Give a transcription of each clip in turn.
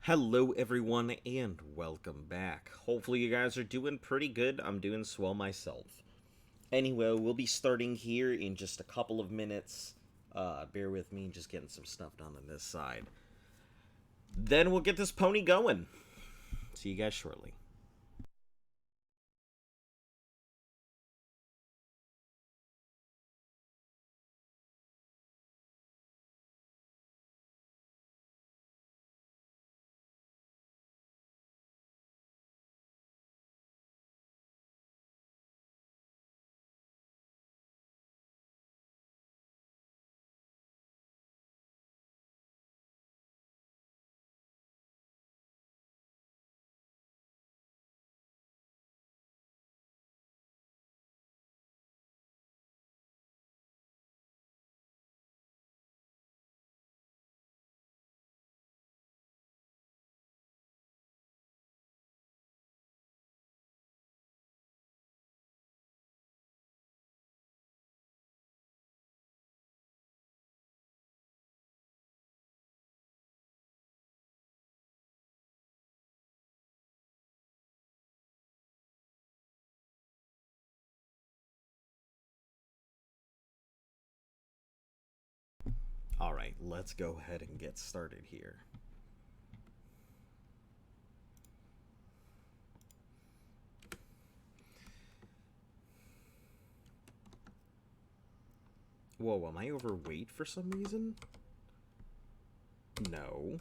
Hello everyone and welcome back. Hopefully you guys are doing pretty good. I'm doing swell myself. Anyway, we'll be starting here in just a couple of minutes. Bear with me, just getting some stuff done on this side. Then we'll get this pony going. See you guys shortly. Alright, let's go ahead and get started here. Whoa, am I overweight for some reason? No.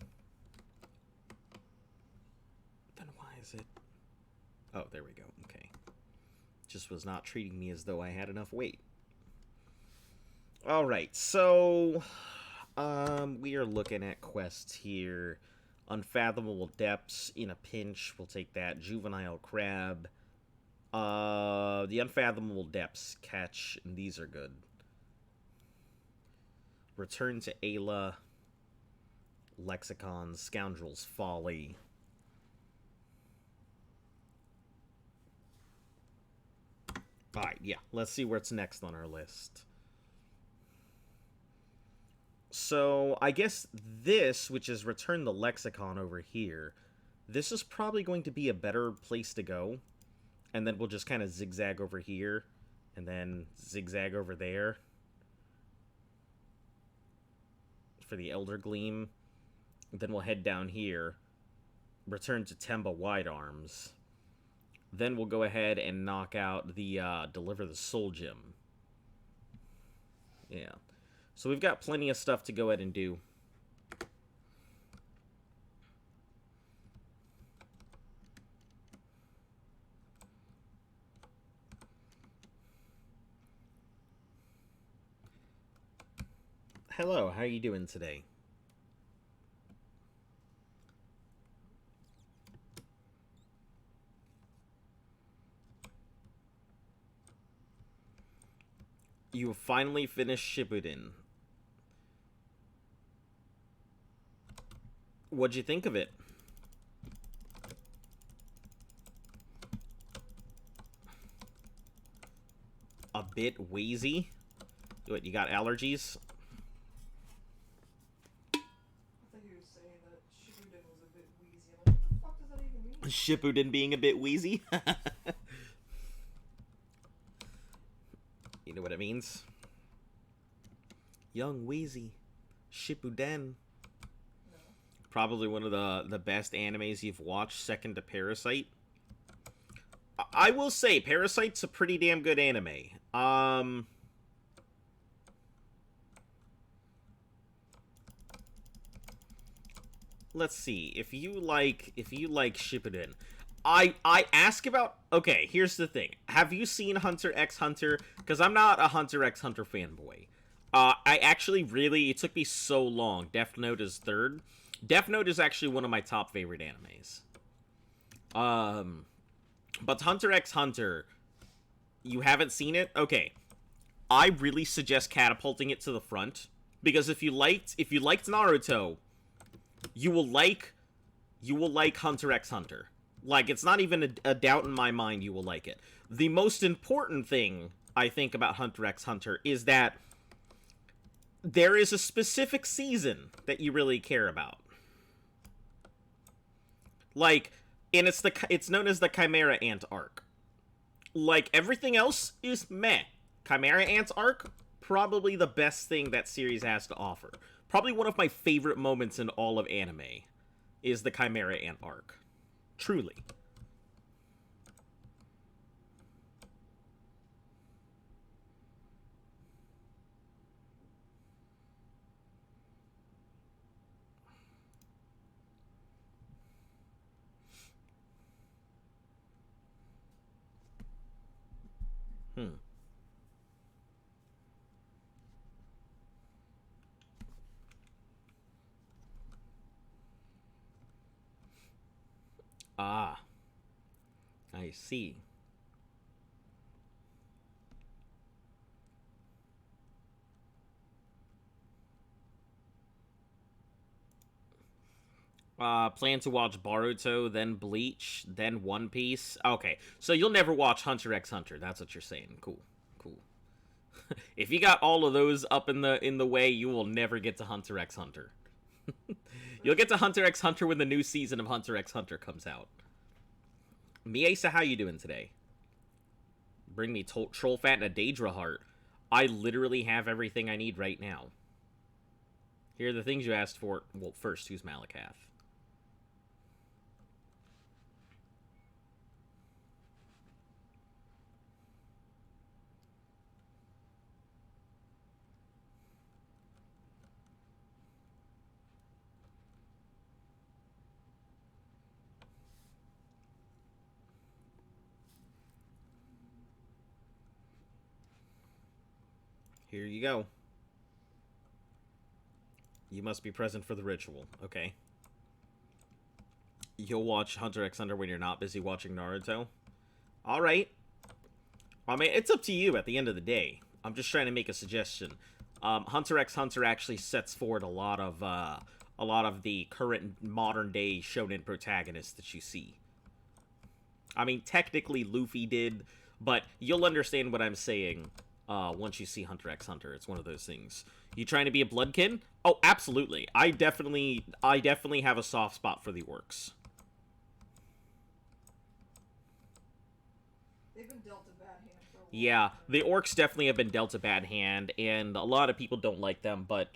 Then why is it... Oh, there we go. Okay. Just was not treating me as though I had enough weight. Alright, so... we are looking at quests here. Unfathomable Depths, in a pinch, we'll take that. Juvenile Crab. The Unfathomable Depths catch, and these are good. Return to Ayla. Lexicon, Scoundrels, Folly. Alright, yeah, let's see what's next on our list. So, I guess this, which is Return the Lexicon over here, this is probably going to be a better place to go. And then we'll just kind of zigzag over here, and then zigzag over there for the Elder Gleam. Then we'll head down here, return to Temba Wide Arms. Then we'll go ahead and knock out the Deliver the Soul Gem. Yeah. So we've got plenty of stuff to go ahead and do. Hello, how are you doing today? You have finally finished Shippuden. What'd you think of it? A bit wheezy? What, you got allergies? I thought you were saying that Shippuden was a bit wheezy. I'm like, what the fuck does that even mean? Shippuden being a bit wheezy? You know what it means? Young Wheezy. Shippuden. No. Probably one of the best animes you've watched, second to Parasite. I will say, Parasite's a pretty damn good anime. Let's see. If you like Shippuden, I ask about. Okay, here's the thing. Have you seen Hunter x Hunter? Because I'm not a Hunter x Hunter fanboy. I actually really, it took me so long. Death Note is third. Death Note is actually one of my top favorite animes. But Hunter x Hunter, you haven't seen it? Okay. I really suggest catapulting it to the front, because if you liked Naruto, you will like Hunter x Hunter. Like, it's not even a doubt in my mind you will like it. The most important thing I think about Hunter x Hunter is that there is a specific season that you really care about. Like, and it's known as the Chimera Ant arc. Like, everything else is meh. Chimera Ant's arc, probably the best thing that series has to offer. Probably one of my favorite moments in all of anime is the Chimera Ant arc. Truly. Ah, I see. Plan to watch Boruto, then Bleach, then One Piece. Okay, so you'll never watch Hunter x Hunter. That's what you're saying. Cool, cool. If you got all of those up in the way, you will never get to Hunter x Hunter. You'll get to Hunter x Hunter when the new season of Hunter x Hunter comes out. Miesa, how you doing today? Bring me Troll Fat and a Daedra Heart. I literally have everything I need right now. Here are the things you asked for. Well, first, who's Malakath? Here you go. You must be present for the ritual. Okay. You'll watch Hunter x Hunter when you're not busy watching Naruto. Alright. I mean, it's up to you at the end of the day. I'm just trying to make a suggestion. Hunter x Hunter actually sets forward a lot of the current modern day shonen protagonists that you see. I mean, technically Luffy did, but you'll understand what I'm saying once you see Hunter x Hunter. It's one of those things. You trying to be a bloodkin? Oh, absolutely. I definitely have a soft spot for the orcs. They've been dealt a bad hand for a while. Yeah, the orcs definitely have been dealt a bad hand, and a lot of people don't like them, but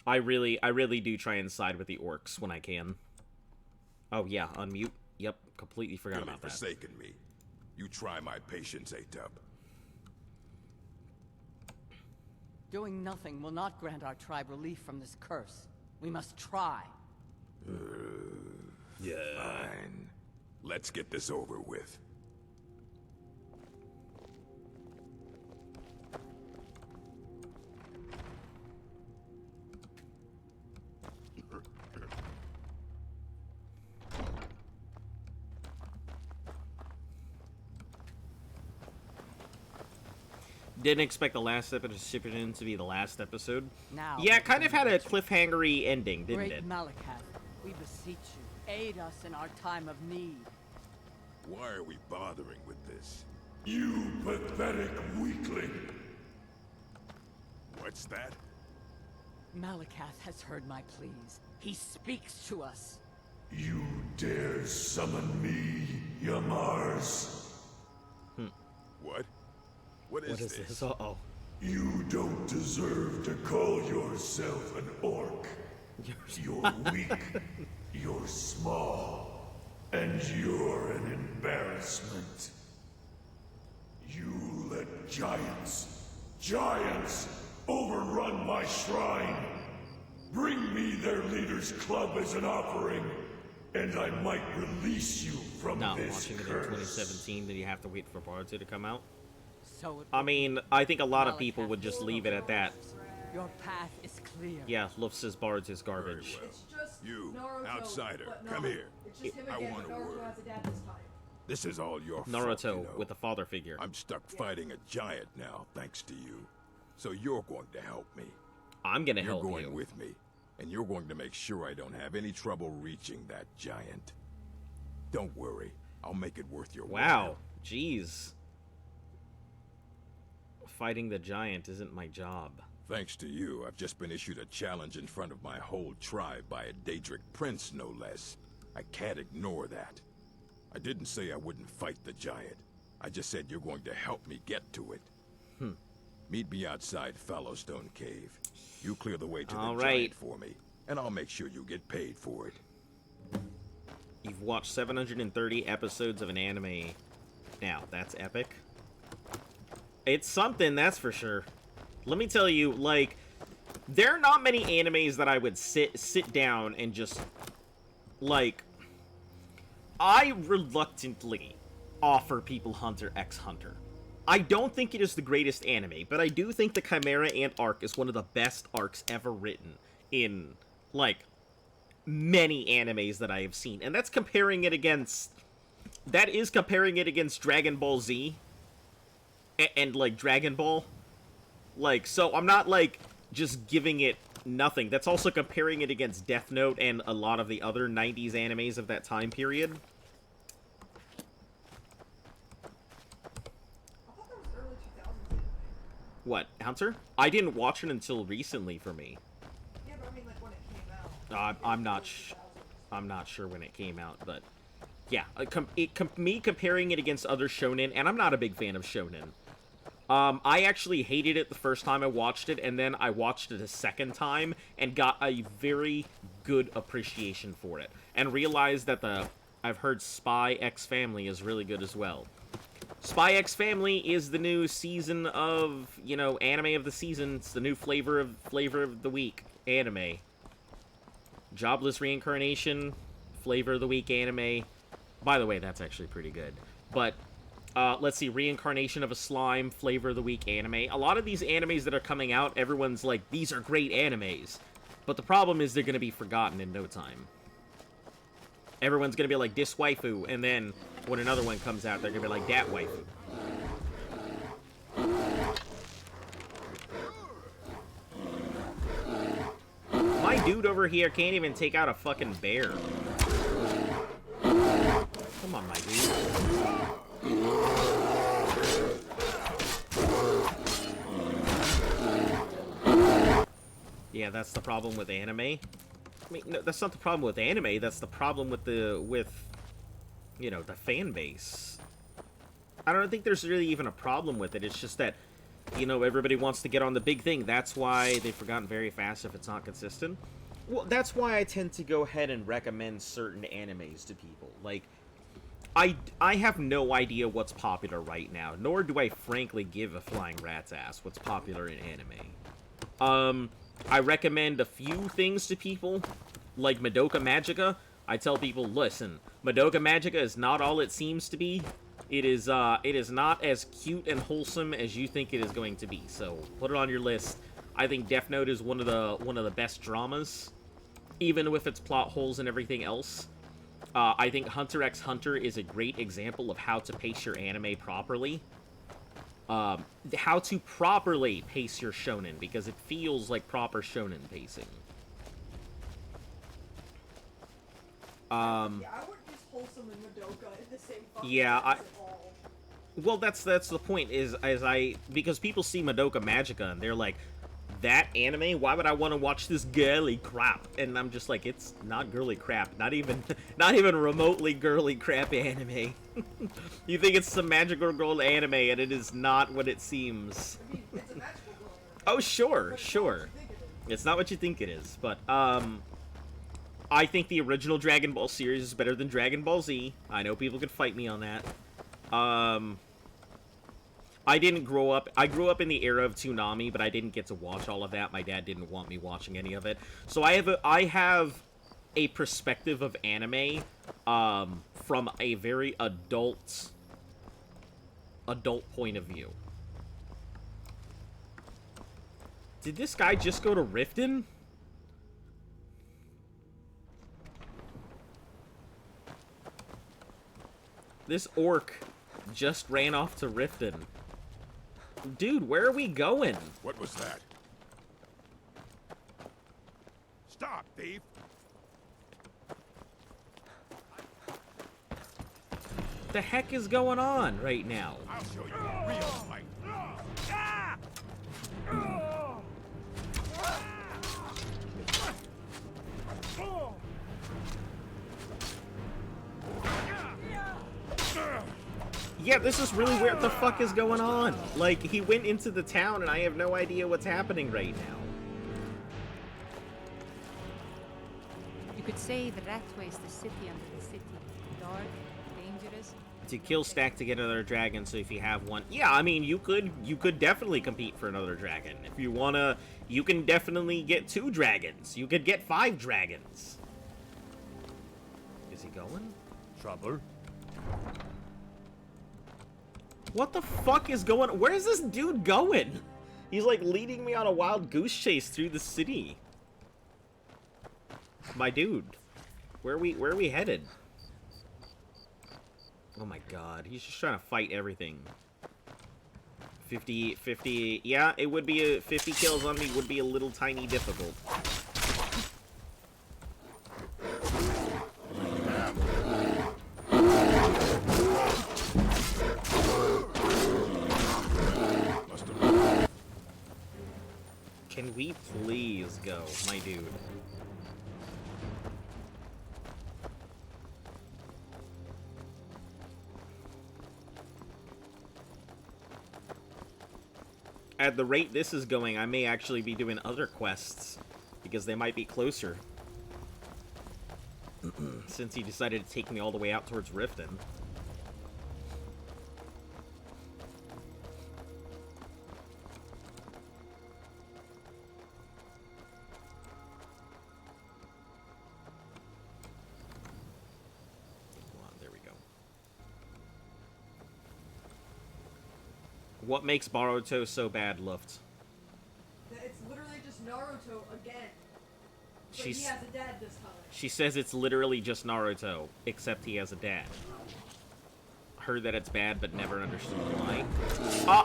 I really do try and side with the orcs when I can. Oh yeah, unmute. Yep, completely forgot about that. Forsaken me. You try my patience, A-Dub. Doing nothing will not grant our tribe relief from this curse. We must try. Yeah. Fine. Let's get this over with. Didn't expect the last episode to be the last episode. Now, Yeah, it kind of had a cliffhangery ending, didn't Great it? Malakath, we beseech you, aid us in our time of need. Why are we bothering with this? You pathetic weakling! What's that? Malakath has heard my pleas. He speaks to us. You dare summon me, Yamars? What? What What is this? Uh-oh. You don't deserve to call yourself an orc. You're weak, you're small, and you're an embarrassment. You let giants, overrun my shrine. Bring me their leader's club as an offering, and I might release you from Not this watching it in curse. 2017, then you have to wait for Boruto to come out. So it I will mean, I think a lot of people would just leave it at that. be. Your path is clear. Yeah, Luff says Boruto's garbage. Very well. It's just You, Naruto, outsider, but come not- here. It's just him I again, want but a Naruto word. has a dad this time. This is all your fault, Naruto you know. with a father figure. I'm stuck fighting a giant now, thanks to you. So you're going to help me. I'm gonna You're help going you. with me, and you're going to make sure I don't have any trouble reaching that giant. Don't worry, I'll make it worth your Wow, jeez. Fighting the giant isn't my job. Thanks to you, I've just been issued a challenge in front of my whole tribe by a Daedric prince, no less. I can't ignore that. I didn't say I wouldn't fight the giant. I just said you're going to help me get to it. Meet me outside Fallowstone Cave. You clear the way to the giant for me, and I'll make sure you get paid for it. You've watched 730 episodes of an anime. Now, that's epic. It's something, that's for sure. Let me tell you, like, there are not many animes that I would sit down and just, like, I reluctantly offer people Hunter x Hunter. I don't think it is the greatest anime, but I do think the Chimera Ant arc is one of the best arcs ever written in, like, many animes that I have seen. And that's comparing it against... That is comparing it against Dragon Ball Z and like, Dragon Ball. Like, so I'm not, like, just giving it nothing. That's also comparing it against Death Note and a lot of the other 90s animes of that time period. What, Hunter? I didn't watch it until recently for me. Yeah, but I mean, like, when it came out. I'm not sure when it came out, but yeah, me comparing it against other shonen, and I'm not a big fan of shonen. I actually hated it the first time I watched it, and then I watched it a second time and got a very good appreciation for it, and realized that I've heard Spy X Family is really good as well. Spy X Family is the new season of, you know, anime of the season. It's the new flavor of the week anime. Jobless Reincarnation, flavor of the week anime. By the way, that's actually pretty good. But, let's see, Reincarnation of a Slime, flavor of the week anime. A lot of these animes that are coming out, everyone's like, these are great animes. But the problem is they're going to be forgotten in no time. Everyone's going to be like, this waifu, and then when another one comes out, they're going to be like, that waifu. My dude over here can't even take out a fucking bear. Come on, my dude. Yeah, that's the problem with anime. I mean, no, that's not the problem with anime. That's the problem with you know, the fan base. I don't think there's really even a problem with it. It's just that, you know, everybody wants to get on the big thing. That's why they've forgotten very fast if it's not consistent. Well, that's why I tend to go ahead and recommend certain animes to people. Like, I have no idea what's popular right now, nor do I frankly give a flying rat's ass what's popular in anime. I recommend a few things to people, like Madoka Magica. I tell people, listen, Madoka Magica is not all it seems to be. It is not as cute and wholesome as you think it is going to be. So put it on your list. I think Death Note is one of the best dramas, even with its plot holes and everything else. I think Hunter x Hunter is a great example of how to pace your anime properly. How to properly pace your shonen, because it feels like proper shonen pacing. Yeah, I wouldn't use wholesome and Madoka in the same fucking Yeah, sentence at all. Well, that's the point, because people see Madoka Magica and they're like, that anime? Why would I want to watch this girly crap? And I'm just like, it's not girly crap. Not even remotely girly crap anime. You think it's some magical girl anime, and it is not what it seems. I mean, it's a magical girl. Oh, sure, But it's sure. not what you think it is. It's not what you think it is, but, I think the original Dragon Ball series is better than Dragon Ball Z. I know people could fight me on that. I didn't grow up... I grew up in the era of Toonami, but I didn't get to watch all of that. My dad didn't want me watching any of it. So I have a perspective of anime, from a very adult point of view. Did this guy just go to Riften? This orc just ran off to Riften. Dude, where are we going? What was that? Stop, thief! The heck is going on right now? I'll show you a real fight. Yeah, this is really weird. What the fuck is going on? Like, he went into the town and I have no idea what's happening right now. You could say the Ratway is the city under the city. Dark, dangerous. To kill stack to get another dragon, so if you have one... Yeah, I mean, you could definitely compete for another dragon. If you wanna, you can definitely get 2 dragons. You could get 5 dragons. Is he going? Trouble? What the fuck is going... Where is this dude going? He's like leading me on a wild goose chase through the city. My dude. Where are we headed? Oh my god, he's just trying to fight everything. 50, yeah, it would be 50 kills on me would be a little tiny difficult. Can we please go, my dude? At the rate this is going, I may actually be doing other quests, because they might be closer. Since he decided to take me all the way out towards Riften. What makes Boruto so bad, Luft? It's literally just Naruto again. But She's, he has a dad this time. She says it's literally just Naruto, except he has a dad. Heard that it's bad, but never understood why.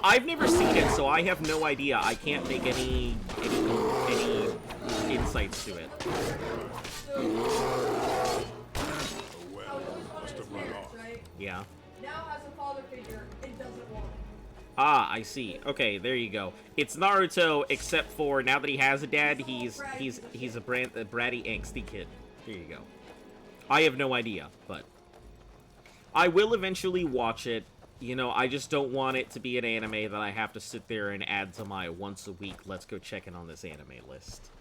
I've never seen it, so I have no idea. I can't make any insights to it. So, Oh well, must his have run parents, off. right? Yeah. Now has a father figure and doesn't want it. Ah, I see. Okay, there you go. It's Naruto, except for now that he has a dad, he's a bratty, angsty kid. There you go. I have no idea, but I will eventually watch it. You know, I just don't want it to be an anime that I have to sit there and add to my once a week, let's go check in on this anime list.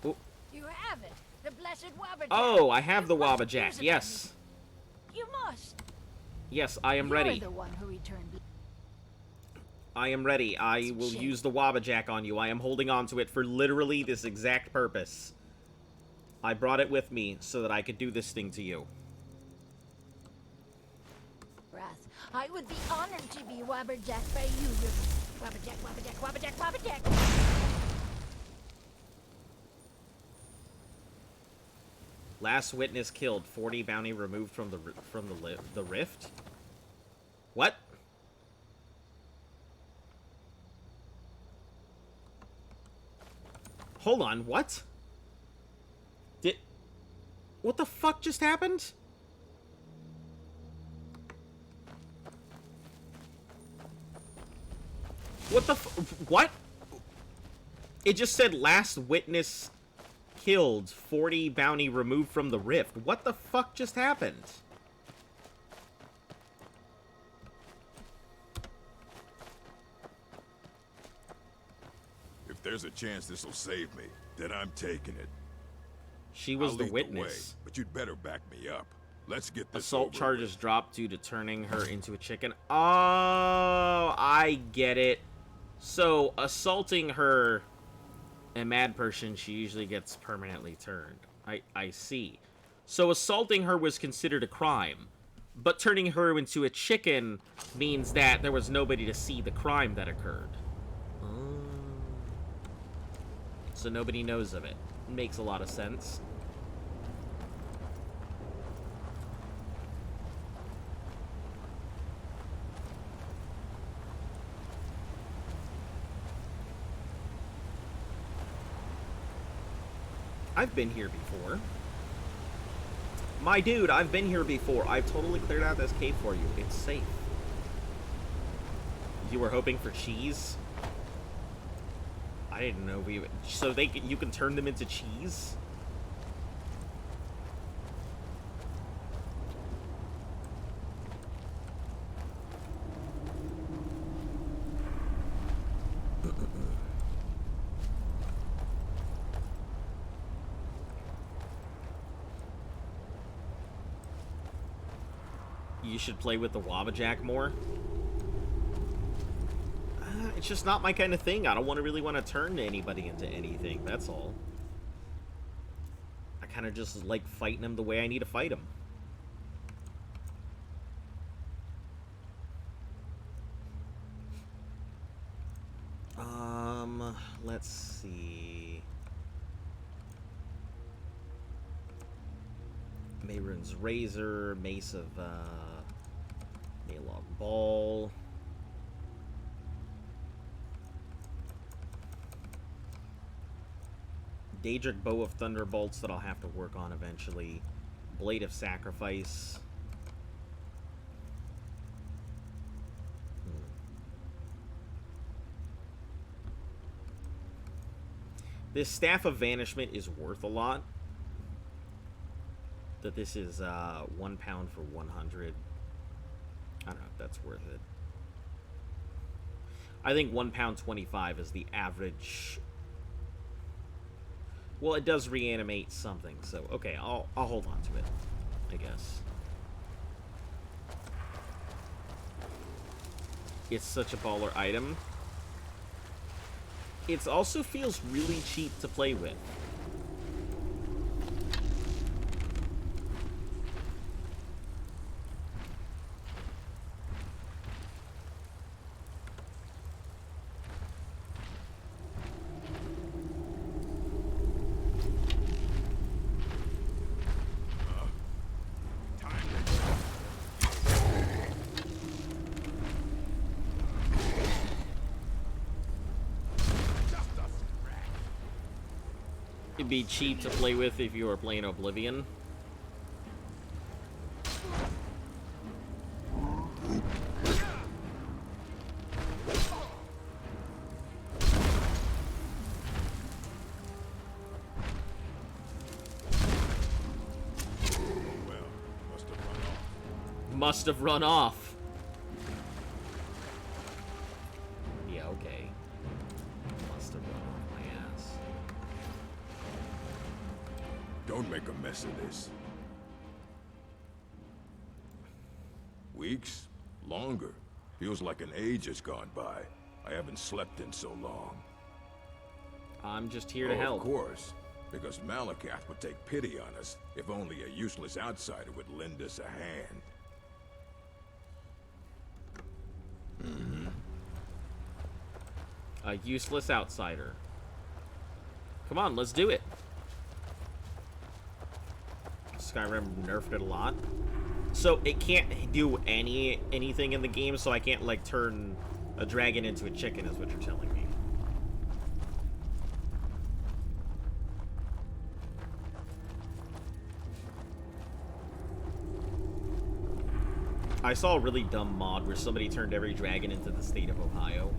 Oh, You have it. The blessed Wabberjack. oh, I have the You must Wabbajack, use it on yes. me. You must. Yes, I am You're ready. the one who returned. I am ready. I will Shit. use the Wabbajack on you. I am holding on to it for literally this exact purpose. I brought it with me so that I could do this thing to you. Wrath. I would be honored to be Wabberjack by you. Wabberjack, Wabberjack, Wabberjack, Wabberjack. Last witness killed. 40 bounty removed from the rift. What? Hold on. What? What the fuck just happened? What? It just said last witness killed, 40 bounty removed from the rift. What the fuck just happened? If there's a chance this'll save me, then I'm taking it. She was I'll the lead witness. way, but you'd better back me up. Let's get this Assault over charges with. dropped due to turning her into a chicken. Oh, I get it. So, assaulting her, a mad person, she usually gets permanently turned. I see. So, assaulting her was considered a crime. But turning her into a chicken means that there was nobody to see the crime that occurred. So nobody knows of it. Makes a lot of sense. I've been here before. My dude, I've been here before. I've totally cleared out this cave for you. It's safe. You were hoping for cheese? I didn't know we would... So you can turn them into cheese? You should play with the Wabajack more. It's just not my kind of thing. I don't really want to turn anybody into anything. That's all. I kind of just like fighting them the way I need to fight them. Let's see. Mehrunes Razor, Mace of Maylog Ball. Daedric Bow of Thunderbolts that I'll have to work on eventually. Blade of Sacrifice. This Staff of Vanishment is worth a lot. That this is 1 pound for 100. I don't know if that's worth it. I think 1 pound 25 is the average. Well, it does reanimate something, so okay, I'll hold on to it, I guess. It's such a baller item. It also feels really cheap to play with. It'd be cheap to play with if you were playing Oblivion. Well, must have run off. Must have run off. Yeah, okay. Must have run off my ass. Don't make a mess of this. Weeks? Longer. Feels like an age has gone by. I haven't slept in so long. I'm just here to help. Of course. Because Malakath would take pity on us if only a useless outsider would lend us a hand. A useless outsider. Come on, let's do it. Skyrim nerfed it a lot. So it can't do anything in the game, so I can't, like, turn a dragon into a chicken, is what you're telling me. I saw a really dumb mod where somebody turned every dragon into the state of Ohio.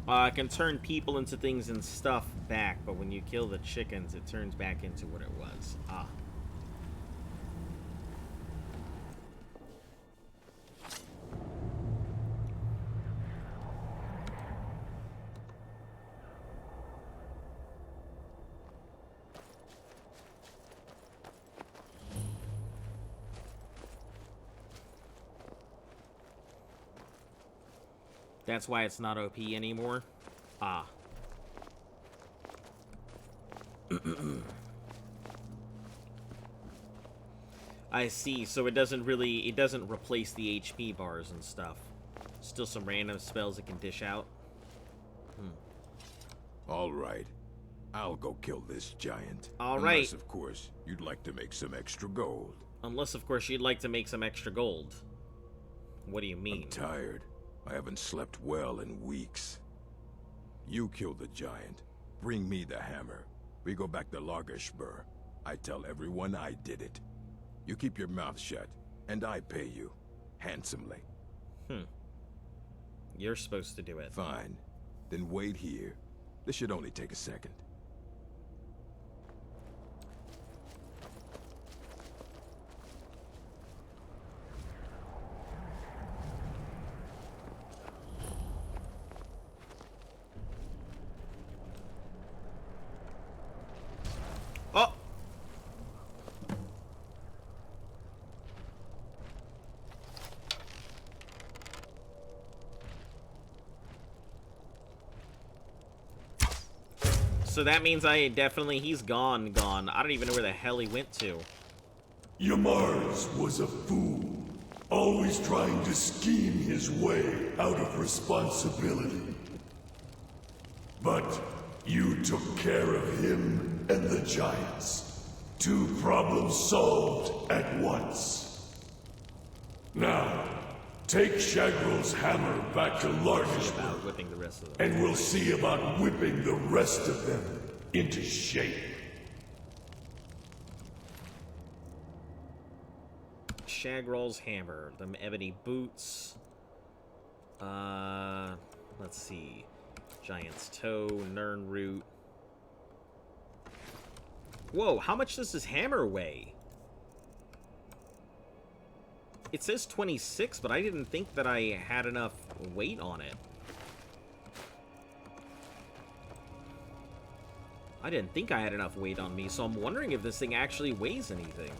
I can turn people into things and stuff back, but when you kill the chickens, it turns back into what it was. Ah. That's why it's not OP anymore. Ah. I see. So it doesn't replace the HP bars and stuff. Still some random spells it can dish out. All right. I'll go kill this giant. All right. Unless, of course, you'd like to make some extra gold. Unless, of course, you'd like to make some extra gold. What do you mean? I'm tired. I haven't slept well in weeks. You kill the giant. Bring me the hammer. We go back to Lagershbur. I tell everyone I did it. You keep your mouth shut, and I pay you. Handsomely. You're supposed to do it. Fine. Then wait here. This should only take a second. So that means he's gone. I don't even know where the hell he went to. Yamars was a fool, always trying to scheme his way out of responsibility. But you took care of him and the giants. 2 problems solved at once. Now, take Shagrel's hammer back to Lardish, About whipping the rest of them. and we'll see about whipping the rest of them into shape. Shagrel's hammer, them ebony boots. Let's see. Giant's toe, Nern root. Whoa, how much does this hammer weigh? It says 26, but I didn't think that I had enough weight on it. I didn't think I had enough weight on me, so I'm wondering if this thing actually weighs anything.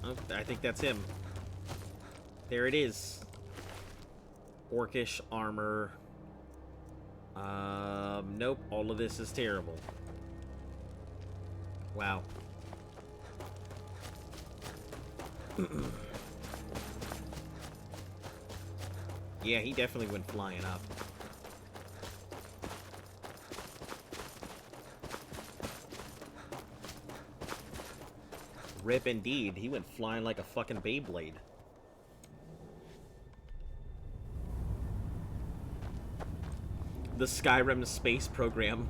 Oh, I think that's him. There it is. Orcish armor. Nope. All of this is terrible. Wow. Yeah, he definitely went flying up. Rip indeed. He went flying like a fucking Beyblade. The Skyrim space program.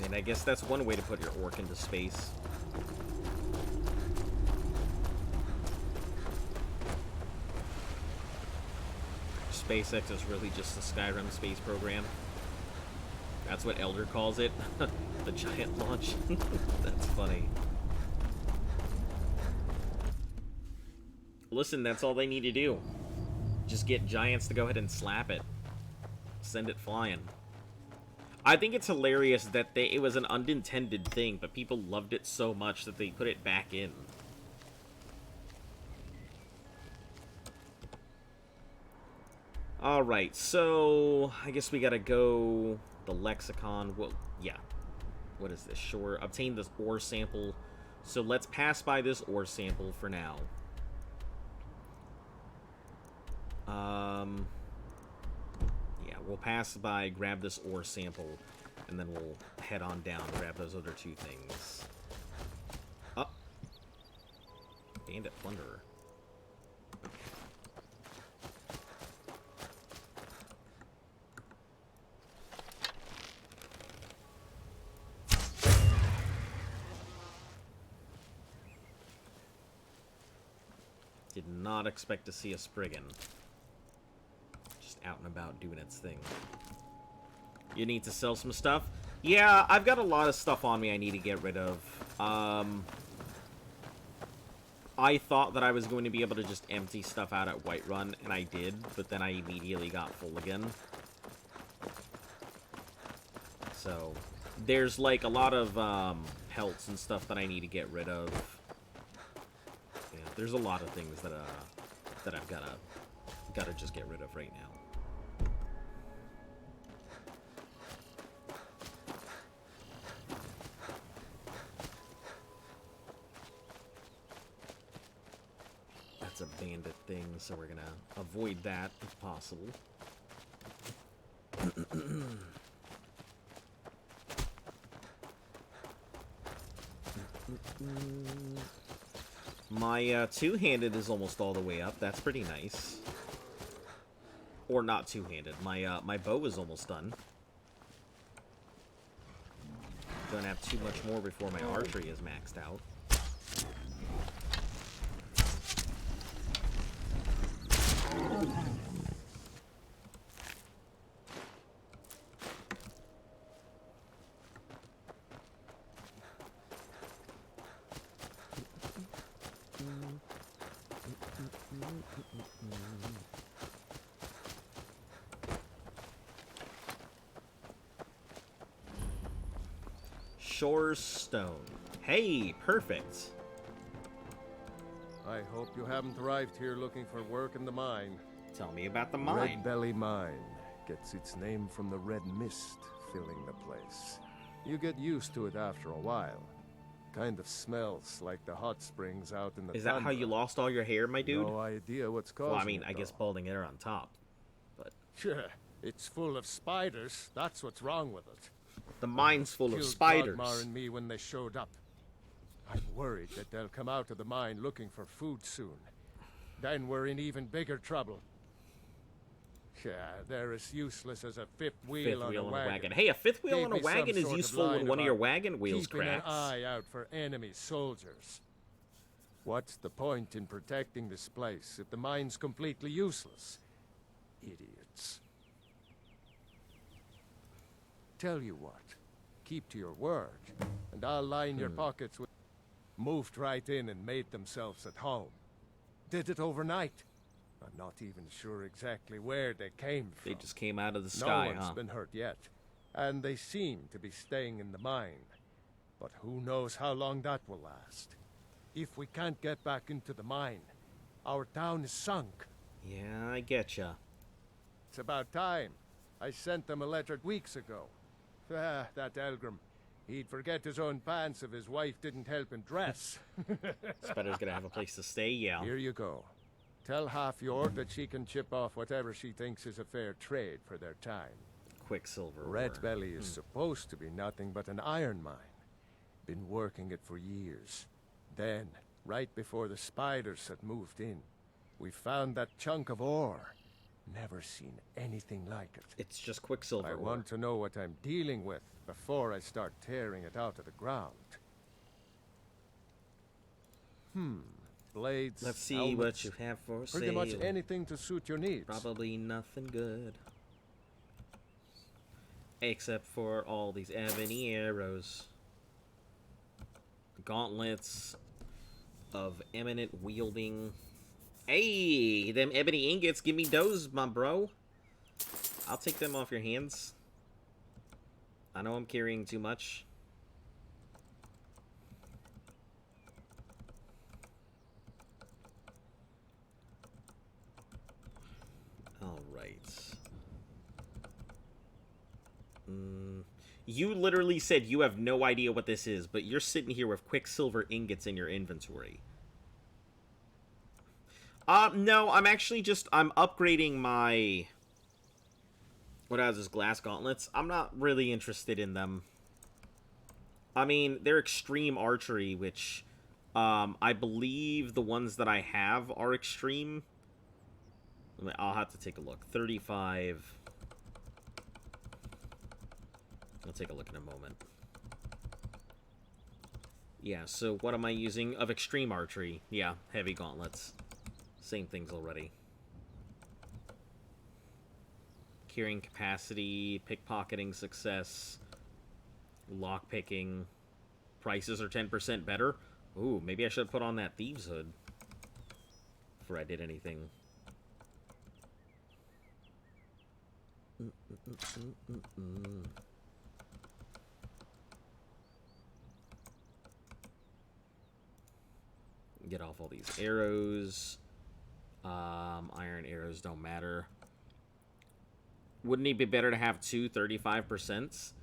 And I guess that's one way to put your orc into space. SpaceX is really just the Skyrim space program. That's what Elder calls it. The giant launch. That's funny. Listen, that's all they need to do. Just get giants to go ahead and slap it. Send it flying. I think it's hilarious that it was an unintended thing, but people loved it so much that they put it back in. Alright, so I guess we gotta go the Lexicon. Well, yeah. What is this? Sure. Obtain this ore sample. So let's pass by this ore sample for now. Yeah, we'll pass by, grab this ore sample, and then we'll head on down, grab those other 2 things. Up. Bandit Plunderer. Did not expect to see a Spriggan. Just out and about doing its thing. You need to sell some stuff? Yeah, I've got a lot of stuff on me I need to get rid of. I thought that I was going to be able to just empty stuff out at Whiterun, and I did, but then I immediately got full again. So, there's like a lot of pelts and stuff that I need to get rid of. Yeah, there's a lot of things that I've gotta just get rid of right now. That's a bandit thing, so we're gonna avoid that if possible. My two-handed is almost all the way up. That's pretty nice. Or not two-handed. My bow is almost done. Don't have too much more before my archery is maxed out. Shore's Stone. Hey, perfect. I hope you haven't arrived here looking for work in the mine. Tell me about the mine. Red Belly Mine gets its name from the red mist filling the place. You get used to it after a while. Kind of smells like the hot springs out in the Is that how tundra. you lost all your hair, my dude? No idea what's causing Well, I mean, it, I guess though. balding hair on top. But Sure, it's full of spiders. That's what's wrong with it. the mine's full of Killed spiders. Dogmar and me when they showed up. I'm worried that they'll come out of the mine looking for food soon. Then we're in even bigger trouble. Yeah, they're as useless as a fifth wheel, Fifth on, wheel a on wagon. a wagon. Hey, a fifth wheel Give on a me some wagon is sort of useful when line one of your about wagon wheels keeping cracks. an eye out for enemy soldiers. What's the point in protecting this place if the mine's completely useless? Idiots. Tell you what, keep to your word, and I'll line your pockets with... Moved right in and made themselves at home. Did it overnight. I'm not even sure exactly where they came from. They just came out of the sky, No one's huh? been hurt yet, and they seem to be staying in the mine. But who knows how long that will last. If we can't get back into the mine, our town is sunk. Yeah, I getcha. It's about time. I sent them a letter weeks ago. Ah, that Elgrim. He'd forget his own pants if his wife didn't help him dress. Spider's gonna have a place to stay, yeah. Here you go. Tell Half-York that she can chip off whatever she thinks is a fair trade for their time. Quicksilver. Red ore. Belly is supposed to be nothing but an iron mine. Been working it for years. Then, right before the spiders had moved in, we found that chunk of ore. Never seen anything like it. It's just Quicksilver. I ore. want to know what I'm dealing with before I start tearing it out of the ground. Blades, Let's see helmets, what you have for sale. pretty much anything to suit your needs. Probably nothing good. Except for all these ebony arrows. Gauntlets of eminent wielding. Hey, them ebony ingots, give me those, my bro. I'll take them off your hands. I know I'm carrying too much. Alright. You literally said you have no idea what this is, but you're sitting here with Quicksilver ingots in your inventory. No, I'm actually I'm upgrading my... What else is glass gauntlets? I'm not really interested in them. I mean, they're extreme archery, which, I believe the ones that I have are extreme. I'll have to take a look. 35... I'll take a look in a moment. Yeah, so what am I using? Of extreme archery. Yeah, heavy gauntlets. Same things already. Carrying capacity, pickpocketing success, lockpicking. Prices are 10% better. Ooh, maybe I should put on that thieves hood before I did anything. Get off all these arrows. Iron arrows don't matter. Wouldn't it be better to have two 35%?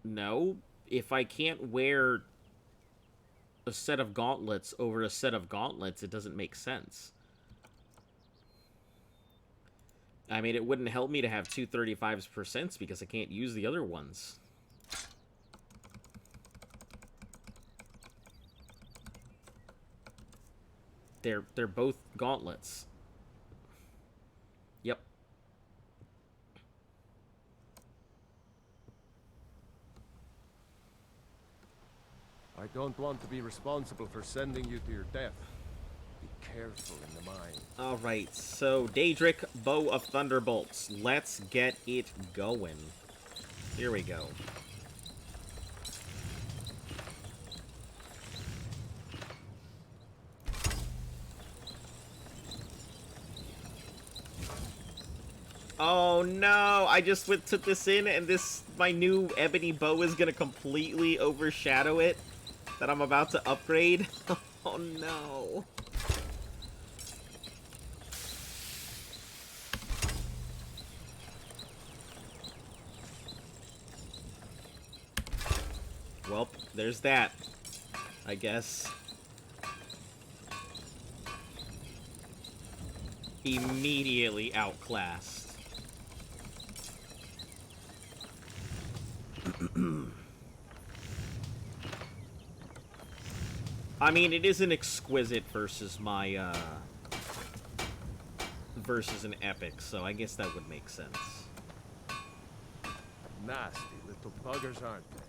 No. If I can't wear a set of gauntlets over a set of gauntlets, it doesn't make sense. I mean, it wouldn't help me to have two 35% because I can't use the other ones. They're both gauntlets. Yep. I don't want to be responsible for sending you to your death. Be careful in the mine. Alright, so Daedric Bow of Thunderbolts. Let's get it going. Here we go. Oh no, I just took this in and this my new ebony bow is gonna completely overshadow it that I'm about to upgrade. Oh no. Well, there's that, I guess. Immediately outclassed. I mean, it is an exquisite versus my, versus an epic, so I guess that would make sense. Nasty little buggers, aren't they?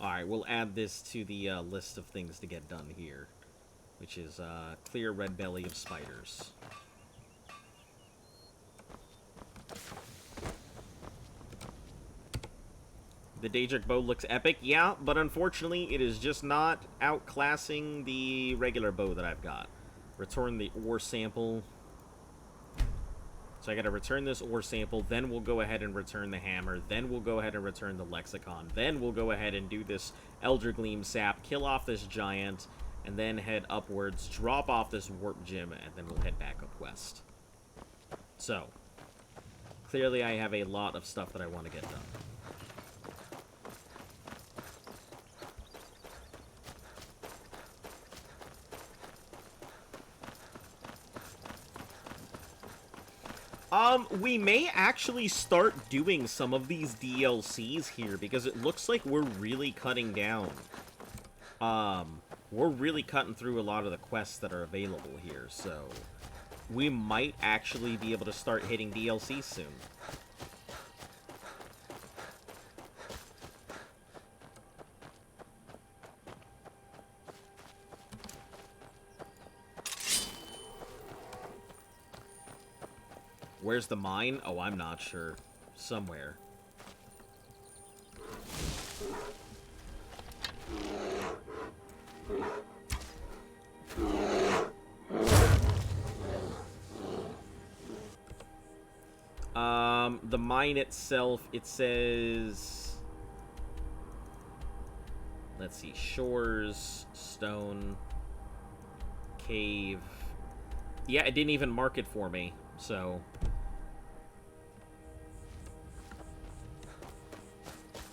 Alright, we'll add this to the list of things to get done here, which is clear red belly of spiders. The Daedric Bow looks epic, yeah, but unfortunately it is just not outclassing the regular bow that I've got. Return the ore sample. So I gotta return this ore sample, then we'll go ahead and return the hammer, then we'll go ahead and return the Lexicon, then we'll go ahead and do this Elder Gleam sap, kill off this giant, and then head upwards, drop off this warp gem, and then we'll head back up west. So, clearly I have a lot of stuff that I want to get done. We may actually start doing some of these DLCs here, because it looks like we're really cutting down. We're really cutting through a lot of the quests that are available here, so we might actually be able to start hitting DLC soon. Where's the mine? Oh, I'm not sure. Somewhere. The mine itself, it says... Let's see. Shores, stone, cave. Yeah, it didn't even mark it for me, so...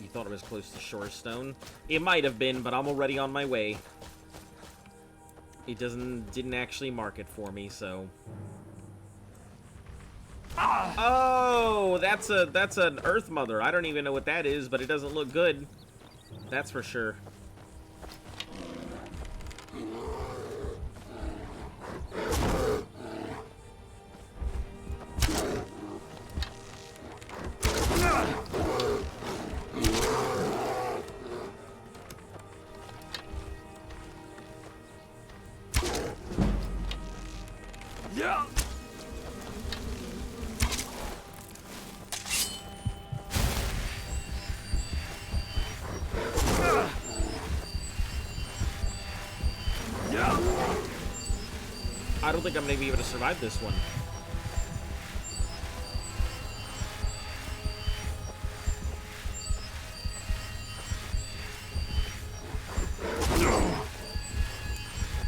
You thought it was close to Shorestone? It might have been, but I'm already on my way. It didn't actually mark it for me, so... Oh, that's an Earth Mother. I don't even know what that is, but it doesn't look good. That's for sure. I don't think I'm gonna be able to survive this one.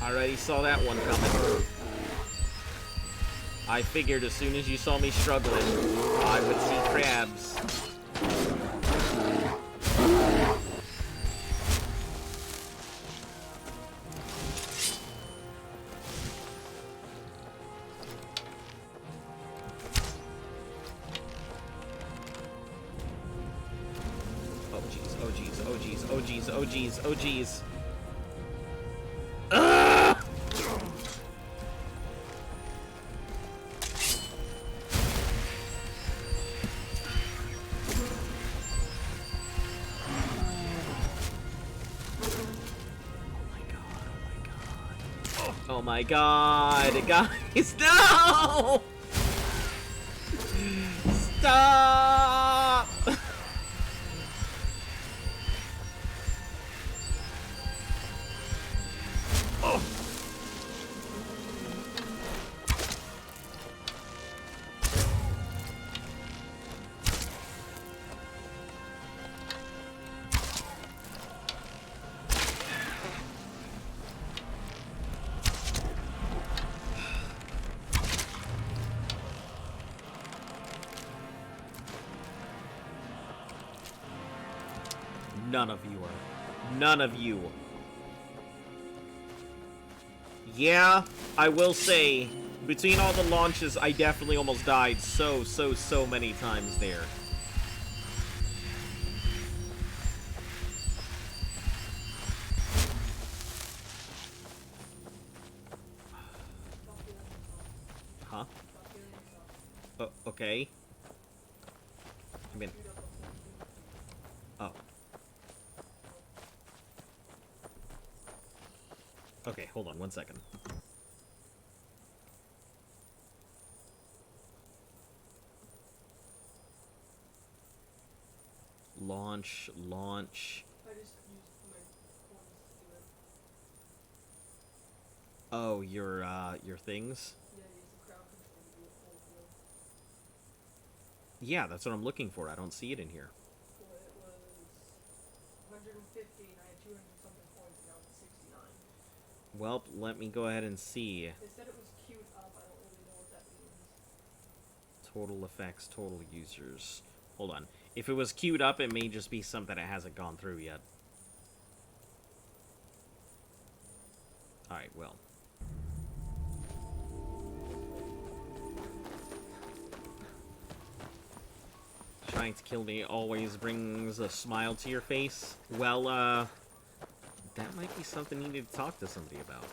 I already saw that one coming. I figured as soon as you saw me struggling, I would see crabs. Oh jeez, oh jeez. Oh my god, guys, no! Stop! None of you are. None of you. Yeah, I will say, between all the launches, I definitely almost died so many times there. Huh? Oh, okay. I mean... Oh. Okay, hold on one second. Launch. I just used my coins to do it. Oh, your things? Yeah, use the crowd control to do it full field. Yeah, that's what I'm looking for. I don't see it in here. Well, it was 150 and I had 200 something points and now it's 69. Well, let me go ahead and see. They said it was queued up, I don't really know what that means. Total effects, total users. Hold on. If it was queued up, it may just be something that hasn't gone through yet. Alright, well. Trying to kill me always brings a smile to your face. Well, that might be something you need to talk to somebody about.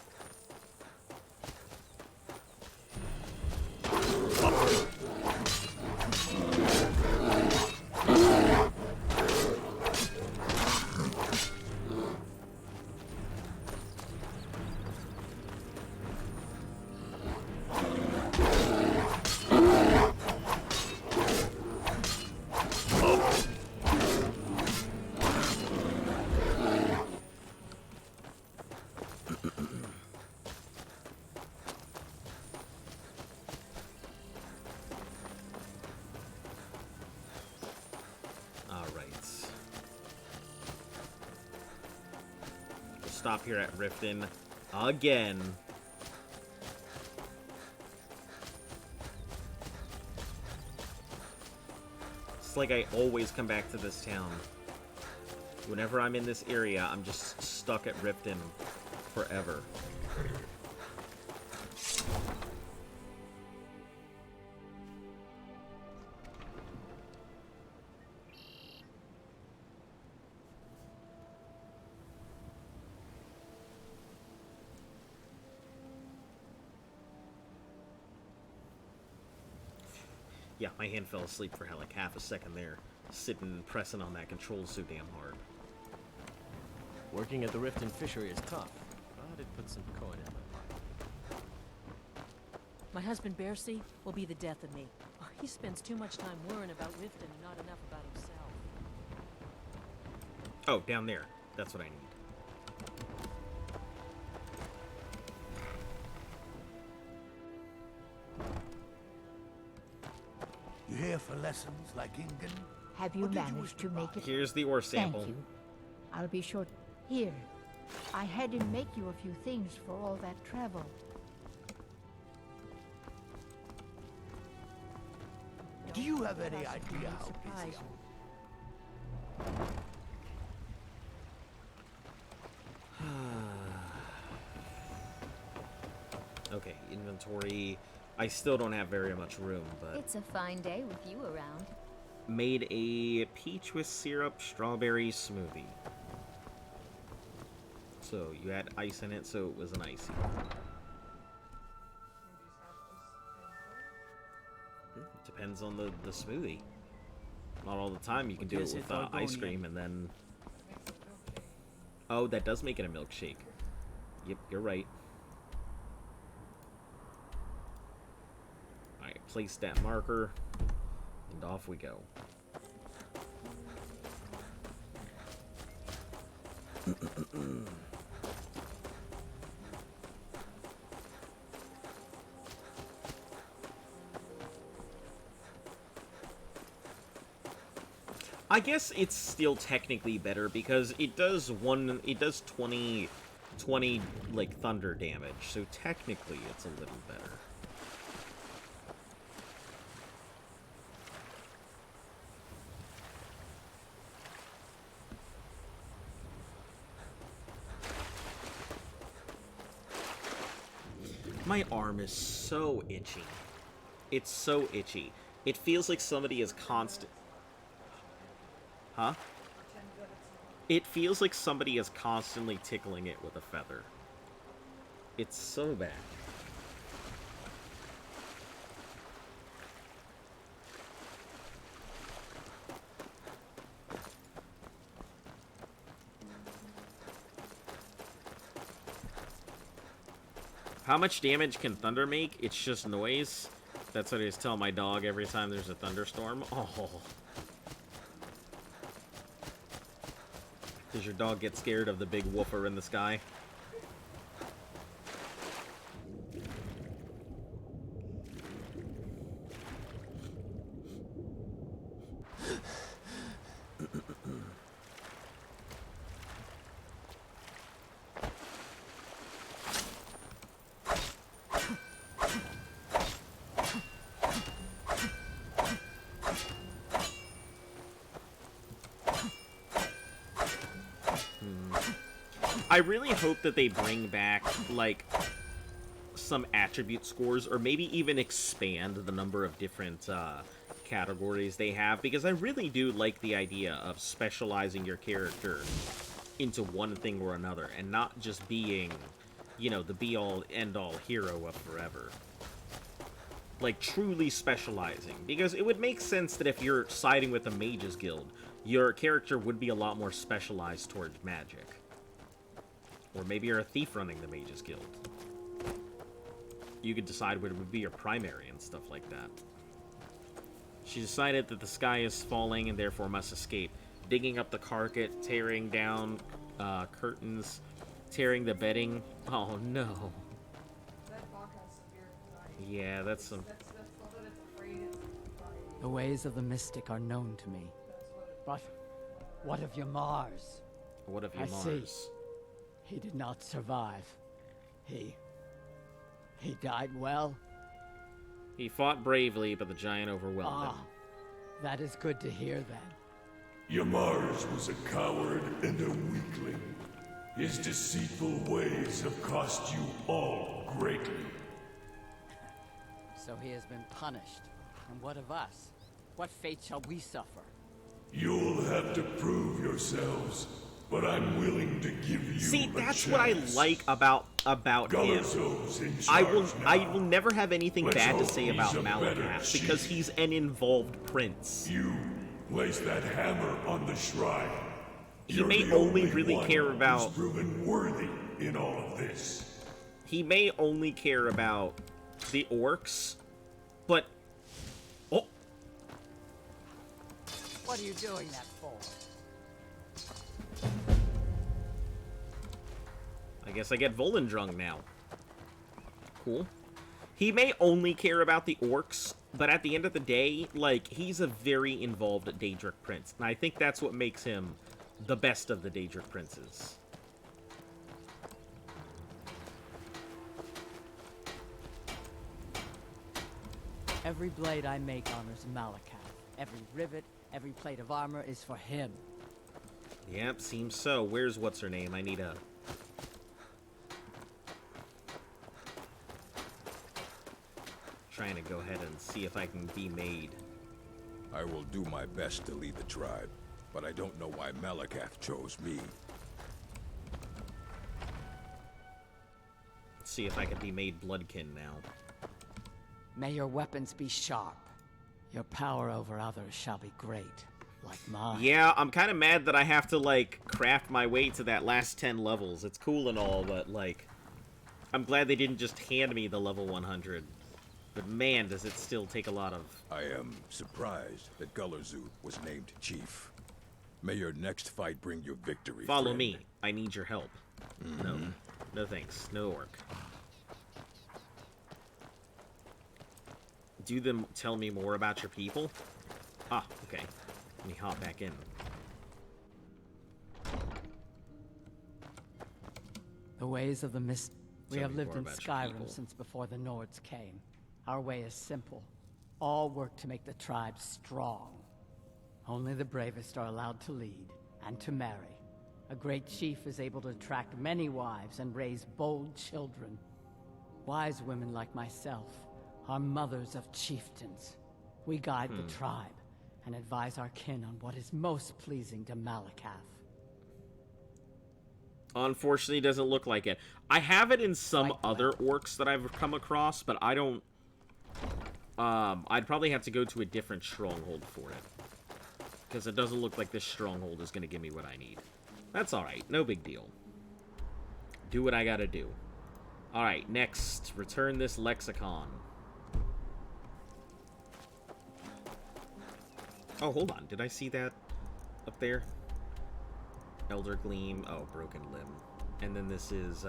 Stop here at Riften again. It's like I always come back to this town. Whenever I'm in this area, I'm just stuck at Riften forever. Yeah, my hand fell asleep for like half a second there, sitting pressing on that control so damn hard. Working at the Riften fishery is tough, but it puts some coin in my pocket. My husband Bercy will be the death of me. Oh, he spends too much time worrying about Riften and not enough about himself. Oh, down there. That's what I need. You here for lessons like Ingen? Have you Or did you wish managed to to make buy? it? Here's the ore sample. Thank you. I'll be sure. Here. I had him make you a few things for all that travel. Do you have Don't any let us idea how surprise busy you. Okay, inventory. I still don't have very much room, but... It's a fine day with you around. Made a peach with syrup strawberry smoothie. So, you had ice in it, so it was an icy. Depends on the smoothie. Not all the time you can do it with ice cream and then... Oh, that does make it a milkshake. Yep, you're right. Alright, place that marker, and off we go. I guess it's still technically better because it does 20 like thunder damage, so technically it's a little better. My arm is so itchy. It's so itchy. It feels like somebody is constant. Huh? It feels like somebody is constantly tickling it with a feather. It's so bad. How much damage can thunder make? It's just noise. That's what I just tell my dog every time there's a thunderstorm. Oh. Does your dog get scared of the big woofer in the sky? I really hope that they bring back, like, some attribute scores, or maybe even expand the number of different categories they have, because I really do like the idea of specializing your character into one thing or another, and not just being, you know, the be-all, end-all hero of forever. Like, truly specializing, because it would make sense that if you're siding with the Mages Guild, your character would be a lot more specialized towards magic. Or maybe you're a thief running the Mages Guild. You could decide what would be your primary and stuff like that. She decided that the sky is falling and therefore must escape. Digging up the carpet, tearing down curtains, tearing the bedding. Oh no. That dog has severe anxiety. Yeah, that's some... That's what it's afraid it's anxiety. The ways of the mystic are known to me. But what of your Mars? What of your I see. Mars? He did not survive. He died well? He fought bravely, but the giant overwhelmed him. That is good to hear then. Yamars was a coward and a weakling. His deceitful ways have cost you all greatly. So he has been punished. And what of us? What fate shall we suffer? You'll have to prove yourselves, but I'm willing to give you See, a that's chance. what I like about him. I will never have anything bad to say about Malakath, because he's an involved prince. You place that hammer on the shrine. He may only really care about... who's proven worthy in all of this. He may only care about the orcs, but... Oh! What are you doing that for? I guess I get Volendrung now. Cool. He may only care about the orcs, but at the end of the day, like, he's a very involved Daedric prince. And I think that's what makes him the best of the Daedric princes. Every blade I make honors Malakath. Every rivet, every plate of armor is for him. Yep, seems so. Where's what's-her-name? I need a... Trying to go ahead and see if I can be made. I will do my best to lead the tribe, but I don't know why Malakath chose me. Let's see if I can be made Bloodkin now. May your weapons be sharp. Your power over others shall be great, like mine. Yeah, I'm kind of mad that I have to, like, craft my way to that last 10 levels. It's cool and all, but, like, I'm glad they didn't just hand me the level 100. But man, does it still take a lot of... I am surprised that Gullerzoot was named Chief. May your next fight bring you victory, Follow friend. me. I need your help. No. No thanks. No orc. Do them tell me more about your people? Ah, okay. Let me hop back in. The ways of the mist. We Tell have me lived more in about your Skyrim people. since before the Nords came. Our way is simple. All work to make the tribe strong. Only the bravest are allowed to lead and to marry. A great chief is able to attract many wives and raise bold children. Wise women like myself are mothers of chieftains. We guide the tribe and advise our kin on what is most pleasing to Malakath. Unfortunately, it doesn't look like it. I have it in some Quite other well. orcs that I've come across, but I don't... I'd probably have to go to a different stronghold for it. Because it doesn't look like this stronghold is going to give me what I need. That's alright. No big deal. Do what I gotta do. Alright, next. Return this Lexicon. Oh, hold on. Did I see that up there? Elder Gleam. Oh, Broken Limb. And then this is,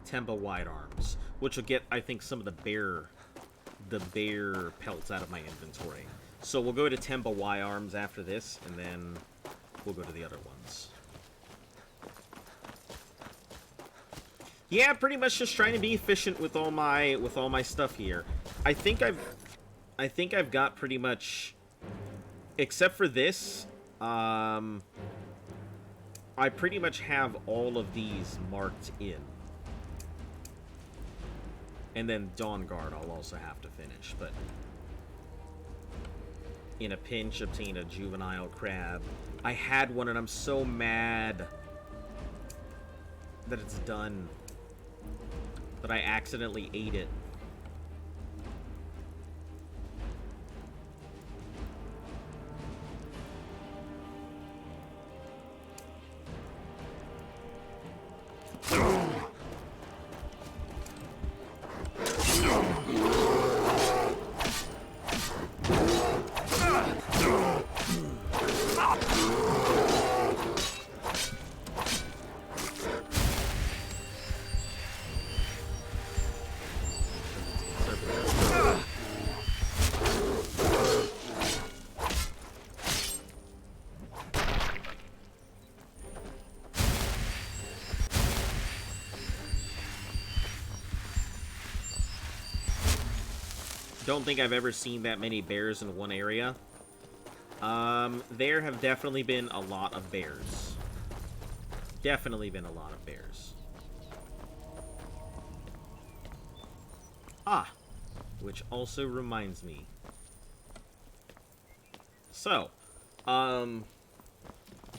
Temba Wide Arms. Which will get, I think, some of the bear pelts out of my inventory. So we'll go to Temba Wide Arms after this, and then we'll go to the other ones. Yeah, pretty much just trying to be efficient with all my stuff here. I think I've got pretty much, except for this, I pretty much have all of these marked in. And then Dawn Guard I'll also have to finish, but in a pinch, obtain a juvenile crab. I had one and I'm so mad that it's done. That I accidentally ate it. Don't think I've ever seen that many bears in one area. There have definitely been a lot of bears. Definitely been a lot of bears. Ah, which also reminds me. So,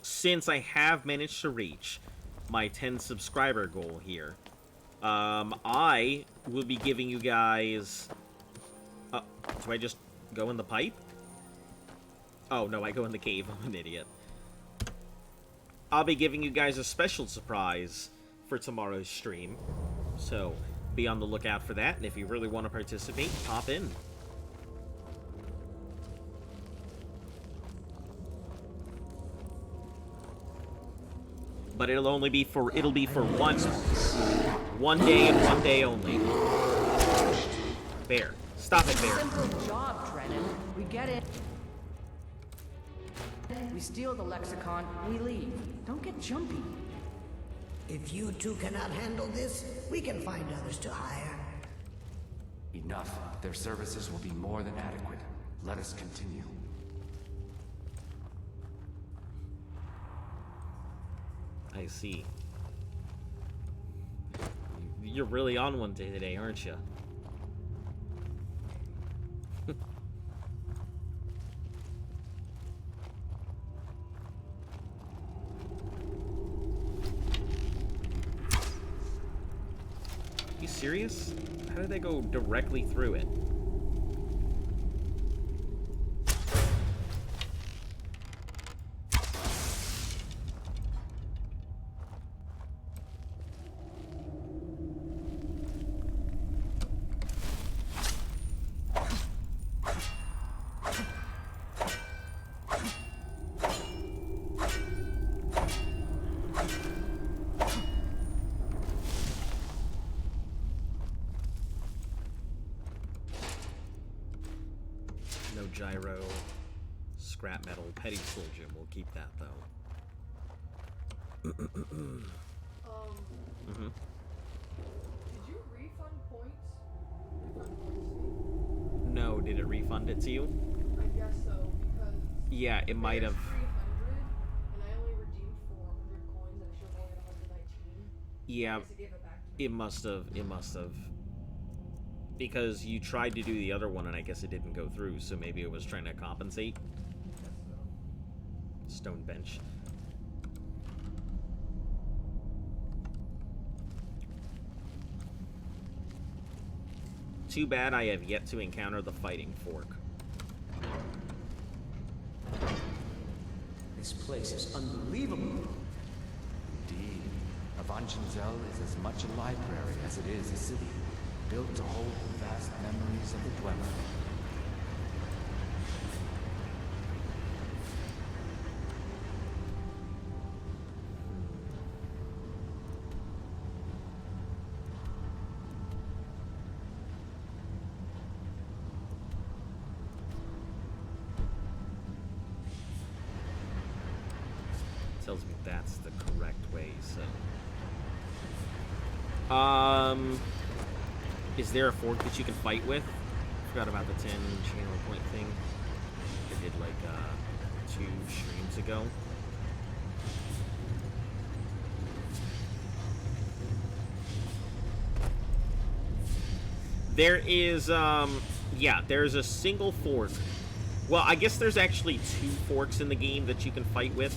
since I have managed to reach my 10 subscriber goal here, I will be giving you guys... do I just go in the pipe? Oh, no, I go in the cave. I'm an idiot. I'll be giving you guys a special surprise for tomorrow's stream. So, be on the lookout for that, and if you really want to participate, pop in. But it'll be for one day and one day only. Bear. Stop it, Bear. Simple job, Drennan. We get it. We steal the Lexicon, we leave. Don't get jumpy. If you two cannot handle this, we can find others to hire. Enough. Their services will be more than adequate. Let us continue. I see. You're really on one day today, aren't you? You serious? How did they go directly through it? Gyro, scrap metal, petty soldier. We'll keep that though. Did you refund points? No, did it refund it to you? I guess so, because yeah, it might have. 300, and I only redeemed 400 coins, and I should have only had 119. Yeah, I guess it gave it back to me. it must have. It must have. Because you tried to do the other one and I guess it didn't go through, so maybe it was trying to compensate. Stone bench. Too bad I have yet to encounter the fighting fork. This place is unbelievable. Indeed. Avanchanzel is as much a library as it is a city, built to hold the vast memories of the Dwemer. Tells me that's the correct way, so... Is there a fork that you can fight with? Forgot about the 10 channel point thing. I did like 2 streams ago. There is yeah, there's a single fork. Well, I guess there's actually 2 forks in the game that you can fight with.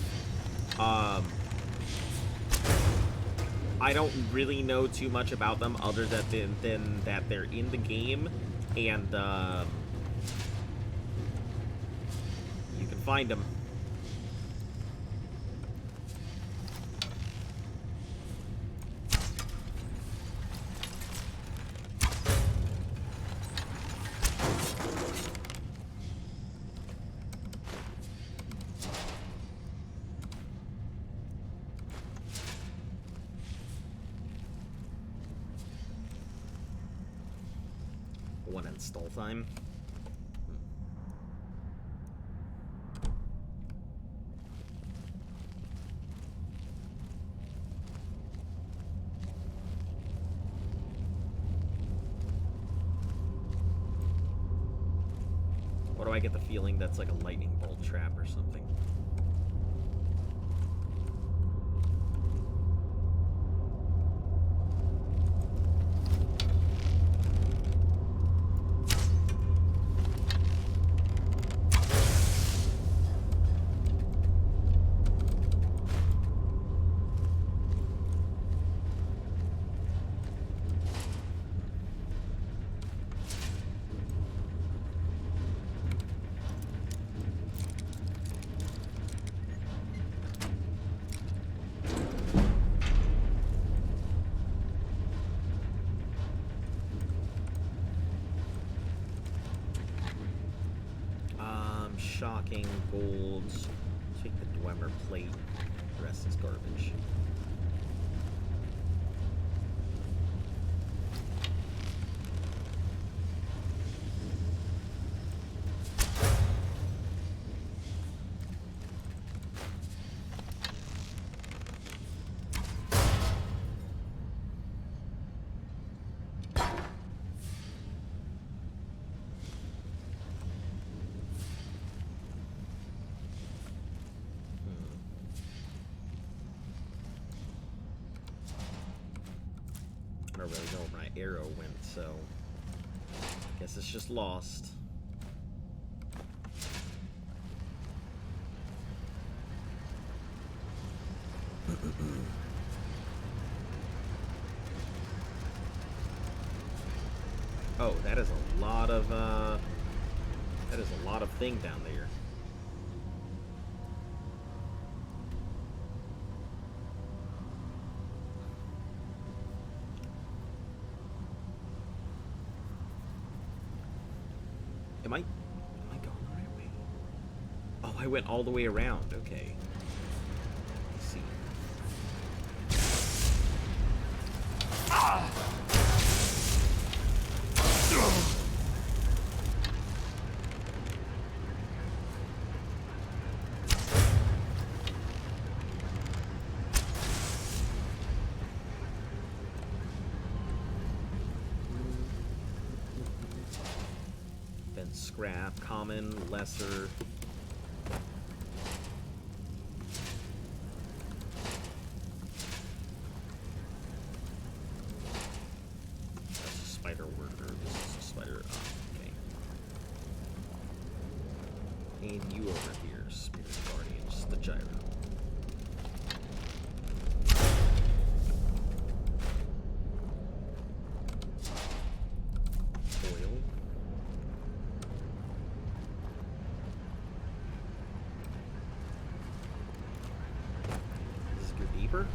I don't really know too much about them other than that they're in the game, and you can find them. One install time. What do I get the feeling that's like a lightning bolt trap or something? Shocking, golds. Take the Dwemer plate. The rest is garbage. I don't really know where my arrow went, so guess it's just lost. Oh, that is a lot of thing down there. Am I going the right way? Oh, I went all the way around. Okay. Let's see. Scrap, common, lesser. That's a spider worker. This is And you over here, Spirit Guardians, the gyro. Oil. Does this go deeper?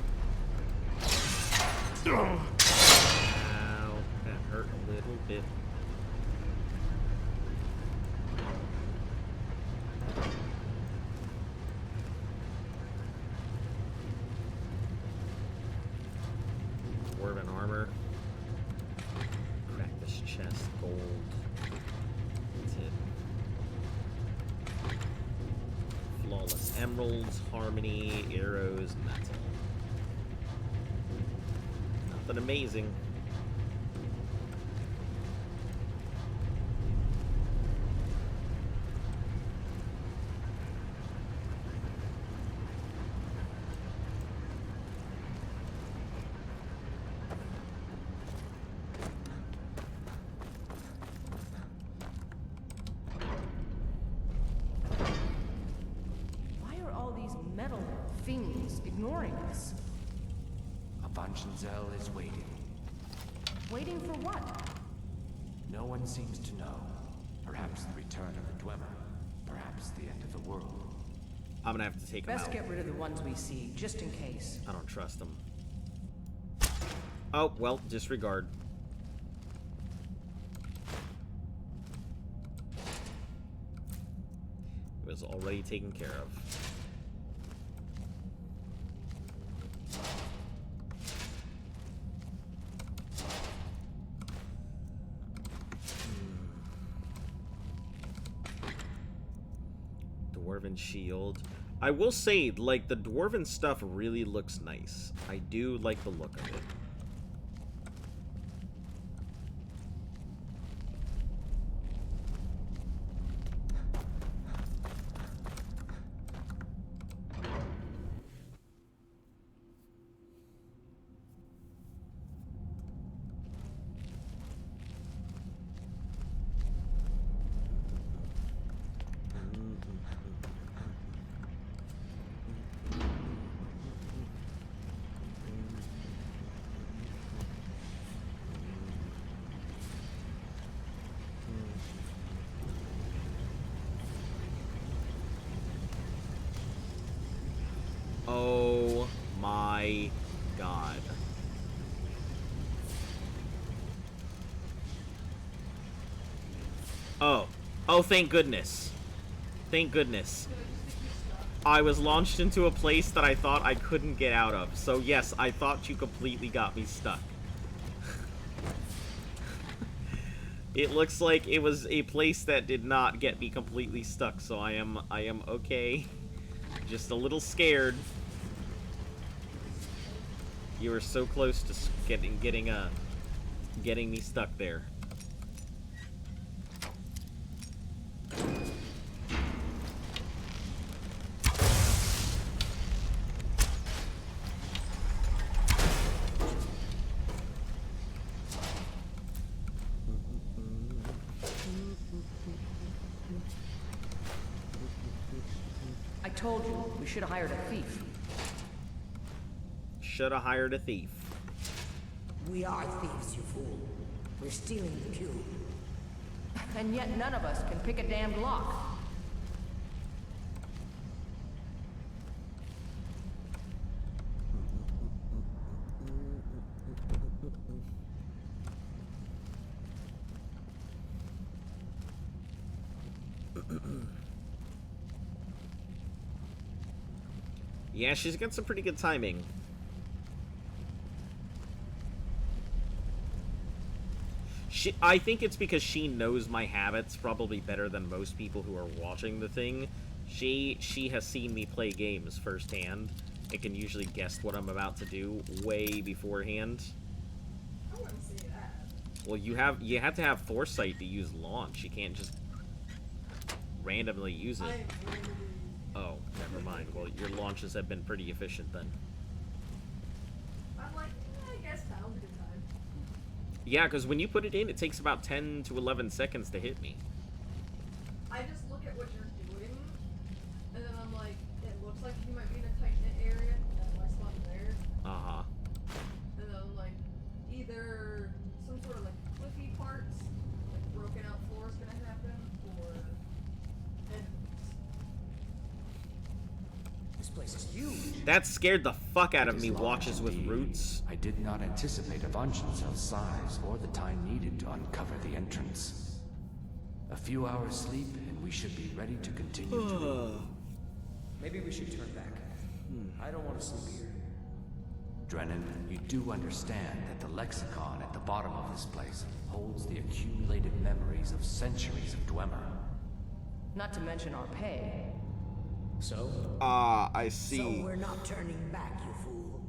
Ow, that hurt a little bit. Dwarven armor. Crack this chest, gold. That's it. Flawless emeralds, harmony, arrows, and that's all. Nothing amazing. Metal fiends ignoring us. Avanchenzell is waiting. Waiting for what? No one seems to know. Perhaps the return of the Dwemer. Perhaps the end of the world. I'm gonna have to take them out. Best get rid of the ones we see, just in case. I don't trust them. Oh, well, disregard. It was already taken care of. Dwarven shield. I will say, like, the dwarven stuff really looks nice. I do like the look of it. Oh my god. Oh. Oh, thank goodness. Thank goodness. I was launched into a place that I thought I couldn't get out of. So yes, I thought you completely got me stuck. It looks like it was a place that did not get me completely stuck, so I am okay. Just a little scared. You were so close to getting me stuck there. I told you, we should have hired a thief. Should have hired a thief. We are thieves, you fool. We're stealing the cube. And yet none of us can pick a damned lock. Yeah, she's got some pretty good timing. I think it's because she knows my habits probably better than most people who are watching the thing. She has seen me play games firsthand. It can usually guess what I'm about to do way beforehand. I wouldn't say that. Well, you have to have foresight to use launch. You can't just randomly use it. Oh, never mind. Well, your launches have been pretty efficient then. I'm like, I guess now's a good time. Yeah, because when you put it in, it takes about 10 to 11 seconds to hit me. I just look at what you're doing war's gonna happen or enemies. This place is huge. That scared the fuck out of It me, is large watches with indeed. roots. I did not anticipate Avanjanzel's size or the time needed to uncover the entrance. A few hours sleep and we should be ready to continue to... Maybe we should turn back. I don't want to sleep here. Drennan, you do understand that the Lexicon at the bottom of this place holds the accumulated memories of centuries of Dwemer. Not to mention our pay. So? I see. So we're not turning back, you fool.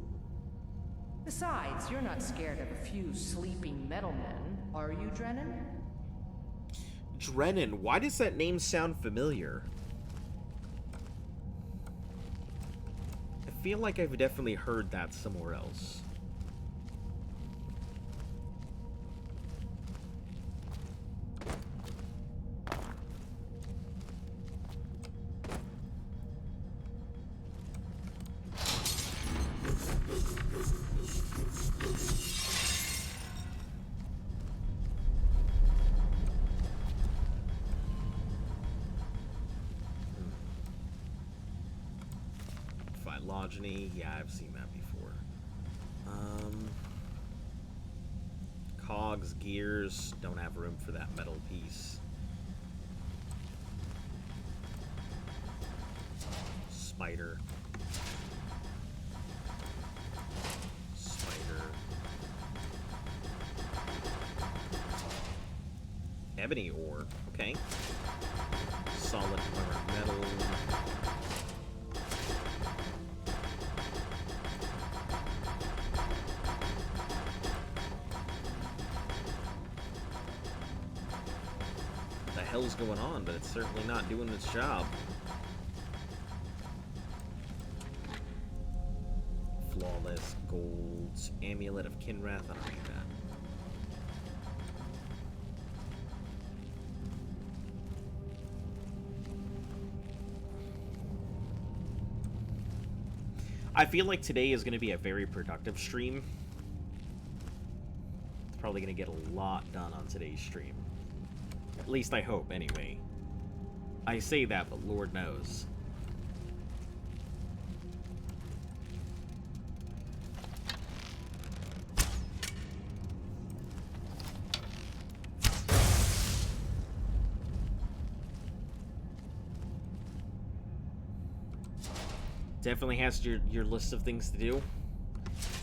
Besides, you're not scared of a few sleeping metalmen, are you, Drennan? Drennan, why does that name sound familiar? I feel like I've definitely heard that somewhere else. Phylogeny, yeah, I've seen that before. Cogs, gears, don't have room for that metal piece. Spider. Spider. Ebony ore, okay. Solid metal. Hell's going on, but it's certainly not doing its job. Flawless gold amulet of Kinrath. I don't need that. I feel like today is going to be a very productive stream. It's probably going to get a lot done on today's stream. At least I hope, anyway. I say that, but Lord knows. Definitely has your list of things to do.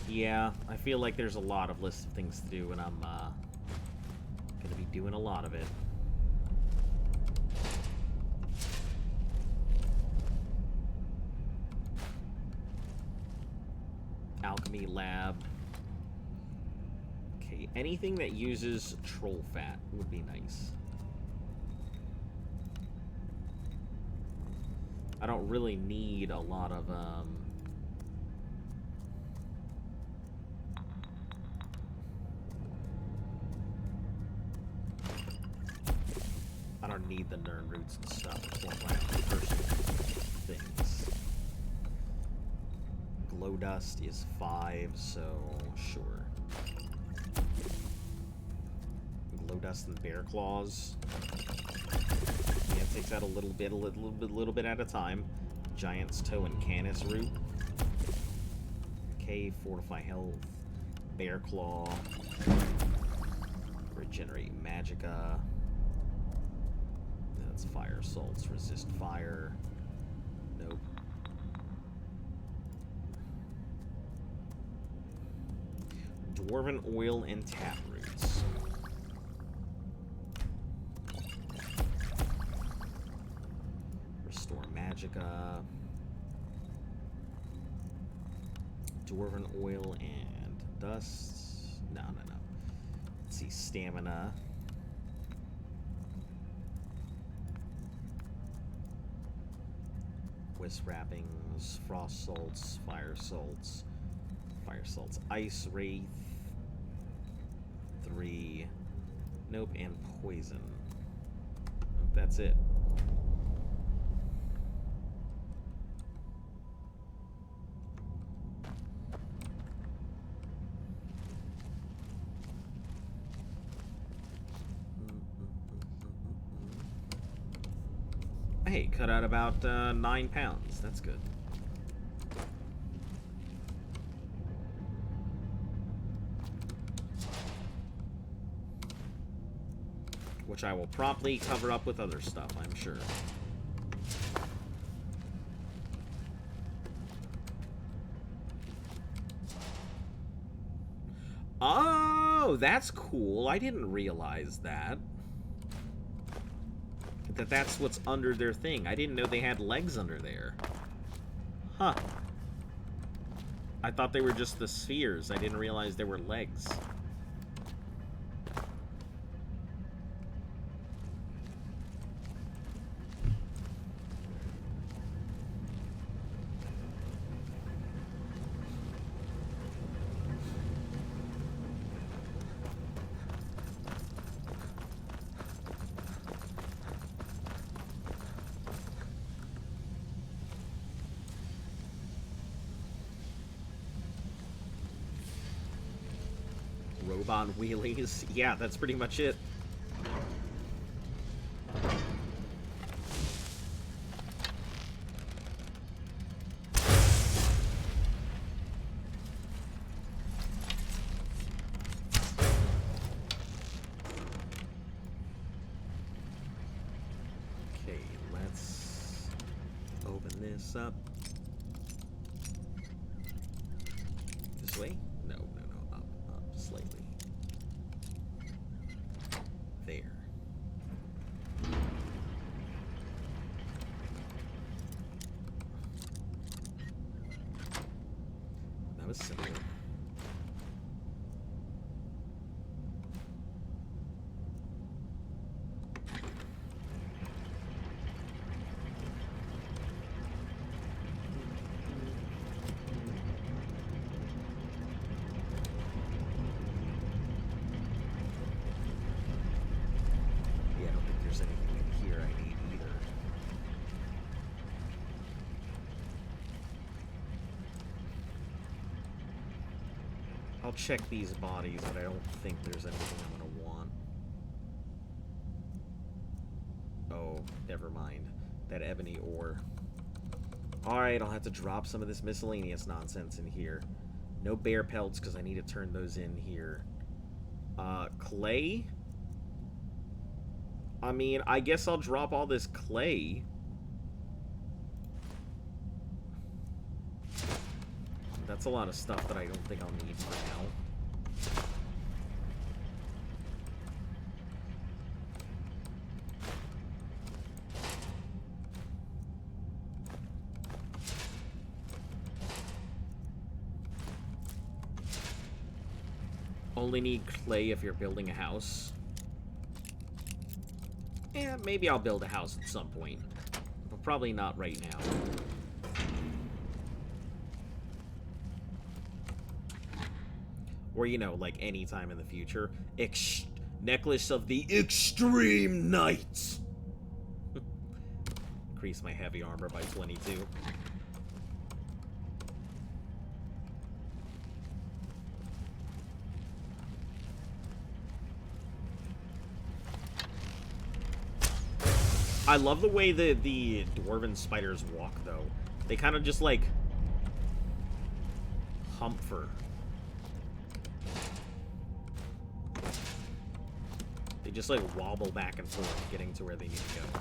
Yeah, I feel like there's a lot of lists of things to do, and I'm gonna be doing a lot of it. Alchemy lab. Okay, anything that uses troll fat would be nice. I don't really need a lot of I don't need the Nern roots and stuff for my personal things. Glow dust is 5, so sure. Glow dust and bear claws. Yeah, it takes out a little bit at a time. Giant's toe and canis root. Okay, fortify health. Bear claw. Regenerate magicka. That's fire salts. Resist fire. Nope. Dwarven oil and tap roots. Restore magicka. Dwarven oil and dust. No. Let's see, stamina. Wisp wrappings, frost salts, fire salts, ice wraith. 3. Nope, and poison. Nope, that's it. hey, cut out about 9 pounds. That's good. Which I will promptly cover up with other stuff, I'm sure. Oh, that's cool. I didn't realize that. That's what's under their thing. I didn't know they had legs under there. Huh. I thought they were just the spheres. I didn't realize there were legs. Robot wheelies. Yeah, that's pretty much it. Okay, let's open this up. This way? No, no, no. Up, slightly. There. That was similar. I'll check these bodies, but I don't think there's anything I'm gonna want. Oh, never mind. That ebony ore. Alright, I'll have to drop some of this miscellaneous nonsense in here. No bear pelts, because I need to turn those in here. Clay? I mean, I guess I'll drop all this clay. That's a lot of stuff that I don't think I'll need for now. Only need clay if you're building a house. Yeah, maybe I'll build a house at some point. But probably not right now. Or, you know, like any time in the future. Necklace of the Extreme Knight! Increase my heavy armor by 22. I love the way the dwarven spiders walk, though. They kind of just, like, humpher. They just, like, wobble back and forth, getting to where they need to go.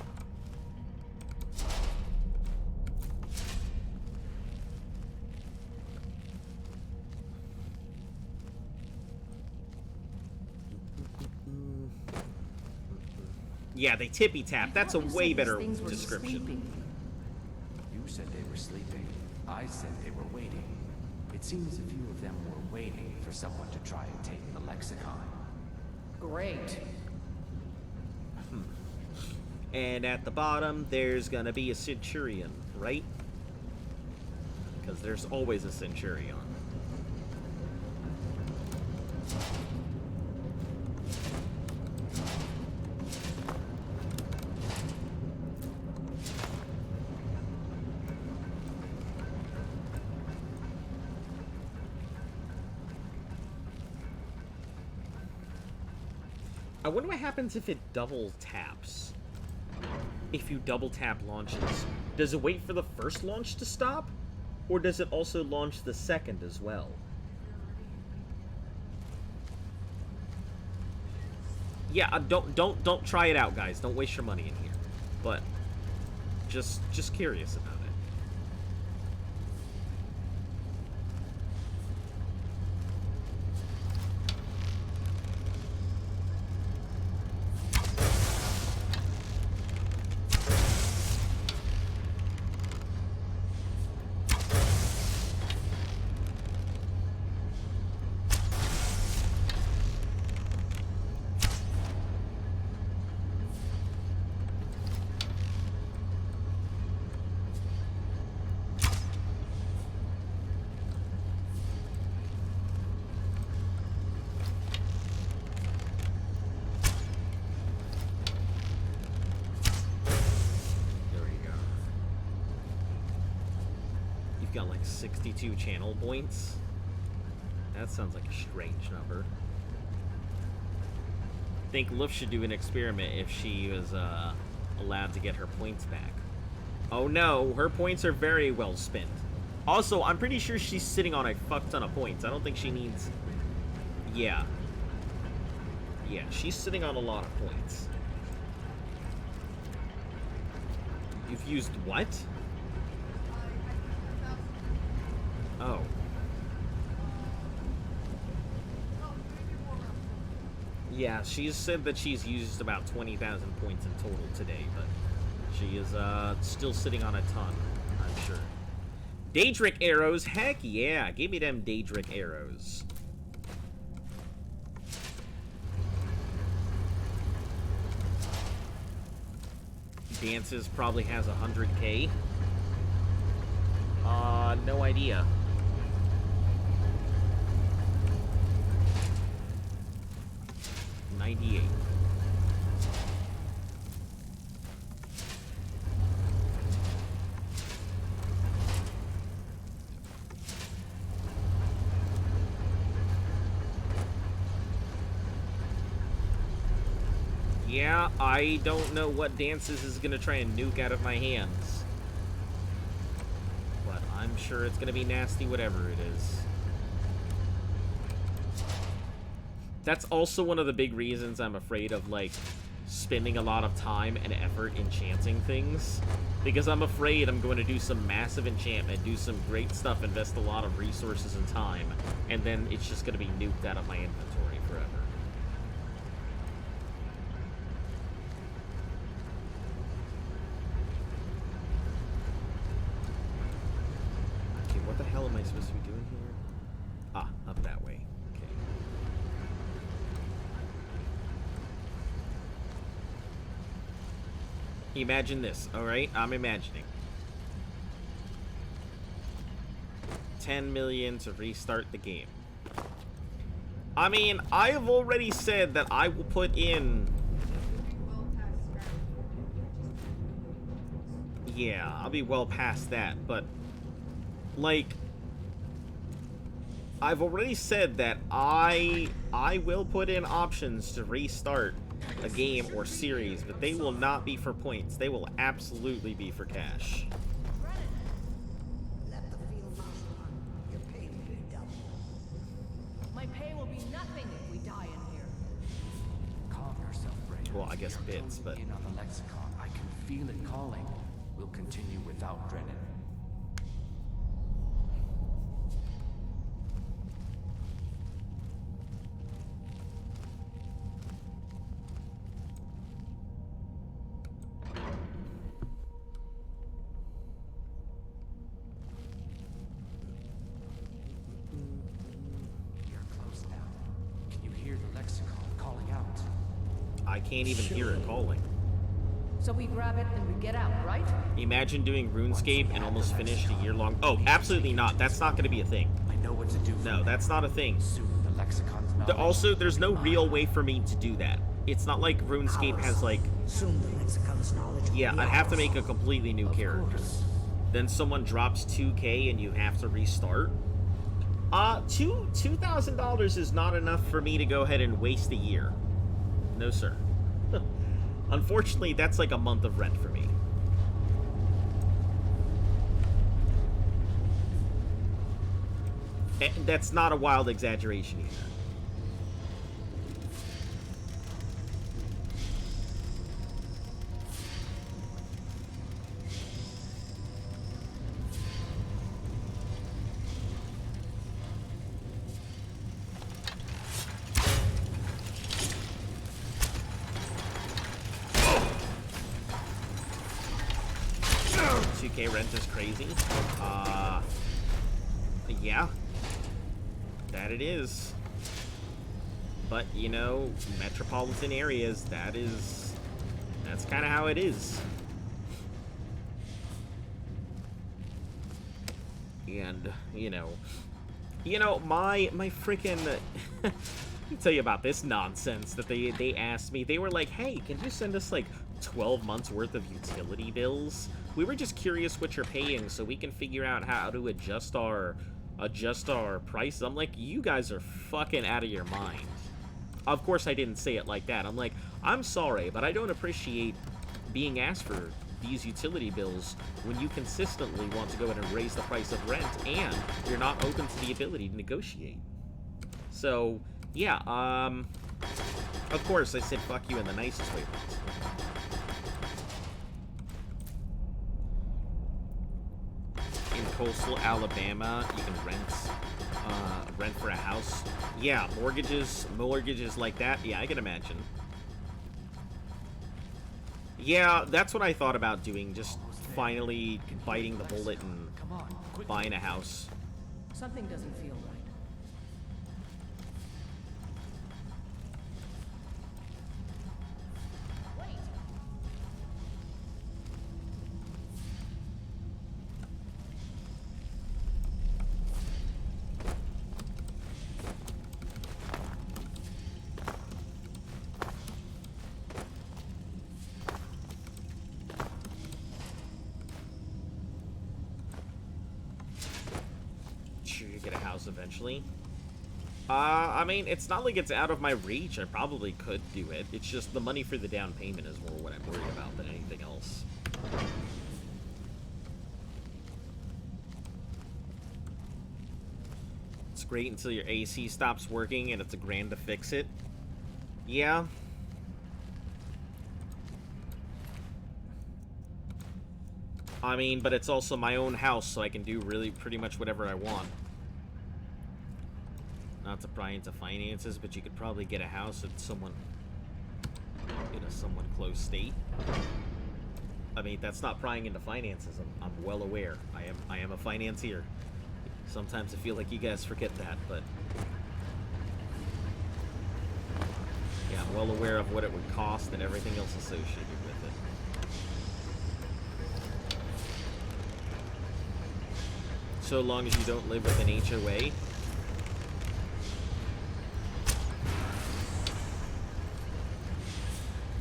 Yeah, they tippy-tap. That's a way better description. You said they were sleeping. I said they were waiting. It seems a few of them were waiting for someone to try and take the Lexicon. Great. And at the bottom, there's gonna be a Centurion, right? Because there's always a Centurion. I wonder what happens if it double taps. if you double tap launches, does it wait for the first launch to stop? Or does it also launch the second as well? Yeah, don't try it out, guys. Don't waste your money in here. But just curious about it. Got like 62 channel points. That sounds like a strange number. I think Luff should do an experiment if she was allowed to get her points back. Oh no, her points are very well spent. Also, I'm pretty sure she's sitting on a fuck ton of points. I don't think she needs... Yeah. Yeah, she's sitting on a lot of points. You've used what? Oh. Yeah, she's said that she's used about 20,000 points in total today, but she is still sitting on a ton, I'm sure. Daedric arrows, heck yeah, give me them Daedric arrows. Dances probably has 100k. No idea. $98. Yeah, I don't know what Dances is gonna try and nuke out of my hands. But I'm sure it's gonna be nasty whatever it is. That's also one of the big reasons I'm afraid of, like, spending a lot of time and effort enchanting things. Because I'm afraid I'm going to do some massive enchantment, do some great stuff, invest a lot of resources and time, and then it's just going to be nuked out of my inventory forever. Okay, what the hell am I supposed to be doing here? Ah, up that way. Okay. Imagine this, alright? I'm imagining. 10 million to restart the game. I mean, I've already said that I will put in... Yeah, I'll be well past that, but... Like... I've already said that I will put in options to restart a game or series, but they will not be for points. They will absolutely be for cash. Let the field mouse run. Your pay will be double. My pay will be nothing if we die in here. Calm yourself, Brayden. Well, I guess bits, but... In on the Lexicon, I can feel it calling. We'll continue without Drennan. I can't even hear it calling. So we grab it and we get out, right? Imagine doing RuneScape and almost finished a year-long... Oh, absolutely not. That's not going to be a thing. I know what to do. No, that's not a thing. Soon the Lexicon's knowledge. Also, there's no real way for me to do that. It's not like RuneScape has, like... Soon the Lexicon's knowledge. Yeah, I'd have to make a completely new character. Then someone drops 2k and you have to restart. $2,000 is not enough for me to go ahead and waste a year. No, sir. Unfortunately, that's like a month of rent for me. And that's not a wild exaggeration either. Rent is crazy. Yeah. That it is. But, you know, metropolitan areas, that's kind of how it is. And, you know, my freaking, let me tell you about this nonsense that they asked me. They were like, hey, can you send us, like, 12 months worth of utility bills? We were just curious what you're paying so we can figure out how to adjust our prices. I'm like, you guys are fucking out of your mind. Of course I didn't say it like that. I'm like, I'm sorry, but I don't appreciate being asked for these utility bills when you consistently want to go in and raise the price of rent and you're not open to the ability to negotiate. So, yeah, of course I said fuck you in the nicest way possible. In coastal Alabama, you can rent for a house. Yeah, mortgages like that. Yeah, I can imagine. Yeah, that's what I thought about doing. Just finally biting the bullet and buying a house. Something doesn't feel right. Eventually. I mean, it's not like it's out of my reach. I probably could do it. It's just the money for the down payment is more what I'm worried about than anything else. It's great until your AC stops working and it's $1,000 to fix it. Yeah. I mean, but it's also my own house, so I can do really pretty much whatever I want. Not to pry into finances, but you could probably get a house in a somewhat close state. I mean, that's not prying into finances. I'm well aware. I am a financier. Sometimes I feel like you guys forget that, but yeah, I'm well aware of what it would cost and everything else associated with it. So long as you don't live with an HOA.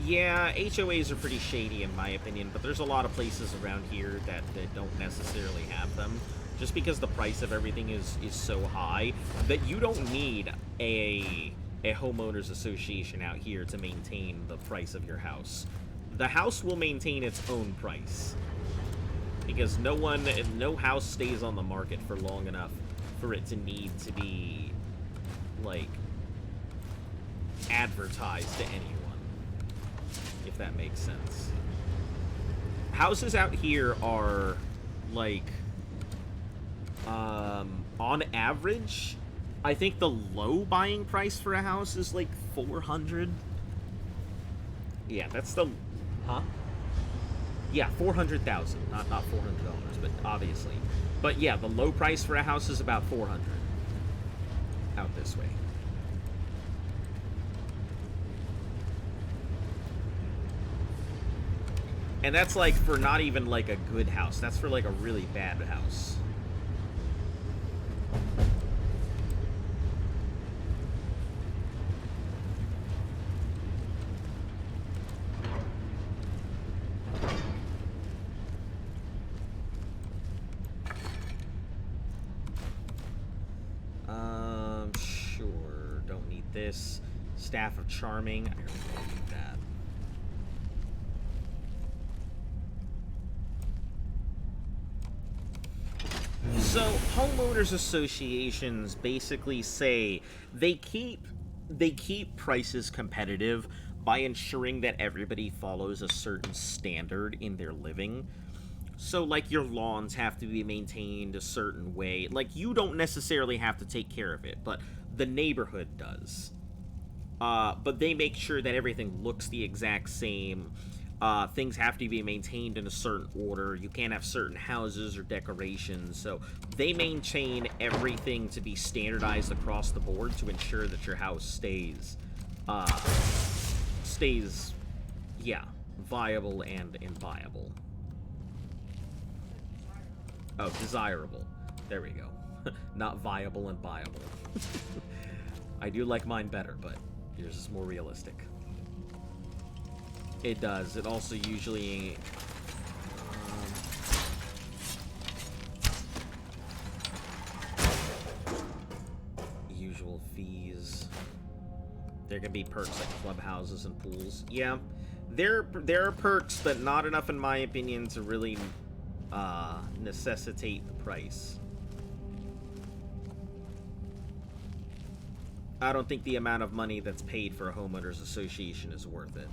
Yeah, HOAs are pretty shady in my opinion, but there's a lot of places around here that don't necessarily have them. Just because the price of everything is so high that you don't need a homeowners association out here to maintain the price of your house. The house will maintain its own price. Because no house stays on the market for long enough for it to need to be, like, advertised to anyone. If that makes sense. Houses out here are, like, on average, I think the low buying price for a house is like $400. Yeah, that's the, huh? Yeah, $400,000, not $400, but obviously. But yeah, the low price for a house is about $400 out this way. And that's like for not even like a good house. That's for like a really bad house. Sure. Don't need this. Staff of Charming. I already don't need that. So, homeowners associations basically say they keep prices competitive by ensuring that everybody follows a certain standard in their living. So, like, your lawns have to be maintained a certain way. Like, you don't necessarily have to take care of it, but the neighborhood does. But they make sure that everything looks the exact same. Things have to be maintained in a certain order. You can't have certain houses or decorations. So they maintain everything to be standardized across the board to ensure that your house stays, viable and viable. Oh, desirable. There we go. Not viable and viable. I do like mine better, but yours is more realistic. It does. It also usually... usual fees. There can be perks like clubhouses and pools. Yeah, there are perks, but not enough, in my opinion, to really necessitate the price. I don't think the amount of money that's paid for a homeowners association is worth it.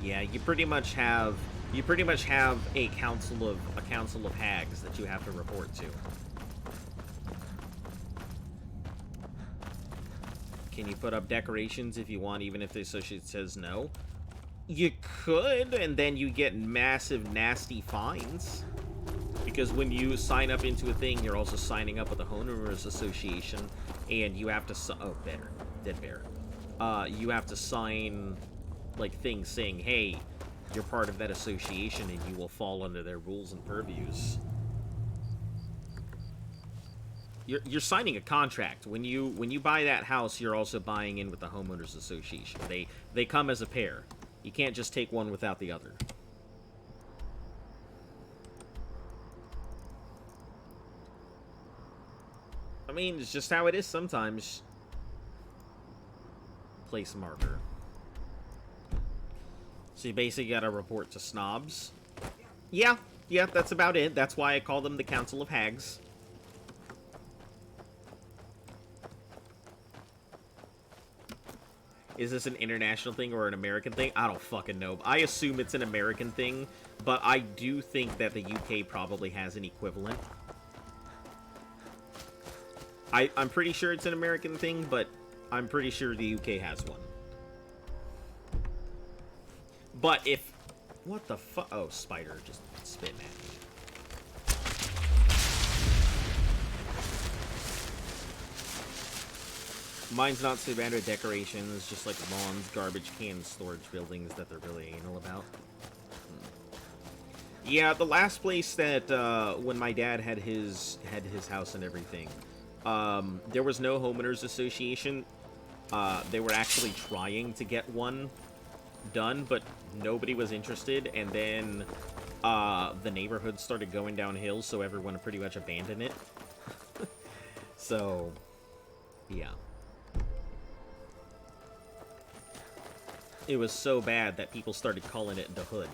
Yeah, you pretty much have a council of hags that you have to report to. Can you put up decorations if you want, even if the associate says no? You could, and then you get massive, nasty fines. Because when you sign up into a thing, you're also signing up with the homeowners association, and you have to dead bear. You have to sign like things saying, hey, you're part of that association and you will fall under their rules and purviews. You're signing a contract. When you buy that house, you're also buying in with the homeowners association. They come as a pair. You can't just take one without the other. I mean, it's just how it is sometimes. Place marker. So you basically gotta report to snobs. Yeah, that's about it. That's why I call them the Council of Hags. Is this an international thing or an American thing? I don't fucking know. I assume it's an American thing, but I do think that the UK probably has an equivalent. I'm pretty sure it's an American thing, but I'm pretty sure the UK has one. But if... What the fuck? Oh, spider just spitting at me. Mine's not so bad with decorations, just like lawns, garbage cans, storage buildings that they're really anal about. Yeah, the last place that, when my dad had his house and everything, there was no homeowners association. They were actually trying to get one done, but nobody was interested, and then the neighborhood started going downhill, so everyone pretty much abandoned it. So, yeah. It was so bad that people started calling it the Hood.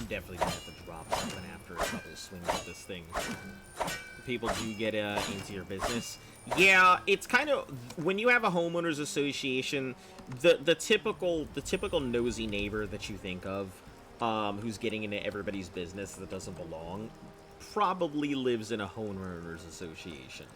Definitely gonna have to drop something after a couple swings of this thing. People do get into your business. Yeah, it's kind of when you have a homeowners association, the typical nosy neighbor that you think of, who's getting into everybody's business that doesn't belong, probably lives in a homeowners association.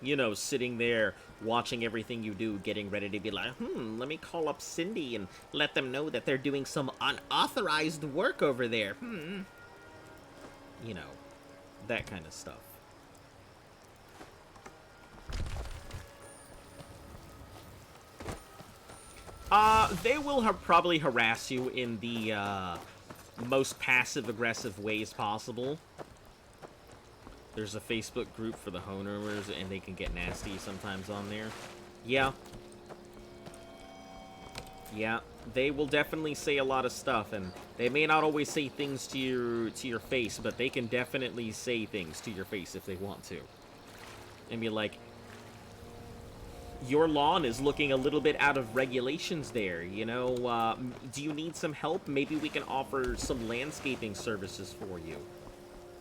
You know, sitting there, watching everything you do, getting ready to be like, let me call up Cindy and let them know that they're doing some unauthorized work over there. You know, that kind of stuff. They will probably harass you in the, most passive-aggressive ways possible. There's a Facebook group for the homeowners, and they can get nasty sometimes on there. Yeah. Yeah, they will definitely say a lot of stuff, and they may not always say things to your face, but they can definitely say things to your face if they want to. And be like, your lawn is looking a little bit out of regulations there, you know, do you need some help? Maybe we can offer some landscaping services for you.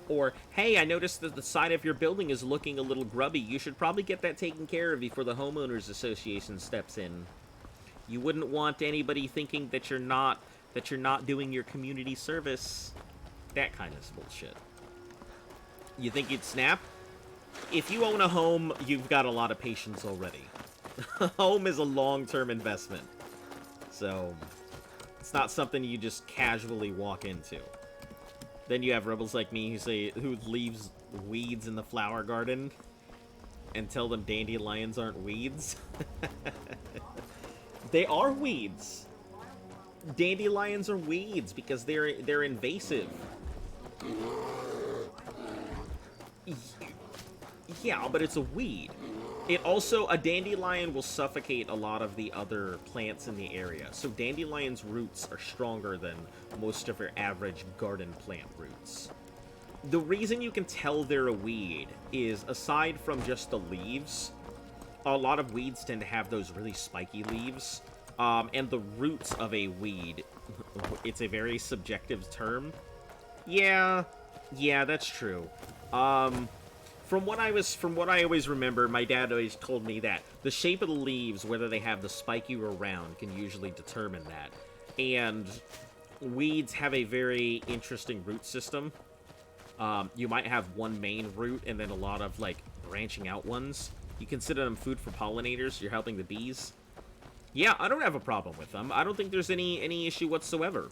Or, hey, I noticed that the side of your building is looking a little grubby. You should probably get that taken care of before the homeowners association steps in. You wouldn't want anybody thinking that you're not doing your community service. That kind of bullshit. You think you'd snap? If you own a home, you've got a lot of patience already. Home is a long-term investment. So, it's not something you just casually walk into. Then you have rebels like me who leaves weeds in the flower garden and tell them dandelions aren't weeds. They are weeds. Dandelions are weeds because they're invasive. Yeah, but it's a weed. A dandelion will suffocate a lot of the other plants in the area. So dandelion's roots are stronger than most of your average garden plant roots. The reason you can tell they're a weed is, aside from just the leaves, a lot of weeds tend to have those really spiky leaves. And the roots of a weed, it's a very subjective term. Yeah, that's true. From what I always remember, my dad always told me that the shape of the leaves, whether they have the spiky or round, can usually determine that. And weeds have a very interesting root system. You might have one main root and then a lot of, like, branching out ones. You consider them food for pollinators. You're helping the bees. Yeah, I don't have a problem with them. I don't think there's any issue whatsoever.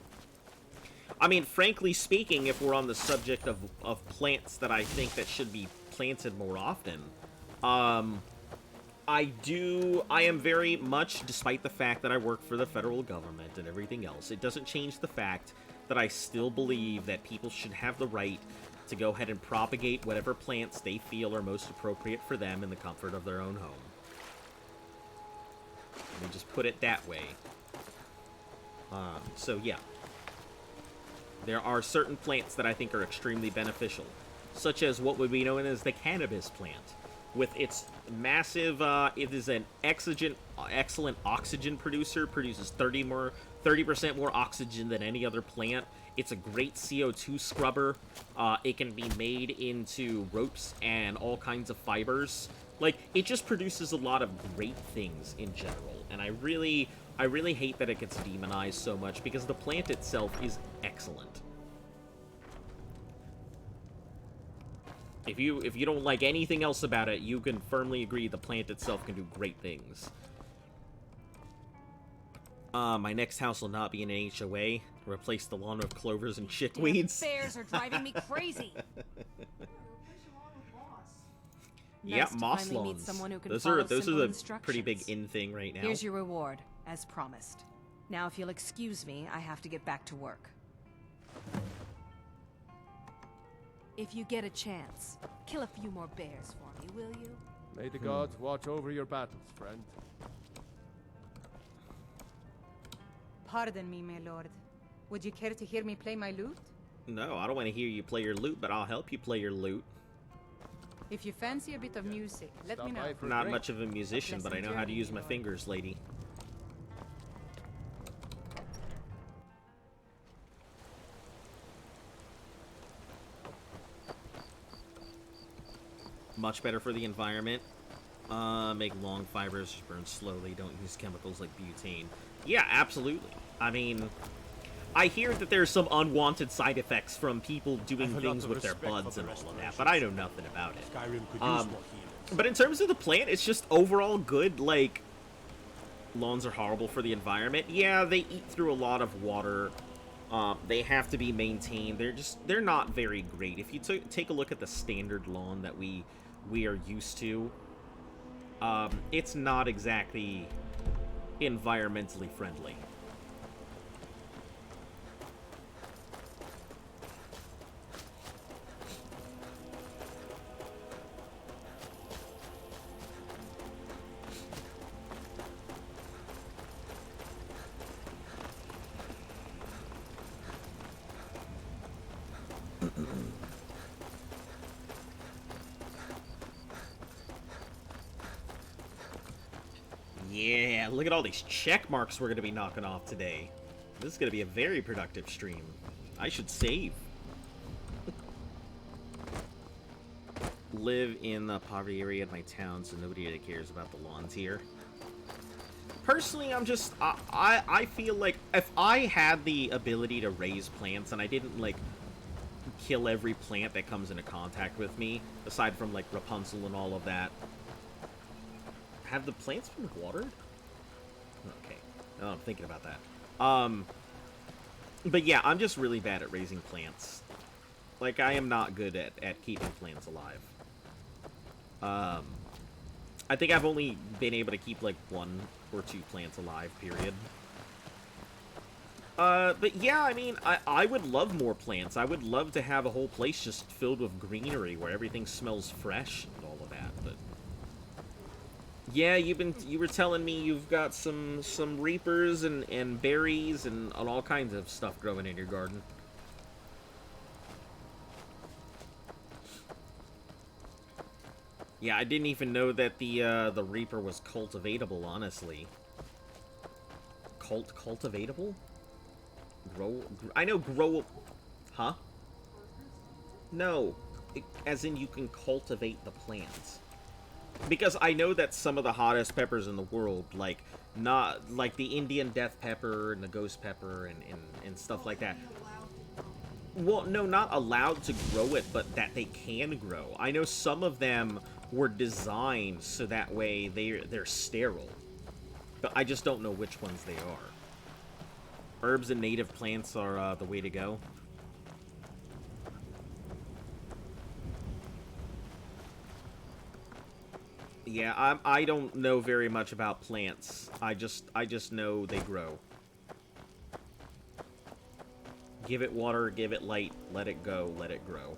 I mean, frankly speaking, if we're on the subject of plants that I think that should be planted more often, I am very much, despite the fact that I work for the federal government and everything else, it doesn't change the fact that I still believe that people should have the right to go ahead and propagate whatever plants they feel are most appropriate for them in the comfort of their own home. Let me just put it that way. So yeah. There are certain plants that I think are extremely beneficial, such as what would be known as the cannabis plant. With its massive, it is an excellent oxygen producer, produces 30% more oxygen than any other plant. It's a great CO2 scrubber. It can be made into ropes and all kinds of fibers. Like, it just produces a lot of great things in general, and I really hate that it gets demonized so much, because the plant itself is excellent. If you don't like anything else about it, you can firmly agree the plant itself can do great things. My next house will not be an HOA. Replace the lawn with clovers and chickweeds. Bears are driving me crazy. Yeah, Nice to moss finally meet lawns. someone who can Those follow are simple the pretty big in thing right now. Here's your reward, as promised. Now, if you'll excuse me, I have to get back to work. If you get a chance, kill a few more bears for me, will you? May the gods watch over your battles, friend. Pardon me, my lord. Would you care to hear me play my lute? No, I don't want to hear you play your lute, but I'll help you play your lute. If you fancy a bit of music, let me know. I'm not much of a musician, but I know how to use my fingers, lady. Much better for the environment. Make long fibers, burn slowly, don't use chemicals like butane. Yeah, absolutely. I mean, I hear that there's some unwanted side effects from people doing things with their buds and all of that, but I know nothing about it. But in terms of the plant, it's just overall good. Like, lawns are horrible for the environment. Yeah, they eat through a lot of water. They have to be maintained. They're not very great. If you take a look at the standard lawn that we are used to, it's not exactly environmentally friendly. Yeah, look at all these check marks we're going to be knocking off today. This is going to be a very productive stream. I should save. Live in the poverty area of my town, so nobody really cares about the lawns here. Personally, I'm just... I feel like if I had the ability to raise plants and I didn't, like, kill every plant that comes into contact with me, aside from, like, Rapunzel and all of that... Have the plants been watered? Okay. Oh, I'm thinking about that. But yeah, I'm just really bad at raising plants. Like, I am not good at keeping plants alive. I think I've only been able to keep, like, 1 or 2 plants alive, period. But yeah, I mean, I would love more plants. I would love to have a whole place just filled with greenery where everything smells fresh and all of that, but... Yeah, you were telling me you've got some reapers and berries and all kinds of stuff growing in your garden. Yeah, I didn't even know that the reaper was cultivatable, honestly. Cultivatable? I know grow... Huh? No. As in you can cultivate the plants. Because I know that some of the hottest peppers in the world, like the Indian death pepper and the ghost pepper and stuff like that. Well, no, not allowed to grow it, but that they can grow. I know some of them were designed so that way they're sterile. But I just don't know which ones they are. Herbs and native plants are the way to go. Yeah, I don't know very much about plants. I just know they grow. Give it water, give it light, let it go, let it grow.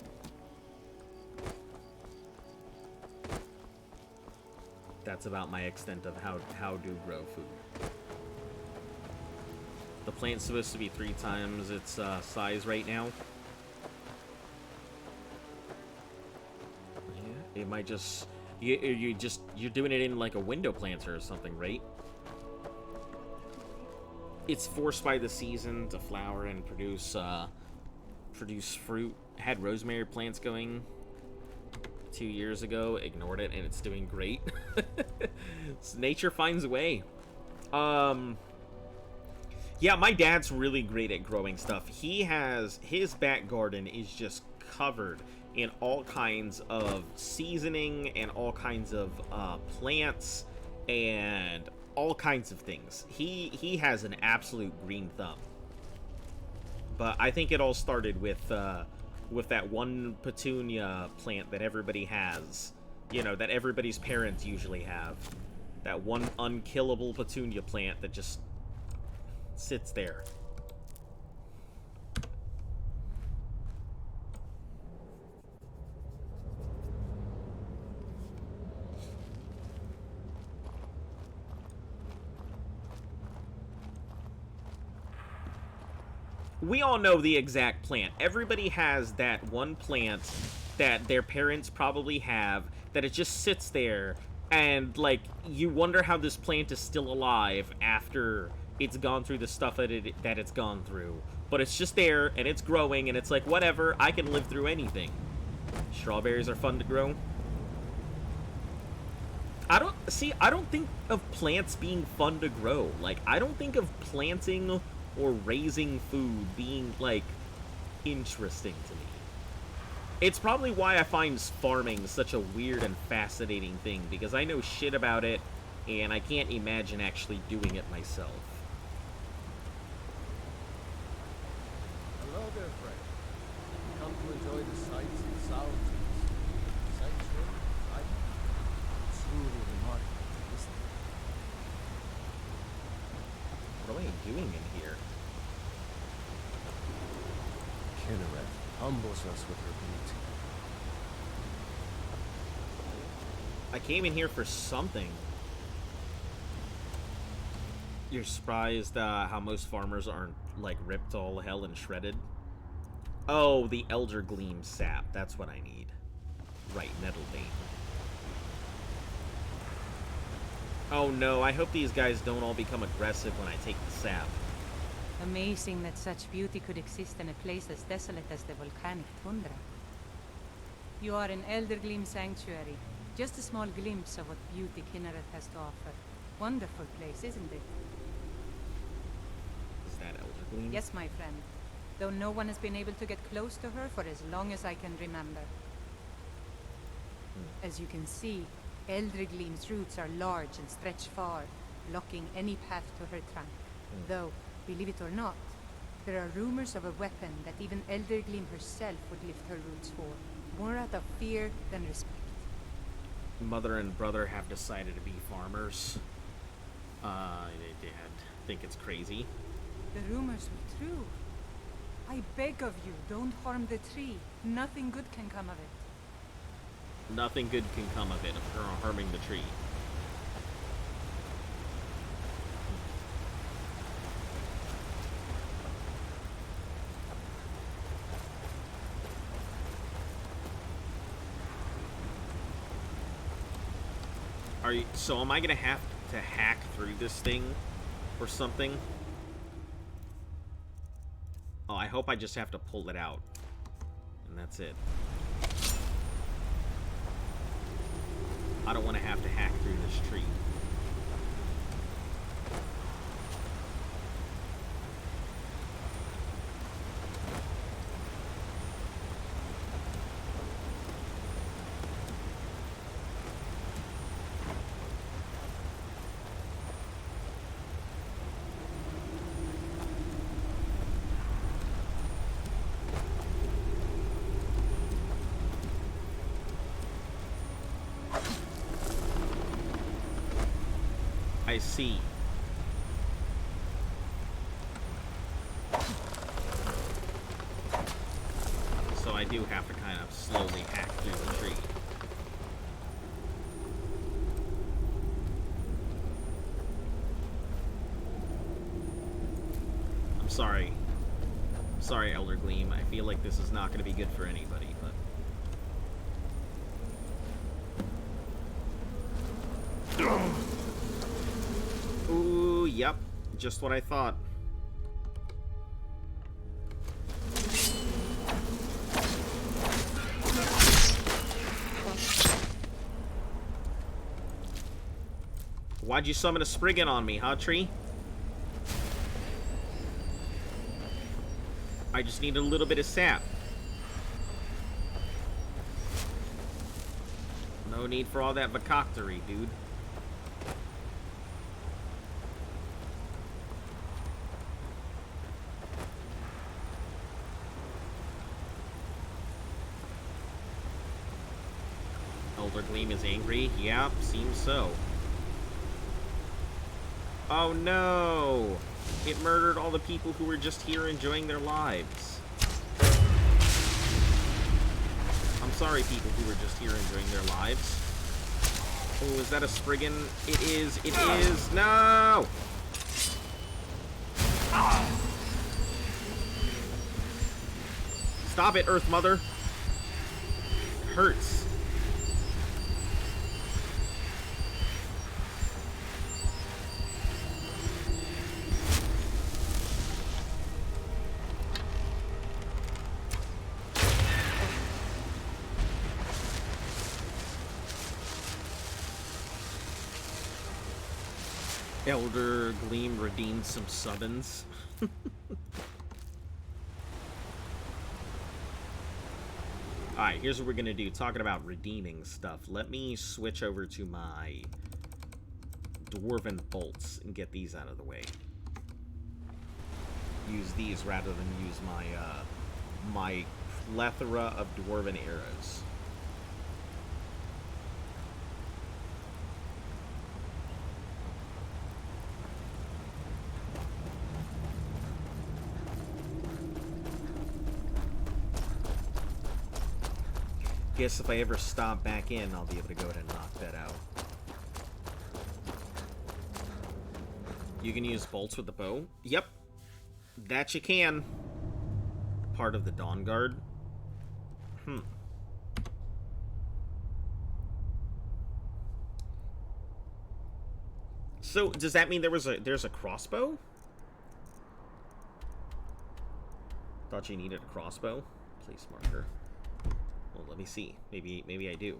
That's about my extent of how to grow food. The plant's supposed to be 3 times its size right now. Yeah, it might just... You're doing it in like a window planter or something, right? It's forced by the season to flower and produce fruit. I had rosemary plants going 2 years ago, ignored it, and it's doing great. Nature finds a way. Yeah, my dad's really great at growing stuff. His back garden is just covered in all kinds of seasoning and all kinds of plants and all kinds of things. He has an absolute green thumb. But I think it all started with that one petunia plant that everybody has. You know, that everybody's parents usually have. That one unkillable petunia plant that just sits there. We all know the exact plant. Everybody has that one plant that their parents probably have, that it just sits there, and, like, you wonder how this plant is still alive after it's gone through the stuff that it's gone through. But it's just there, and it's growing, and it's like, whatever, I can live through anything. Strawberries are fun to grow. I don't think of plants being fun to grow. Like, I don't think of planting or raising food being, like, interesting to me. It's probably why I find farming such a weird and fascinating thing, because I know shit about it, and I can't imagine actually doing it myself. Hello there, friend. Come to enjoy the sights and sounds of this sanctuary, right? Truly remarkable, isn't it? doing in here? Kinnereth humbles us with her beauty. I came in here for something. You're surprised how most farmers aren't, like, ripped to all hell and shredded? Oh, the Elder Gleam sap. That's what I need. Right, Nettlebane. Oh no, I hope these guys don't all become aggressive when I take the sap. Amazing that such beauty could exist in a place as desolate as the volcanic tundra. You are in Eldergleam Sanctuary. Just a small glimpse of what beauty Kinnereth has to offer. Wonderful place, isn't it? Is that Eldergleam? Yes, my friend. Though no one has been able to get close to her for as long as I can remember. As you can see, Eldergleam's roots are large and stretch far, blocking any path to her trunk. Though, believe it or not, there are rumors of a weapon that even Eldergleam herself would lift her roots for, more out of fear than respect. Mother and brother have decided to be farmers. They think it's crazy. The rumors were true. I beg of you, don't harm the tree. Nothing good can come of it. Nothing good can come of it, of her harming the tree. So am I gonna have to hack through this thing or something? Oh, I hope I just have to pull it out. And that's it. I don't want to have to hack through this tree. I see. So I do have to kind of slowly hack through the tree. I'm sorry. I'm sorry, Elder Gleam. I feel like this is not going to be good for anybody, but... Ooh, yep. Just what I thought. Why'd you summon a Spriggan on me, huh, tree? I just need a little bit of sap. No need for all that vacoctory, dude. Elder Gleam is angry? Yep, seems so. Oh no! It murdered all the people who were just here enjoying their lives. I'm sorry, people who were just here enjoying their lives. Oh, is that a Spriggan? It is, it is! No! Stop it, Earth Mother! It hurts. Elder Gleam redeemed some summons. Alright, here's what we're gonna do. Talking about redeeming stuff. Let me switch over to my Dwarven bolts and get these out of the way. Use these rather than use my, my plethora of Dwarven arrows. guess if I ever stop back in, I'll be able to go ahead and knock that out. You can use bolts with the bow? Yep. That you can. Part of the Dawn Guard. So, does that mean there's a crossbow? Thought you needed a crossbow. Place marker. Well, let me see. Maybe I do.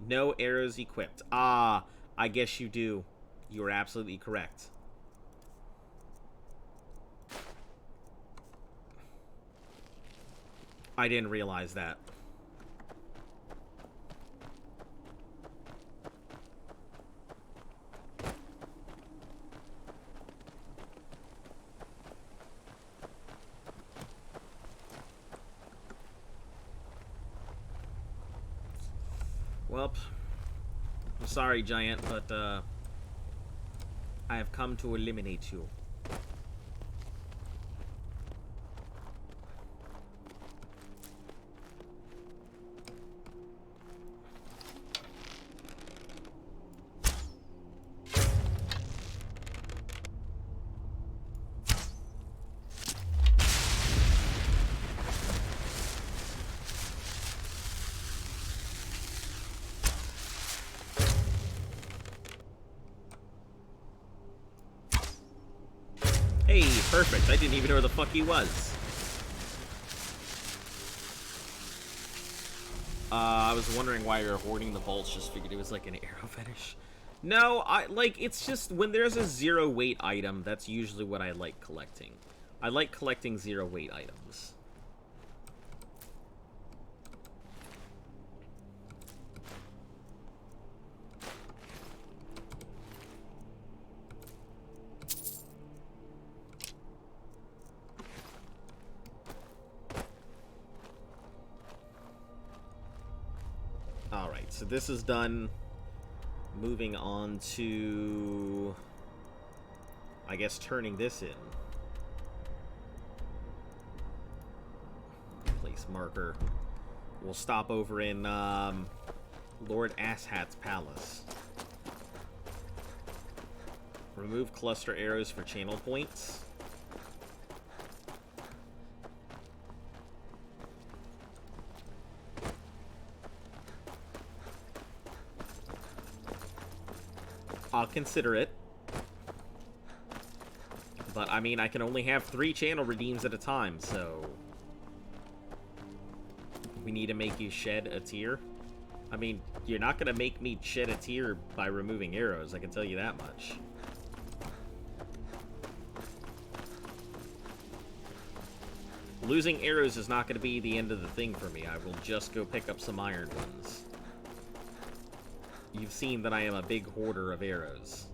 No arrows equipped. Ah, I guess you do. You are absolutely correct. I didn't realize that. Well, I'm sorry, Giant, but I have come to eliminate you. Hey, perfect. I didn't even know where the fuck he was. I was wondering why you were hoarding the bolts. Just figured it was like an arrow fetish. No, it's just when there's a 0 weight item, that's usually what I like collecting. I like collecting 0 weight items. Alright, so this is done. Moving on to, I guess, turning this in. Place marker. We'll stop over in Lord Asshat's palace. Remove cluster arrows for channel points. I'll consider it. But, I mean, I can only have 3 channel redeems at a time, so... We need to make you shed a tear. I mean, you're not going to make me shed a tear by removing arrows, I can tell you that much. Losing arrows is not going to be the end of the thing for me. I will just go pick up some iron ones. You've seen that I am a big hoarder of arrows.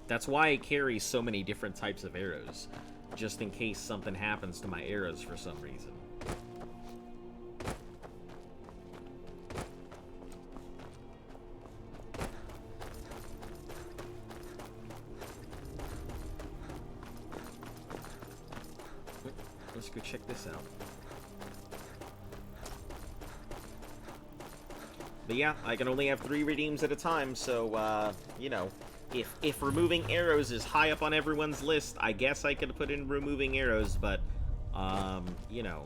That's why I carry so many different types of arrows, just in case something happens to my arrows for some reason. Let's go check this out. But yeah, I can only have 3 redeems at a time, so, you know, if removing arrows is high up on everyone's list, I guess I could put in removing arrows, but, you know,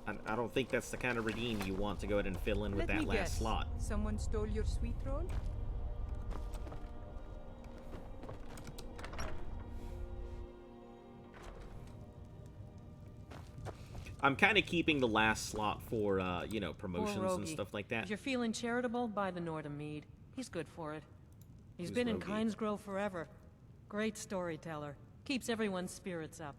I don't think that's the kind of redeem you want to go ahead and fill in with that last slot. Someone stole your sweet roll? I'm kind of keeping the last slot for, you know, promotions and stuff like that. If you're feeling charitable, buy the Nordham mead. He's good for it. He's been in Kynesgrove forever. Great storyteller. Keeps everyone's spirits up.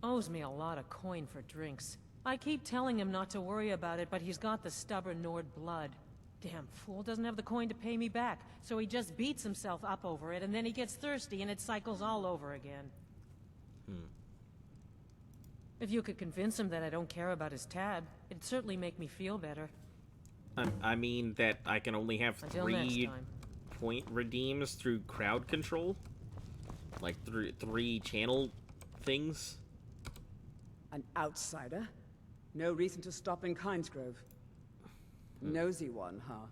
Owes me a lot of coin for drinks. I keep telling him not to worry about it, but he's got the stubborn Nord blood. Damn fool doesn't have the coin to pay me back, so he just beats himself up over it, and then he gets thirsty, and it cycles all over again. If you could convince him that I don't care about his tab, it'd certainly make me feel better. I mean that I can only have Until next 3 time. point redeems through crowd control? Like 3 channel things? A An outsider? No reason to stop in Kynesgrove. Nosy one, huh?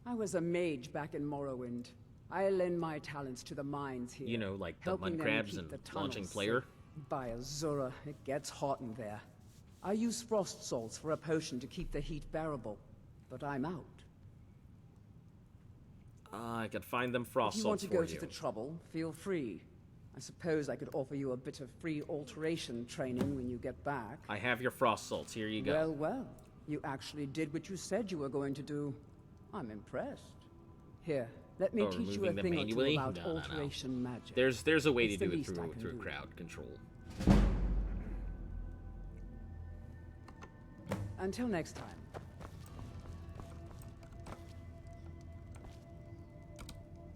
I was a mage back in Morrowind. I lend my talents to the mines here. You know, like the helping mud them crabs keep and the launching tunnels player. safe. By Azura, it gets hot in there. I use frost salts for a potion to keep the heat bearable, but I'm out. I could find them frost If you want salts to go for to you. the trouble, feel free. I suppose I could offer you a bit of free alteration training when you get back. I have your frost salts. Here you go. Well, well. You actually did what you said you were going to do. I'm impressed. Here, let me teach you a removing them thing or two manually? about No. alteration magic. There's a way It's to the do it least I can through do. crowd control. Until next time.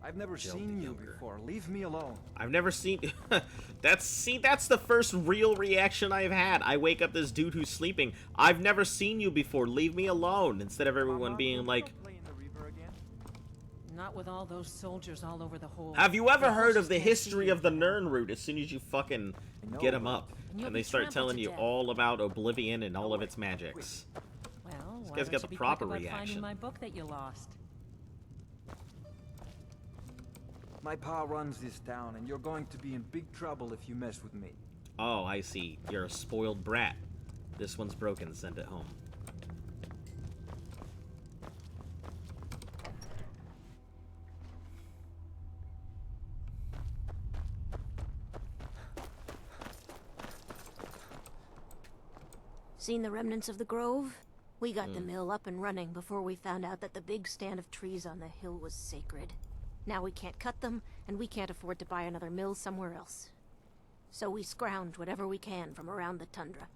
I've never Jill seen the you Younger. before. Leave me alone. I've never seen. That's the first real reaction I've had. I wake up this dude who's sleeping. I've never seen you before. Leave me alone. Instead of everyone being like, Not with all those soldiers all over the whole. have you ever heard of the history of the Nern route? As soon as you fucking get them up, you'll and be they start trampled telling to you death. all about Oblivion and all of its magics. Well, This why guy's don't got you the be proper quick about reaction. finding my book that you lost. My pa runs this town, and you're going to be in big trouble if you mess with me. Oh, I see. You're a spoiled brat. This one's broken. Send it home. Seen the remnants of the grove? We got the mill up and running before we found out that the big stand of trees on the hill was sacred. Now we can't cut them, and we can't afford to buy another mill somewhere else. So we scrounge whatever we can from around the tundra.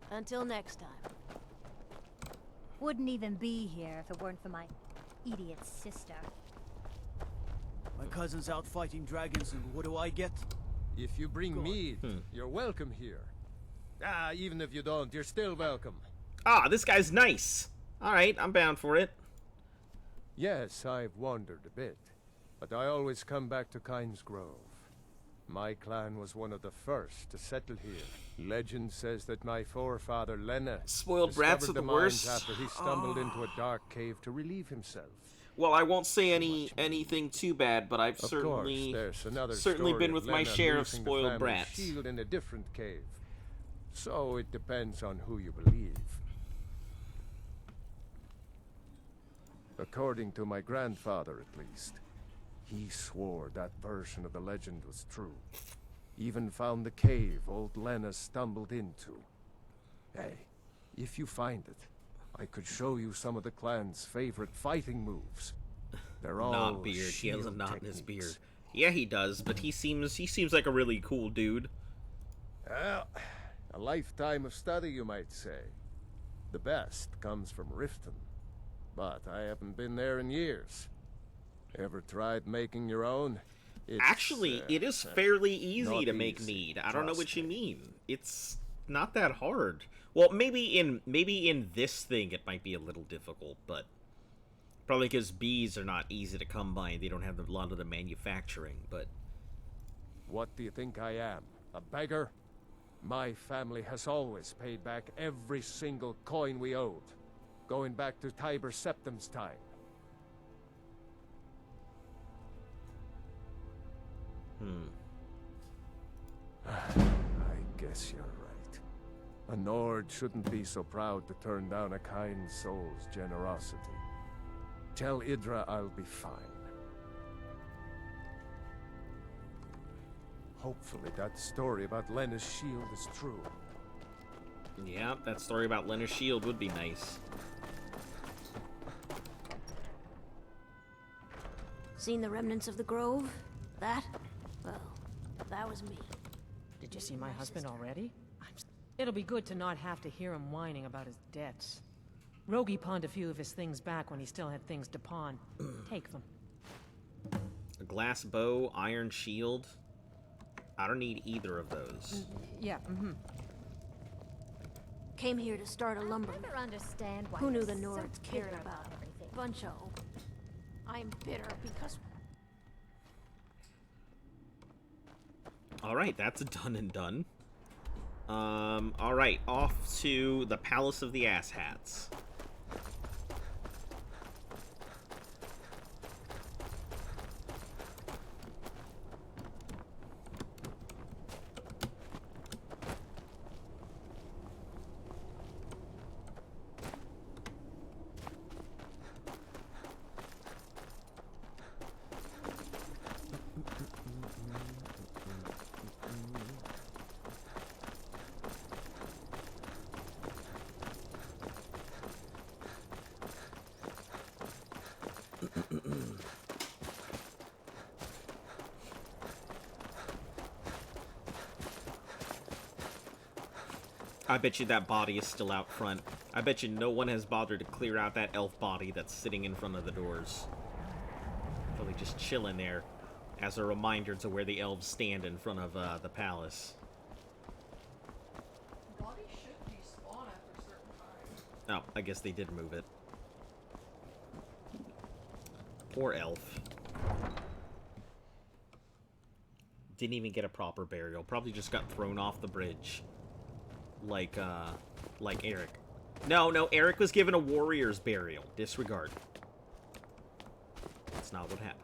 Until next time. Wouldn't even be here if it weren't for my idiot sister. My cousin's out fighting dragons, and what do I get? If you bring mead, you're welcome here. Ah, even if you don't, you're still welcome. Ah, this guy's nice. All right, I'm bound for it. Yes, I've wandered a bit, but I always come back to Kynesgrove. My clan was one of the first to settle here. Legend says that my forefather Lena Spoiled brats discovered are the the mines worst. after he stumbled into a dark cave to relieve himself. Well, I won't say anything too bad, but I've Of certainly course, there's another certainly story been of with my Lena share of losing the spoiled family's brats. shield in a different cave. So it depends on who you believe. According to my grandfather, at least, he swore that version of the legend was true. Even found the cave old Lena stumbled into. Hey, if you find it, I could show you some of the clan's favorite fighting moves. They're all Knot beard. He has a shield knot in his techniques. beard. Yeah, he does, but he seems like a really cool dude. Well, a lifetime of study, you might say. The best comes from Riften, but I haven't been there in years. Ever tried making your own? It's, Actually, it is fairly easy not to make easy, mead. I don't know trust what you mean. It's not that hard. Well, maybe in this thing it might be a little difficult, but probably because bees are not easy to come by and they don't have a lot of the manufacturing. But What do you think I am? A beggar? My family has always paid back every single coin we owed, going back to Tiber Septim's time. I guess you're right. A Nord shouldn't be so proud to turn down a kind soul's generosity. Tell Idra I'll be fine. Hopefully that story about Lena's shield is true. yeah, that story about Leonard's shield would be nice. Seen the remnants of the grove? That? Well, that was me. Did you see my husband already? It'll be good to not have to hear him whining about his debts. Rogie pawned a few of his things back when he still had things to pawn. Take them. A glass bow, iron shield. I don't need either of those. Yeah, Came here to start a lumber mill. never understand why Who knew you're the so Nords bitter cared about everything. bunch of hope. I'm bitter because All right, that's a done and done. Alright, off to the Palace of the Asshats. I bet you that body is still out front. I bet you no one has bothered to clear out that elf body that's sitting in front of the doors. Probably just chilling there as a reminder to where the elves stand in front of the palace. Body should despawn after a certain time. Oh, I guess they did move it. Poor elf. Didn't even get a proper burial. Probably just got thrown off the bridge. Like Eric. No, Eric was given a warrior's burial. Disregard. That's not what happened.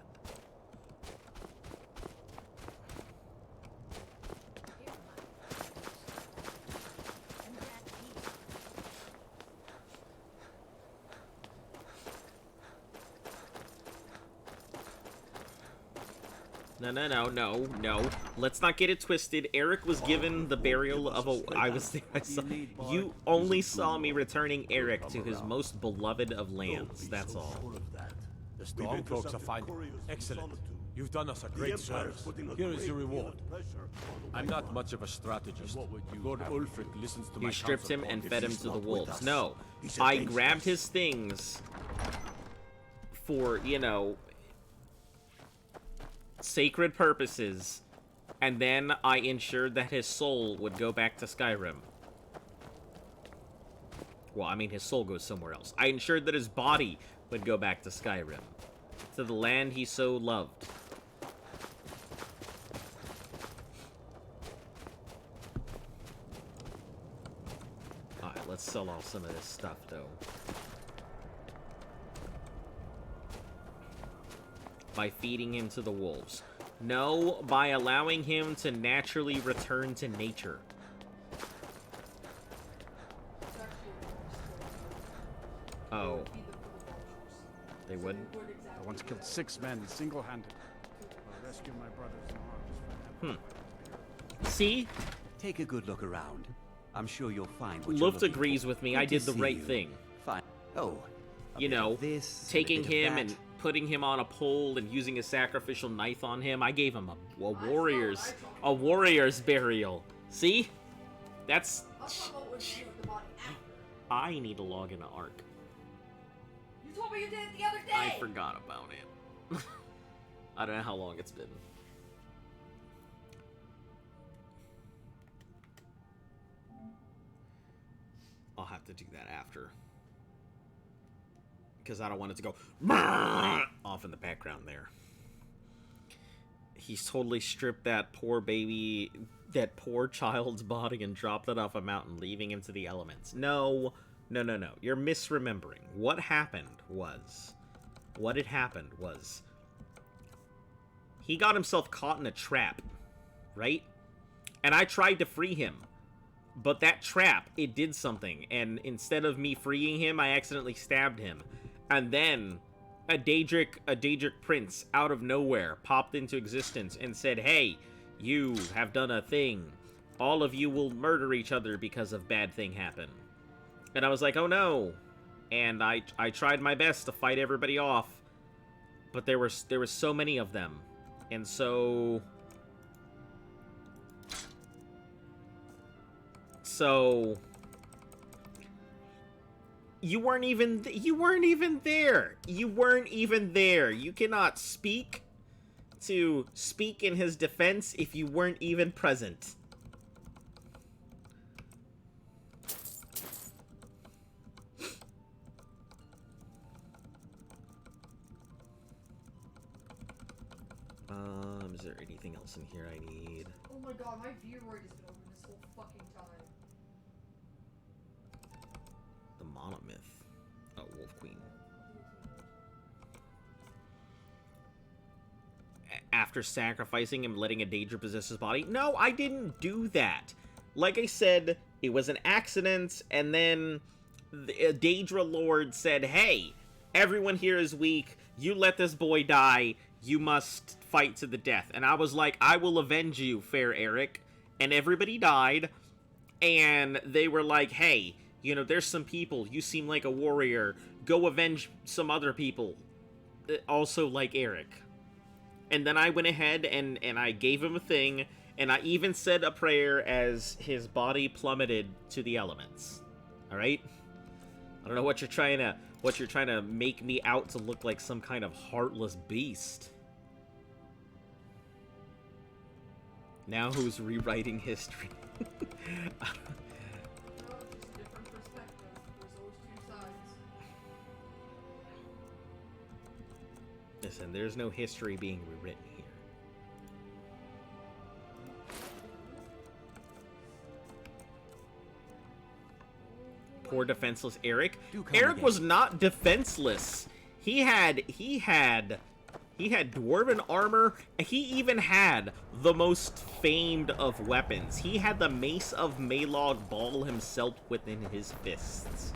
No. Let's not get it twisted. Eric was given the burial of a... I was there. You only saw me returning Eric to his most beloved of lands. That's all. The strong folks are fine. Excellent. You've done us a great service. Here is your reward. I'm not much of a strategist. Lord Ulfric listens to my You stripped him and fed him to the wolves. No. I grabbed his things for, you know, sacred purposes, and then I ensured that his soul would go back to Skyrim. Well, I mean, his soul goes somewhere else. I ensured that his body would go back to Skyrim, to the land he so loved. Alright, let's sell off some of this stuff, though. By feeding him to the wolves. No, by allowing him to naturally return to nature. Oh. They would? I once killed 6 men single-handed. I rescued my brothers in arms. See? Take a good look around. I'm sure you'll find what Luft agrees with me. Good I did to the see right you. thing. Fine. Oh. You know, taking bit of him that. and putting him on a pole and using a sacrificial knife on him. I gave him a warrior's burial. See? That's... I need to log into Ark. You told me you did it the other day! I forgot about it. I don't know how long it's been. I'll have to do that after. Because I don't want it to go off in the background there. He's totally stripped that poor baby, that poor child's body and dropped it off a mountain, leaving him to the elements. No. You're misremembering. What had happened was, he got himself caught in a trap, right? And I tried to free him. But that trap, it did something. And instead of me freeing him, I accidentally stabbed him. And then a Daedric prince out of nowhere popped into existence and said, hey, you have done a thing. All of you will murder each other because of bad thing happen. And I was like, oh no. And I tried my best to fight everybody off. But there were so many of them. And so... You weren't even there. You cannot speak in his defense if you weren't even present. Is there anything else in here I need? Oh my god, my viewer has been open this whole fucking time. not a myth. Oh, Wolf Queen. After sacrificing him, letting a Daedra possess his body? No, I didn't do that. Like I said, it was an accident, and then the Daedra Lord said, hey, everyone here is weak. You let this boy die. You must fight to the death. And I was like, I will avenge you, fair Eric. And everybody died. And they were like, hey, you know, there's some people. You seem like a warrior. Go avenge some other people. Also like Eric. And then I went ahead and I gave him a thing. And I even said a prayer as his body plummeted to the elements. Alright? I don't know what you're trying to make me out to look like some kind of heartless beast. Now who's rewriting history? Listen, there's no history being rewritten here. Poor defenseless Eric. Eric was not defenseless. He had dwarven armor. He even had the most famed of weapons. He had the Mace of Maelog Ball himself within his fists.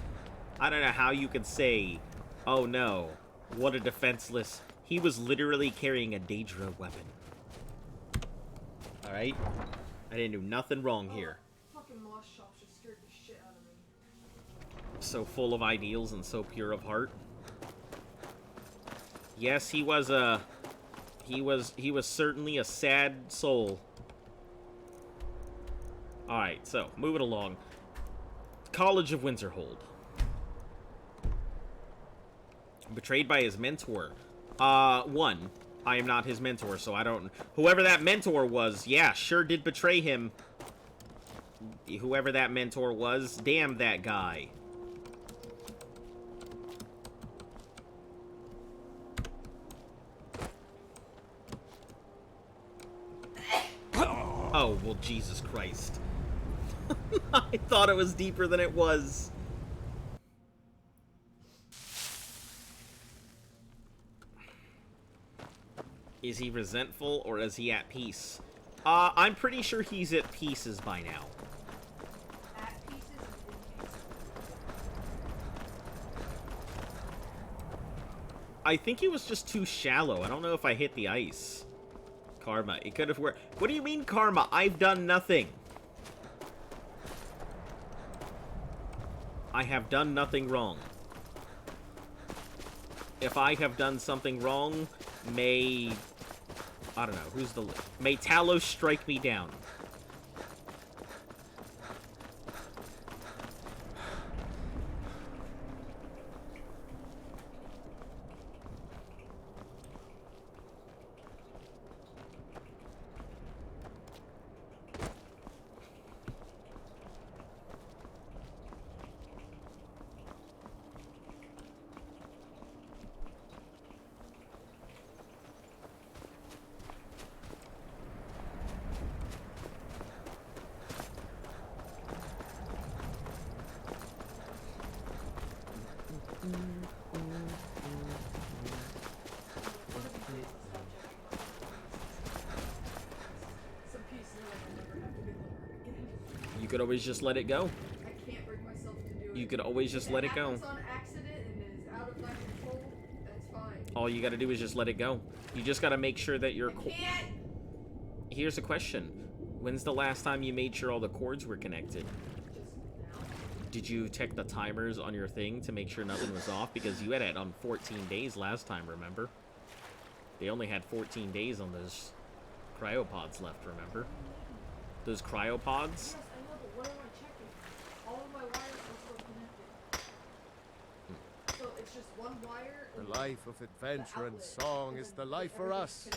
I don't know how you could say, oh no, what a defenseless. He was literally carrying a Daedra weapon. Alright? I didn't do nothing wrong here. Fucking moss shops just scared the shit out of me. So full of ideals and so pure of heart. Yes, he was certainly a sad soul. Alright, so, moving along. College of Winterhold. Betrayed by his mentor. One, I am not his mentor, so I don't... Whoever that mentor was, yeah, sure did betray him. Whoever that mentor was, damn that guy. Oh, well, Jesus Christ. I thought it was deeper than it was. Is he resentful, or is he at peace? I'm pretty sure he's at pieces by now. At pieces and in pieces. I think he was just too shallow. I don't know if I hit the ice. Karma. It could have worked. What do you mean, karma? I've done nothing. I have done nothing wrong. If I have done something wrong, may... I don't know. Who's the... May Talos strike me down. You could always just let it go. I can't bring myself to do it. You could always just let it go. If it happens on accident and is out of my control, that's fine. All you gotta do is just let it go. You just gotta make sure that your... Here's a question. When's the last time you made sure all the cords were connected? Did you check the timers on your thing to make sure nothing was off? Because you had it on 14 days last time, remember? They only had 14 days on those cryopods left, remember? Those cryopods? Yes, I know, but what am I checking? All of my wires are still connected. So it's just one wire? The life of adventure and song is the life for us.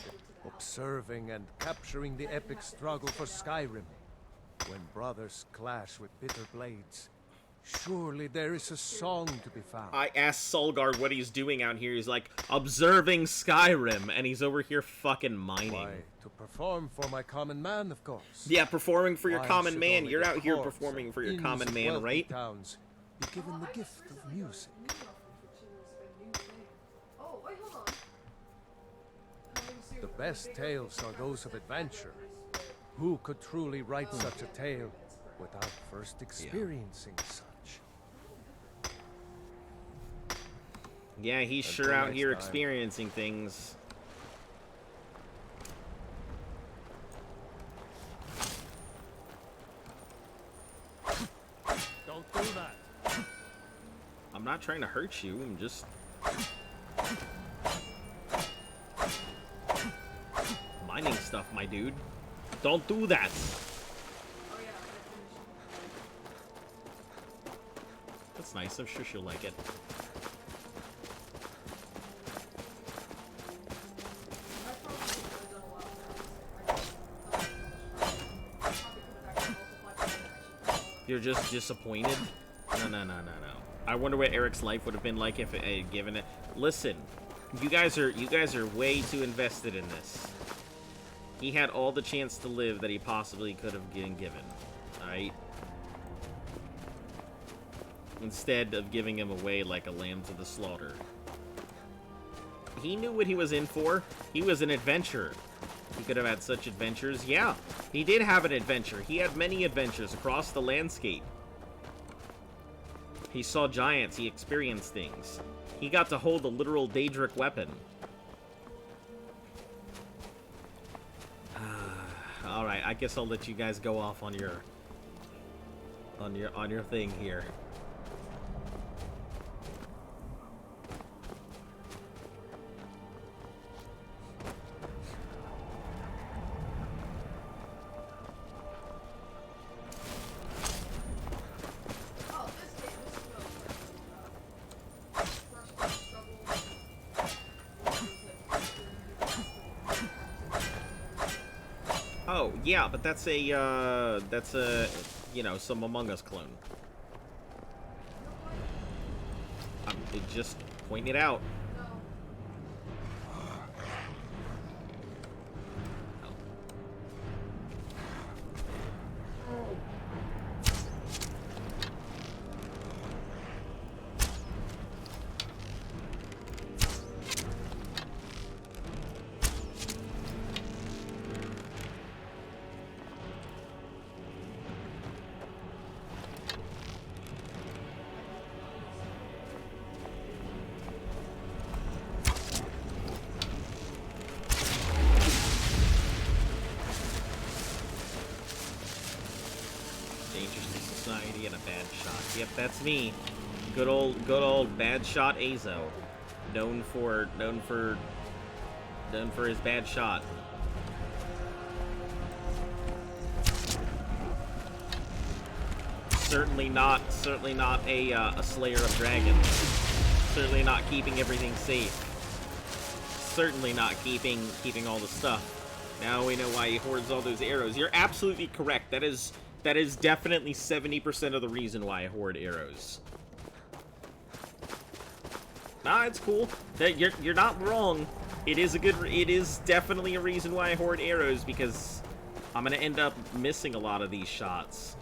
Observing and capturing the epic struggle for Skyrim. When brothers clash with bitter blades, surely there is a song to be found. I asked Solgard what he's doing out here. He's like, observing Skyrim, and he's over here fucking mining. Why, to perform for my common man, of course. Yeah, performing for your Why common should man. only You're the out here courts performing and for your inns common of man, wealthy right? Towns be given the gift of music. Oh, wait, hold on. The best tales are those of adventure. Who could truly write such a tale without first experiencing such? Yeah, he's Until sure out next here time. experiencing things. Don't do that. I'm not trying to hurt you, I'm just... mining stuff, my dude. Don't do that! That's nice, I'm sure she'll like it. You're just disappointed? No. I wonder what Eric's life would have been like if it had given it. Listen, you guys are way too invested in this. He had all the chance to live that he possibly could have been given. Alright? Instead of giving him away like a lamb to the slaughter. He knew what he was in for. He was an adventurer. He could have had such adventures. Yeah, he did have an adventure. He had many adventures across the landscape. He saw giants. He experienced things. He got to hold a literal Daedric weapon. All right, I guess I'll let you guys go off on your thing here. Oh, yeah, but that's a, you know, some Among Us clone. I'm just pointing it out. And a bad shot. Yep, that's me. Good old bad shot Azo. Known for his bad shot. Certainly not a slayer of dragons. Certainly not keeping everything safe. Certainly not keeping all the stuff. Now we know why he hoards all those arrows. You're absolutely correct. That is definitely 70% of the reason why I hoard arrows. Nah, it's cool. You're not wrong. It is definitely a reason why I hoard arrows, because I'm gonna end up missing a lot of these shots.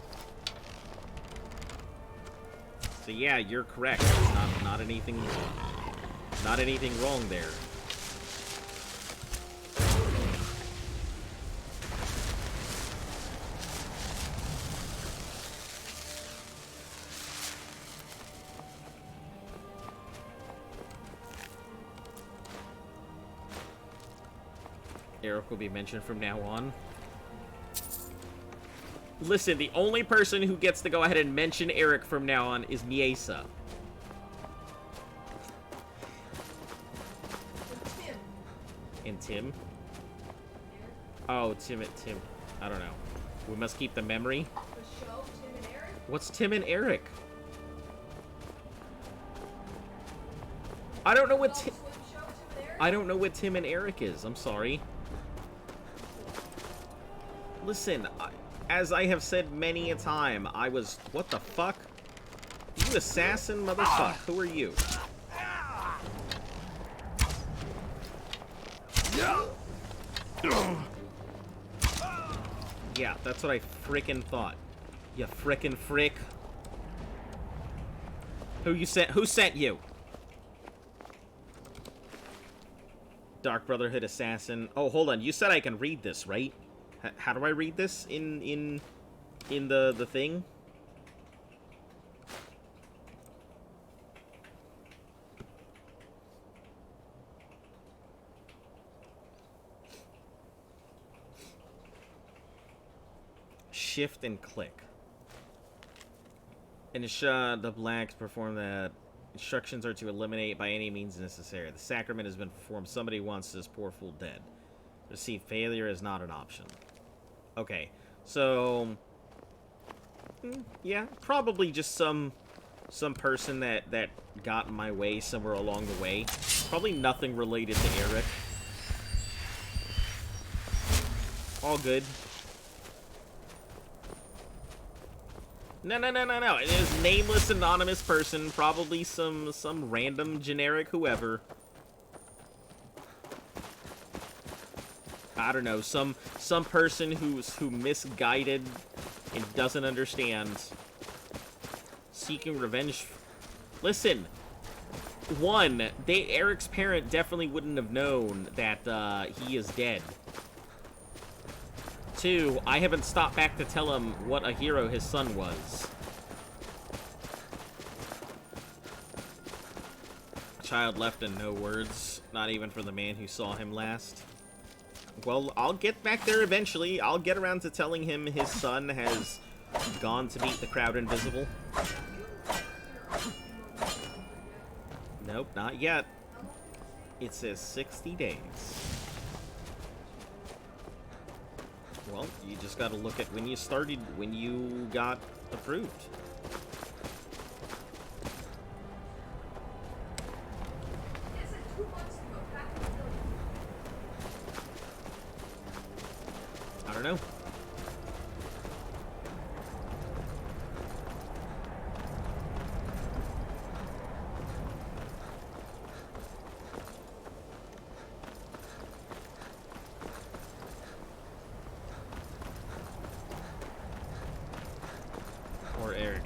So yeah, you're correct. It's not anything wrong there. Eric will be mentioned from now on. Listen, the only person who gets to go ahead and mention Eric from now on is Miesa. And Tim? Oh, Tim. I don't know. We must keep the memory. The show, Tim and Eric? What's Tim and Eric? I don't know what I don't know what Tim and Eric is. I'm sorry. Listen, as I have said many a time, I was... What the fuck? You assassin motherfucker. Who are you? Yeah, that's what I frickin' thought. You frickin' frick. Who sent you? Dark Brotherhood assassin. Oh, hold on. You said I can read this, right? How do I read this in the thing? Shift and click. The blacks perform that. Instructions are to eliminate by any means necessary. The sacrament has been performed. Somebody wants this poor fool dead. Receive failure is not an option. Okay, so yeah, probably just some person that got in my way somewhere along the way. Probably nothing related to Eric. All good. No. It is nameless, anonymous person. Probably some random generic whoever. I don't know. Some person who misguided and doesn't understand. Seeking revenge. Listen. One, Eric's parent definitely wouldn't have known that he is dead. Two, I haven't stopped back to tell him what a hero his son was. Child left in no words, not even for the man who saw him last. Well, I'll get back there eventually. I'll get around to telling him his son has gone to meet the crowd invisible. Nope, not yet. It says 60 days. Well, you just gotta look at when you got approved. I don't know.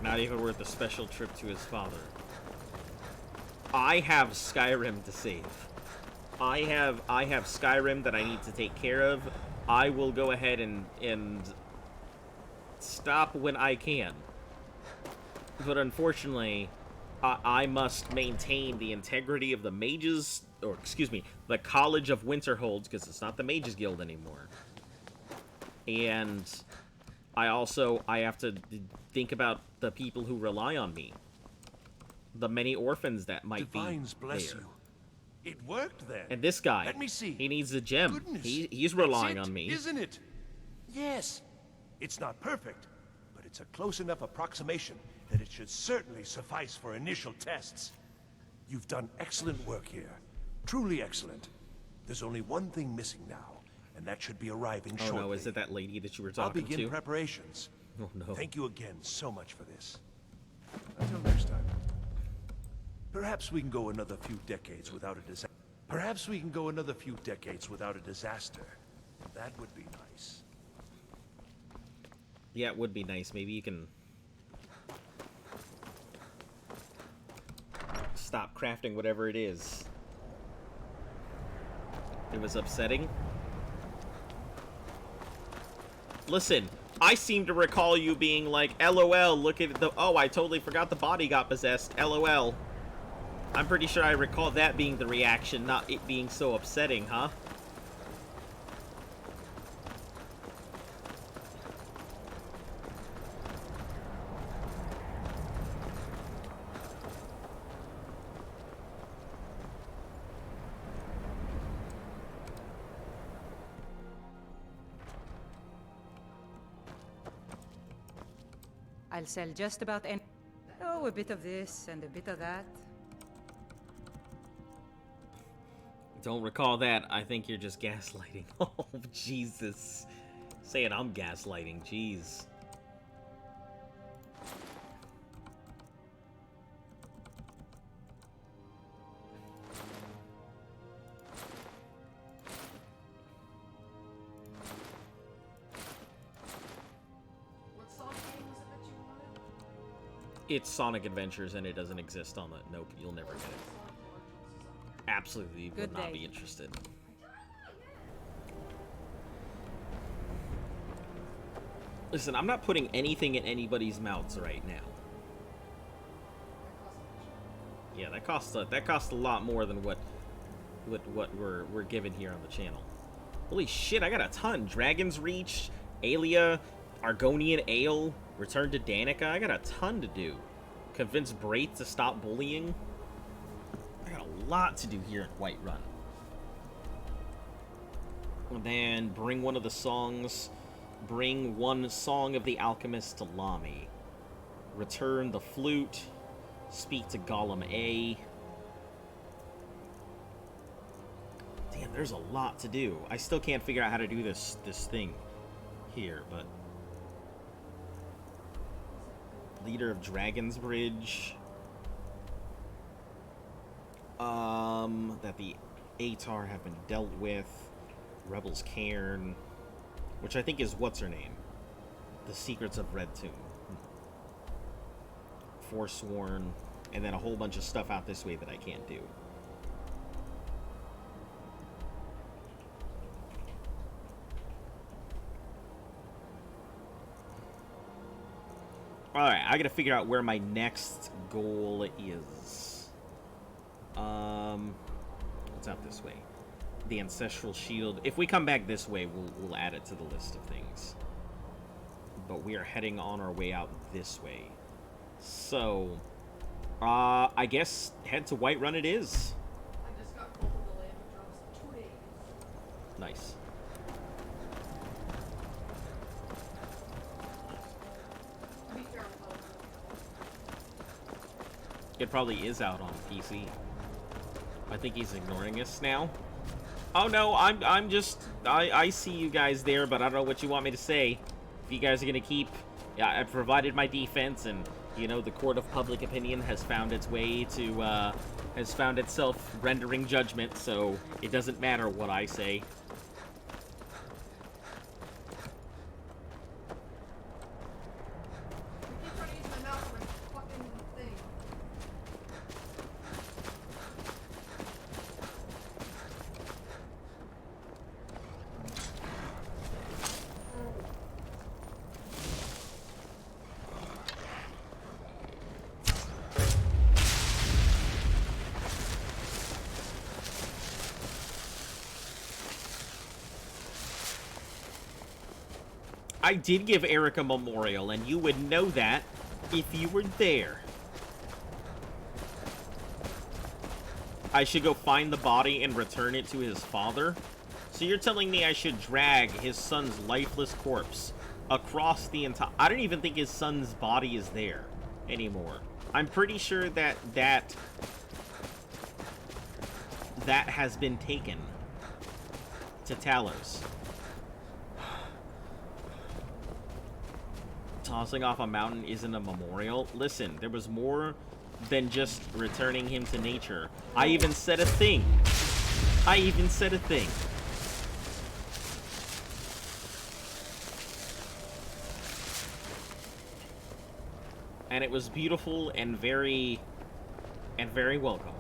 Not even worth a special trip to his father. I have Skyrim to save. I have Skyrim that I need to take care of. I will go ahead and stop when I can. But unfortunately, I must maintain the integrity of the mages, or excuse me, the College of Winterhold, because it's not the Mages Guild anymore. And I have to think about the people who rely on me. The many orphans that might Divines be bless there. you. It worked then. And this guy, Let me see. He needs a gem. Goodness, He's relying that's it, on me. Isn't it? Yes. It's not perfect, but it's a close enough approximation that it should certainly suffice for initial tests. You've done excellent work here. Truly excellent. There's only one thing missing now, and that should be arriving shortly. Oh no, is it that lady that you were I'll talking to? begin preparations. Oh no. Thank you again so much for this. Until next time. Perhaps we can go another few decades without a disaster. Perhaps we can go another few decades without a disaster. That would be nice. Yeah, it would be nice. Maybe you can stop crafting whatever it is. It was upsetting. Listen, I seem to recall you being like, LOL, look at the... Oh, I totally forgot the body got possessed. LOL. I'm pretty sure I recall that being the reaction, not it being so upsetting, huh? I'll sell just about any... Oh, a bit of this and a bit of that. Don't recall that. I think you're just gaslighting. Oh, Jesus. Saying I'm gaslighting. Jeez. It's Sonic Adventures and it doesn't exist on the... Nope, you'll never get it. Absolutely would not be interested. Listen, I'm not putting anything in anybody's mouths right now. Yeah, that costs a lot more than what we're given here on the channel. Holy shit, I got a ton. Dragon's Reach, Ayla, Argonian Ale, Return to Danica. I got a ton to do. Convince Braith to stop bullying. I got a lot to do here in Whiterun. And then bring one of the songs. Bring one Song of the Alchemist to Lami. Return the flute. Speak to Gollum A. Damn, there's a lot to do. I still can't figure out how to do this thing here, but... Leader of Dragon's Bridge. That the Atar have been dealt with. Rebels Cairn. Which I think is what's-her-name. The Secrets of Red Tomb. Forsworn. And then a whole bunch of stuff out this way that I can't do. Alright, I gotta figure out where my next goal is. What's out this way? The Ancestral Shield. If we come back this way, we'll add it to the list of things. But we are heading on our way out this way. So, I guess head to Whiterun it is. I just got called to the land of drops in 2 days. Nice. It probably is out on PC. I think he's ignoring us now. Oh no, I'm just... I see you guys there, but I don't know what you want me to say. If you guys are gonna keep... Yeah, I provided my defense, and, you know, the court of public opinion has found its way to, has found itself rendering judgment, so it doesn't matter what I say. I did give Eric a memorial, and you would know that if you were there. I should go find the body and return it to his father? So you're telling me I should drag his son's lifeless corpse across the entire... I don't even think his son's body is there anymore. I'm pretty sure that has been taken to Talos. Tossing off a mountain isn't a memorial. Listen, there was more than just returning him to nature. I even said a thing. I even said a thing. And it was beautiful and very welcome.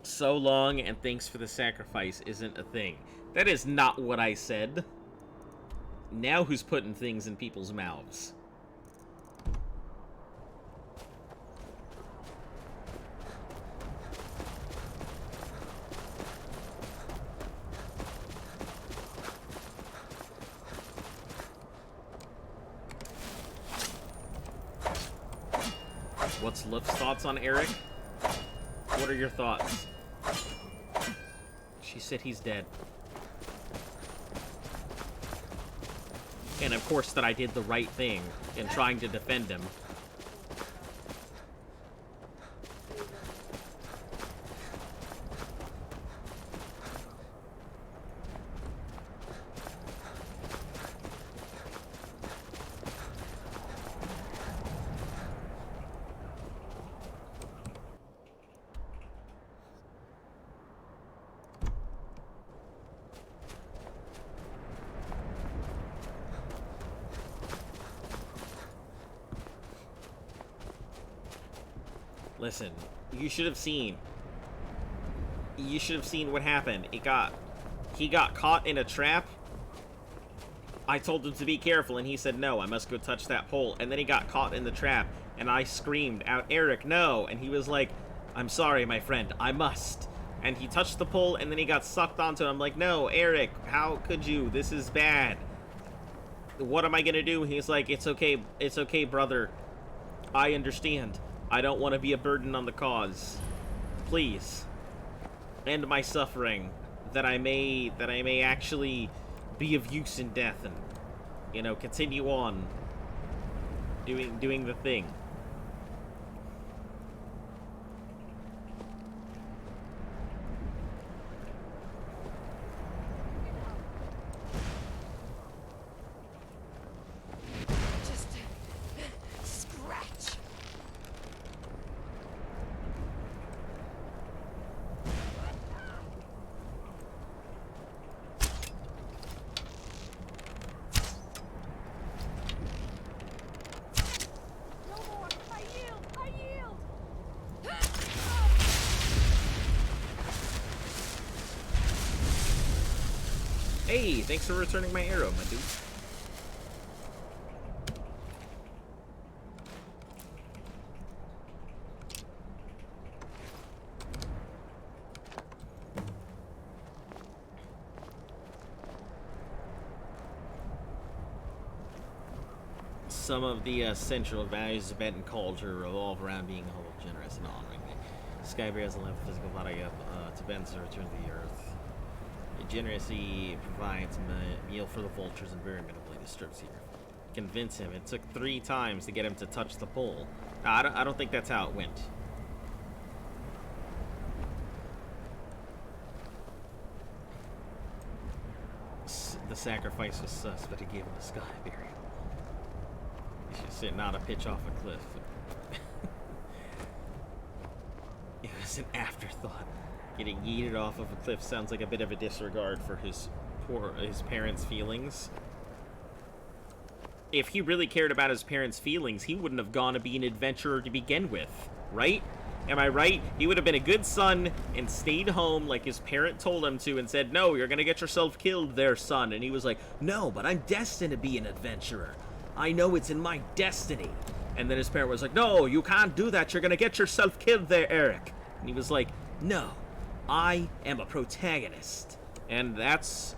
So long and thanks for the sacrifice isn't a thing. That is not what I said. Now who's putting things in people's mouths? What's Luft's thoughts on Eric? What are your thoughts? She said he's dead. And of course that I did the right thing in trying to defend him. Listen, you should have seen. You should have seen what happened. He got caught in a trap. I told him to be careful, and he said, no, I must go touch that pole. And then he got caught in the trap, and I screamed out, Eric, no. And he was like, I'm sorry, my friend, I must. And he touched the pole, and then he got sucked onto it. I'm like, no, Eric, how could you? This is bad. What am I gonna do? He's like, it's okay, brother. I understand. I don't want to be a burden on the cause. Please. End my suffering, that I may actually be of use in death, and, you know, continue on doing the thing. Just scratch. Hey, thanks for returning my arrow, my dude. Some of the central values of bent and culture revolve around being humble, generous, and honoring. Skybear has a love physical body up to bend to return to the earth. It generously provides meal for the vultures and very minimally disturbs here. Convince him. It took 3 times to get him to touch the pole. No, I don't think that's how it went. The sacrifice was sus, but he gave him a sky burial. He's just sitting on a pitch off a cliff. It was an afterthought. Getting yeeted off of a cliff sounds like a bit of a disregard for his parents' feelings. If he really cared about his parents' feelings, he wouldn't have gone to be an adventurer to begin with, right? Am I right? He would have been a good son and stayed home like his parent told him to and said, no, you're gonna get yourself killed there, son. And he was like, no, but I'm destined to be an adventurer. I know it's in my destiny. And then his parent was like, no, you can't do that. You're gonna get yourself killed there, Eric. And he was like, no, I am a protagonist. And that's...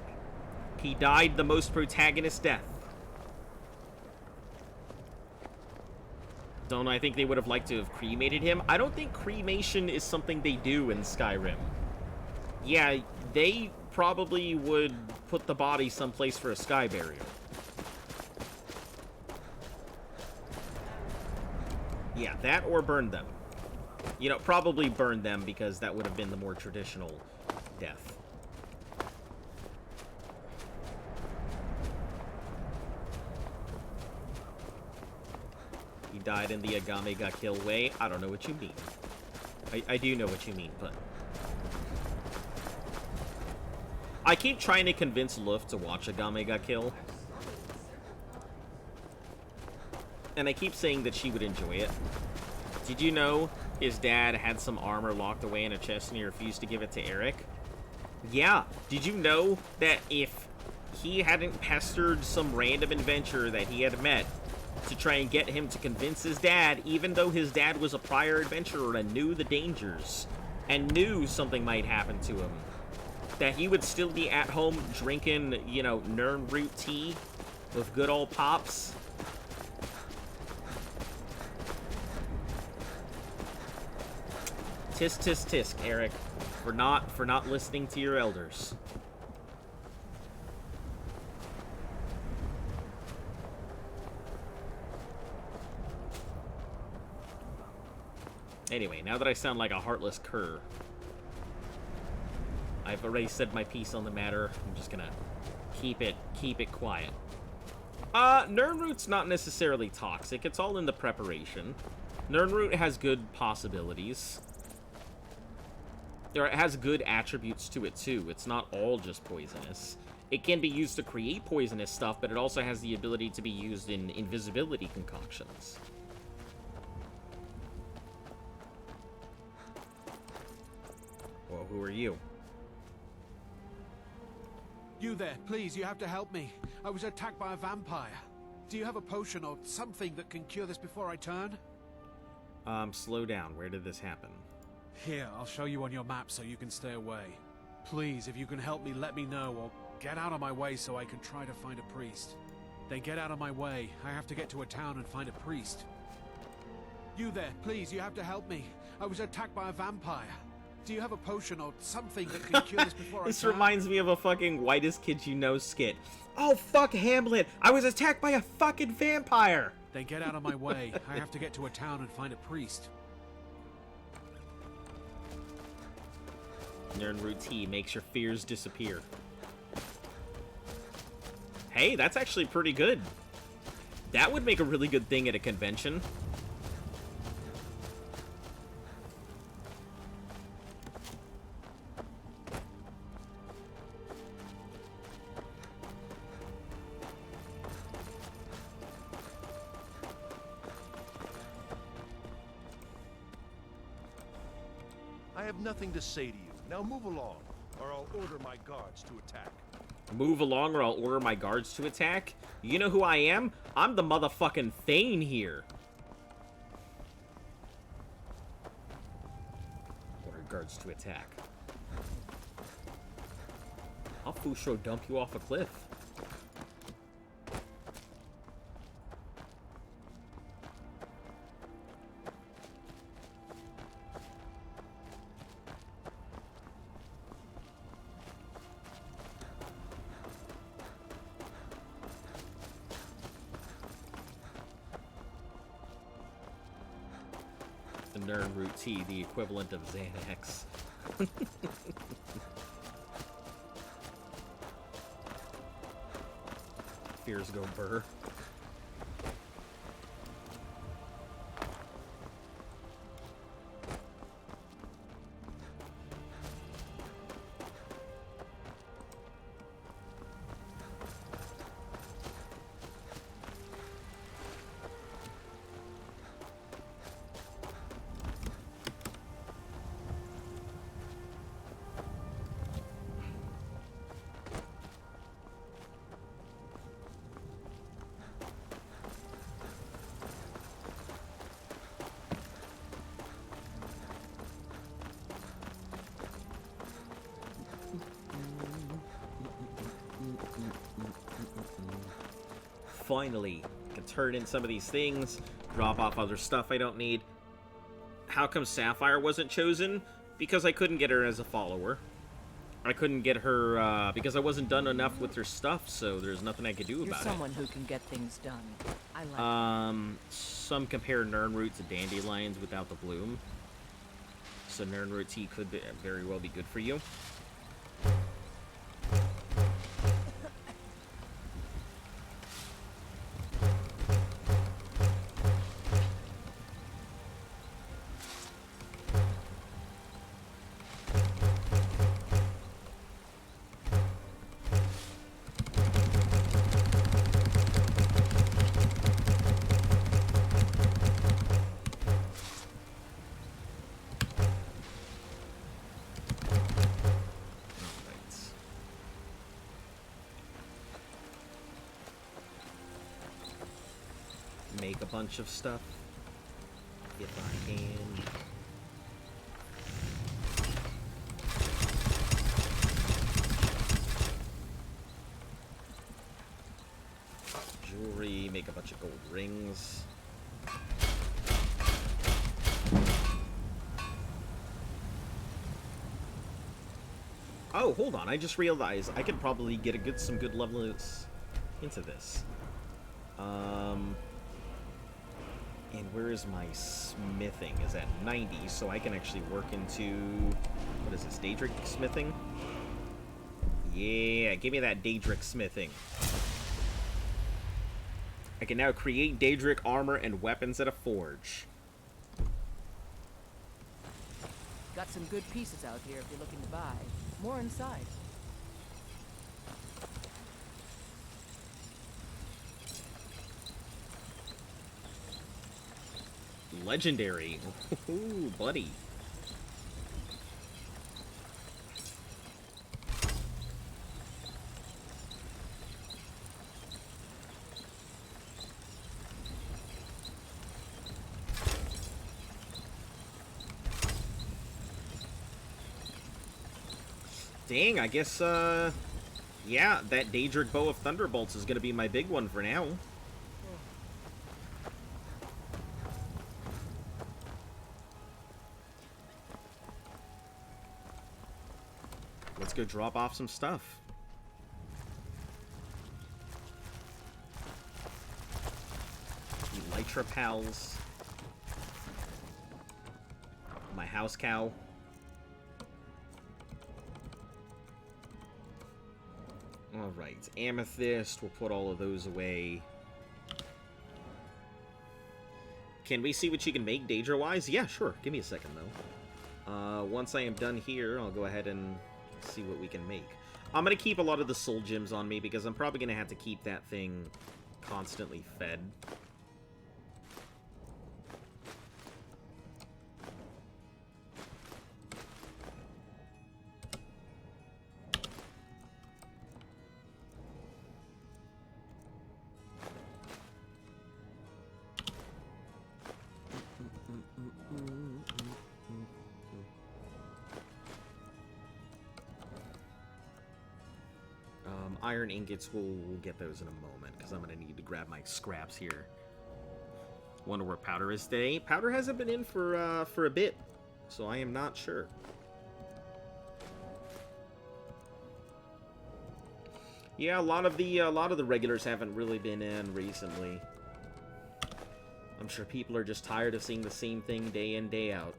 he died the most protagonist death. Don't I think they would have liked to have cremated him? I don't think cremation is something they do in Skyrim. Yeah, they probably would put the body someplace for a sky burial. Yeah, that or burn them. You know, probably burn them because that would have been the more traditional death. He died in the Agame ga Kill way. I don't know what you mean. I do know what you mean, but... I keep trying to convince Luft to watch Agame ga Kill. And I keep saying that she would enjoy it. Did you know his dad had some armor locked away in a chest and he refused to give it to Eric? Yeah. Did you know that if he hadn't pestered some random adventurer that he had met to try and get him to convince his dad, even though his dad was a prior adventurer and knew the dangers and knew something might happen to him, that he would still be at home drinking, you know, Nirnroot tea with good old Pops? Tisk tisk tisk, Eric, for not listening to your elders. Anyway, now that I sound like a heartless cur, I've already said my piece on the matter. I'm just gonna keep it quiet. Nirnroot's not necessarily toxic. It's all in the preparation. Nirnroot has good possibilities. Or it has good attributes to it too. It's not all just poisonous. It can be used to create poisonous stuff, but it also has the ability to be used in invisibility concoctions. Who are you? You there, please, you have to help me. I was attacked by a vampire. Do you have a potion or something that can cure this before I turn? Slow down. Where did this happen? Here, I'll show you on your map so you can stay away. Please, if you can help me, let me know, or get out of my way so I can try to find a priest. Then get out of my way. I have to get to a town and find a priest. You there, please, you have to help me. I was attacked by a vampire. Do you have a potion or something that can cure this before I turn? This reminds me of a fucking Whitest Kid You Know skit. Oh, fuck Hamlet! I was attacked by a fucking vampire! Then get out of my way. I have to get to a town and find a priest. Nernroot tea makes your fears disappear. Hey, that's actually pretty good. That would make a really good thing at a convention. I have nothing to say to you. Now move along, or I'll order my guards to attack. Move along or I'll order my guards to attack? You know who I am? I'm the motherfucking Thane here. Order guards to attack. I'll Fusho dump you off a cliff. Nernroot tea, the equivalent of Xanax. Fears go burr. Finally, I can turn in some of these things, drop off other stuff I don't need. How come Sapphire wasn't chosen? Because I couldn't get her as a follower. I couldn't get her, because I wasn't done enough with her stuff, so there's nothing I could do You're about someone who can get things done. I like Some compare Nernroot to dandelions without the bloom. So Nernroot tea could very well be good for you. Make a bunch of stuff if I can. Jewelry, make a bunch of gold rings. Oh, hold on, I just realized I could probably get some good levels into this. And where is my smithing? Is at 90, so I can actually work into... What is this, Daedric smithing? Yeah, give me that Daedric smithing. I can now create Daedric armor and weapons at a forge. Got some good pieces out here if you're looking to buy. More inside. Legendary. Ooh, buddy. Dang, I guess, yeah, that Daedric Bow of Thunderbolts is gonna be my big one for now. Let's go drop off some stuff. Elytra pals. My house cow. Alright, amethyst, we'll put all of those away. Can we see what you can make Daedra-wise? Yeah, sure. Give me a second, though. Once I am done here, I'll go ahead and see what we can make. I'm going to keep a lot of the soul gems on me, because I'm probably going to have to keep that thing constantly fed. Iron ingots, we'll get those in a moment, because I'm going to need to grab my scraps here. Wonder where Powder is today. Powder hasn't been in for a bit, so I am not sure. Yeah, a lot of the regulars haven't really been in recently. I'm sure people are just tired of seeing the same thing day in, day out.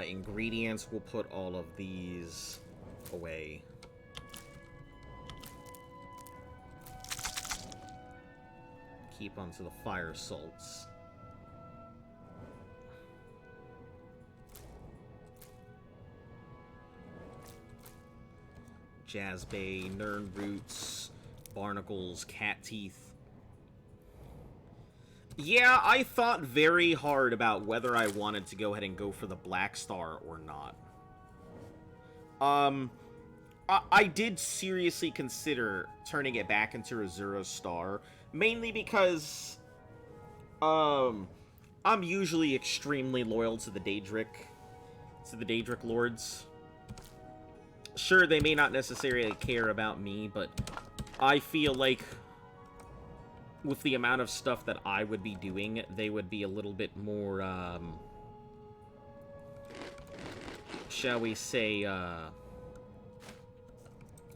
Ingredients, we'll put all of these away. Keep onto the fire salts. Jazzbay, Nern roots, barnacles, cat teeth. Yeah, I thought very hard about whether I wanted to go ahead and go for the Black Star or not. I did seriously consider turning it back into Azura's Star, mainly because, I'm usually extremely loyal to the Daedric Lords. Sure, they may not necessarily care about me, but I feel like with the amount of stuff that I would be doing, they would be a little bit more, shall we say,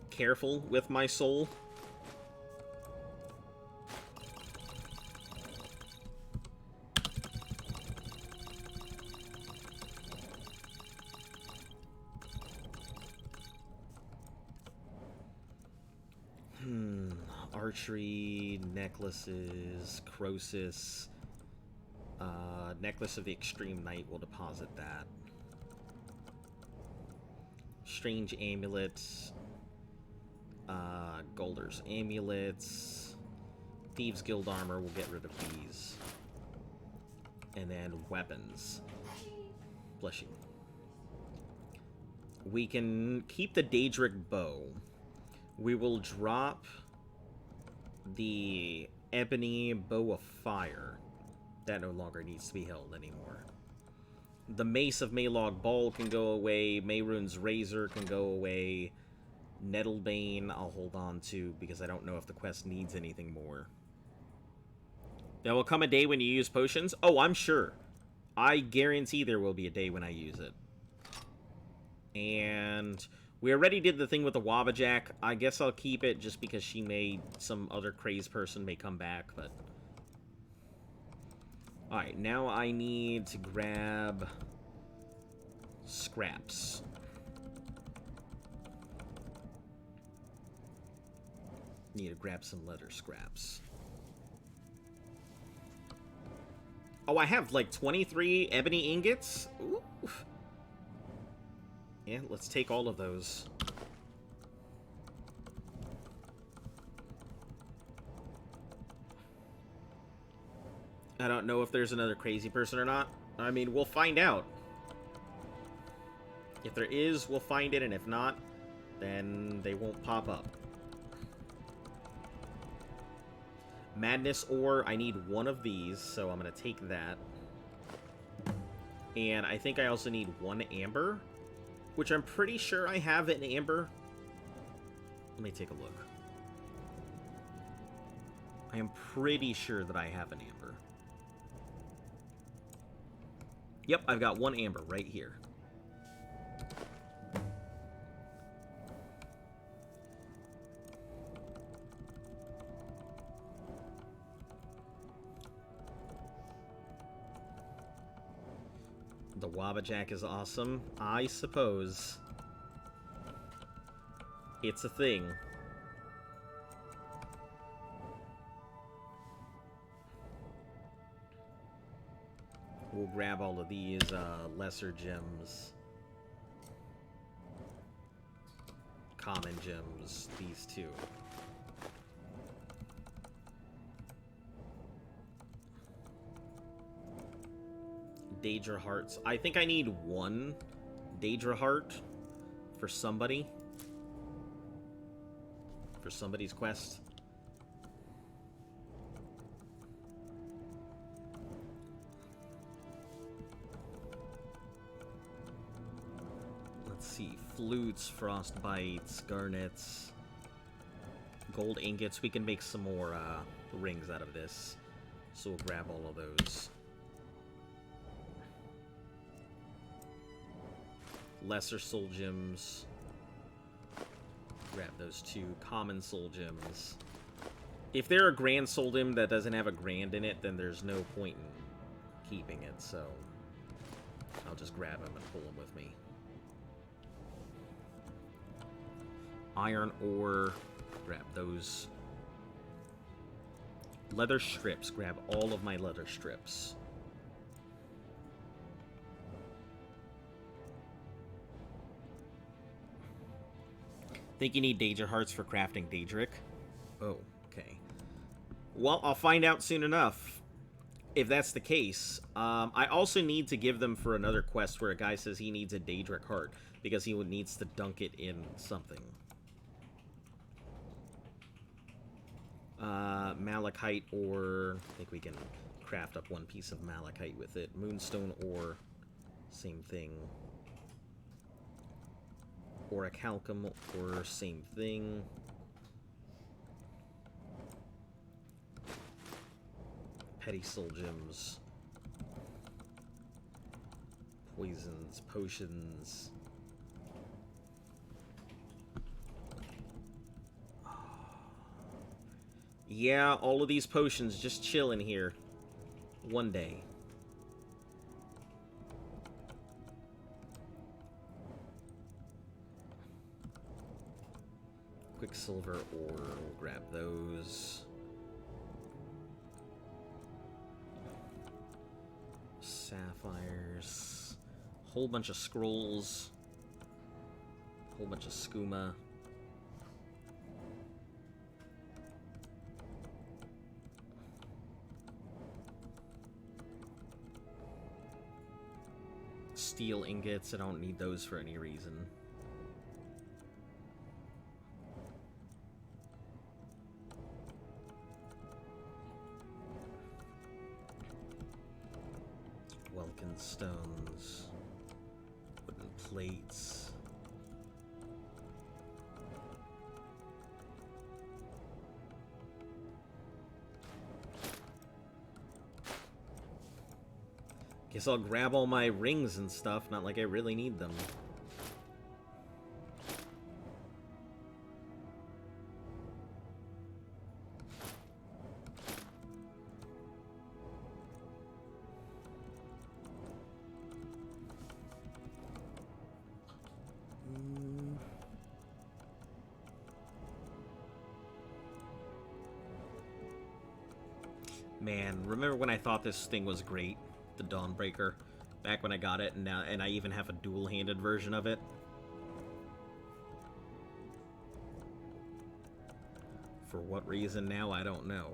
careful with my soul. Archery, necklaces, Croesus, Necklace of the Extreme Night, we'll deposit that. Strange amulets, Golder's amulets, Thieves Guild armor, we'll get rid of these. And then weapons. Bless you. We can keep the Daedric Bow. We will drop the Ebony Bow of Fire. That no longer needs to be held anymore. The Mace of Maelog Ball can go away. Mehrunes Razor can go away. Nettlebane I'll hold on to because I don't know if the quest needs anything more. There will come a day when you use potions. Oh, I'm sure. I guarantee there will be a day when I use it. And we already did the thing with the Wabbajack. I guess I'll keep it just because some other crazed person may come back, but... Alright, now I need to grab scraps. Need to grab some leather scraps. Oh, I have like 23 ebony ingots? Ooh. Yeah, let's take all of those. I don't know if there's another crazy person or not. I mean, we'll find out. If there is, we'll find it, and if not, then they won't pop up. Madness ore, I need one of these, so I'm going to take that. And I think I also need 1 amber, which I'm pretty sure I have an amber. Let me take a look. I am pretty sure that I have an amber. Yep, I've got 1 amber right here. The Wabajack is awesome, I suppose. It's a thing. We'll grab all of these lesser gems. Common gems, these 2. Daedra hearts. I think I need 1 Daedra heart for somebody. For somebody's quest. Let's see. Flutes, frostbites, garnets, gold ingots. We can make some more rings out of this. So we'll grab all of those. Lesser soul gems. Grab those 2 common soul gems. If there are a grand soul gem that doesn't have a grand in it, then there's no point in keeping it, so I'll just grab them and pull them with me. Iron ore. Grab those. Leather strips. Grab all of my leather strips. Think you need Daedra hearts for crafting Daedric? Oh, okay. Well, I'll find out soon enough if that's the case. I also need to give them for another quest where a guy says he needs a Daedric heart because he needs to dunk it in something. Malachite ore. I think we can craft up 1 piece of malachite with it. Moonstone ore. Same thing. Orichalcum ore. Same thing. Petty soul gems. Poisons. Potions. Yeah, all of these potions just chilling here. One day. Quicksilver ore, we'll grab those. Sapphires. Whole bunch of scrolls. Whole bunch of skooma. Steel ingots, I don't need those for any reason. Welkin stones. Wooden plates. Guess I'll grab all my rings and stuff, not like I really need them. Man, remember when I thought this thing was great? The Dawnbreaker, back when I got it, and I even have a dual-handed version of it. For what reason now, I don't know.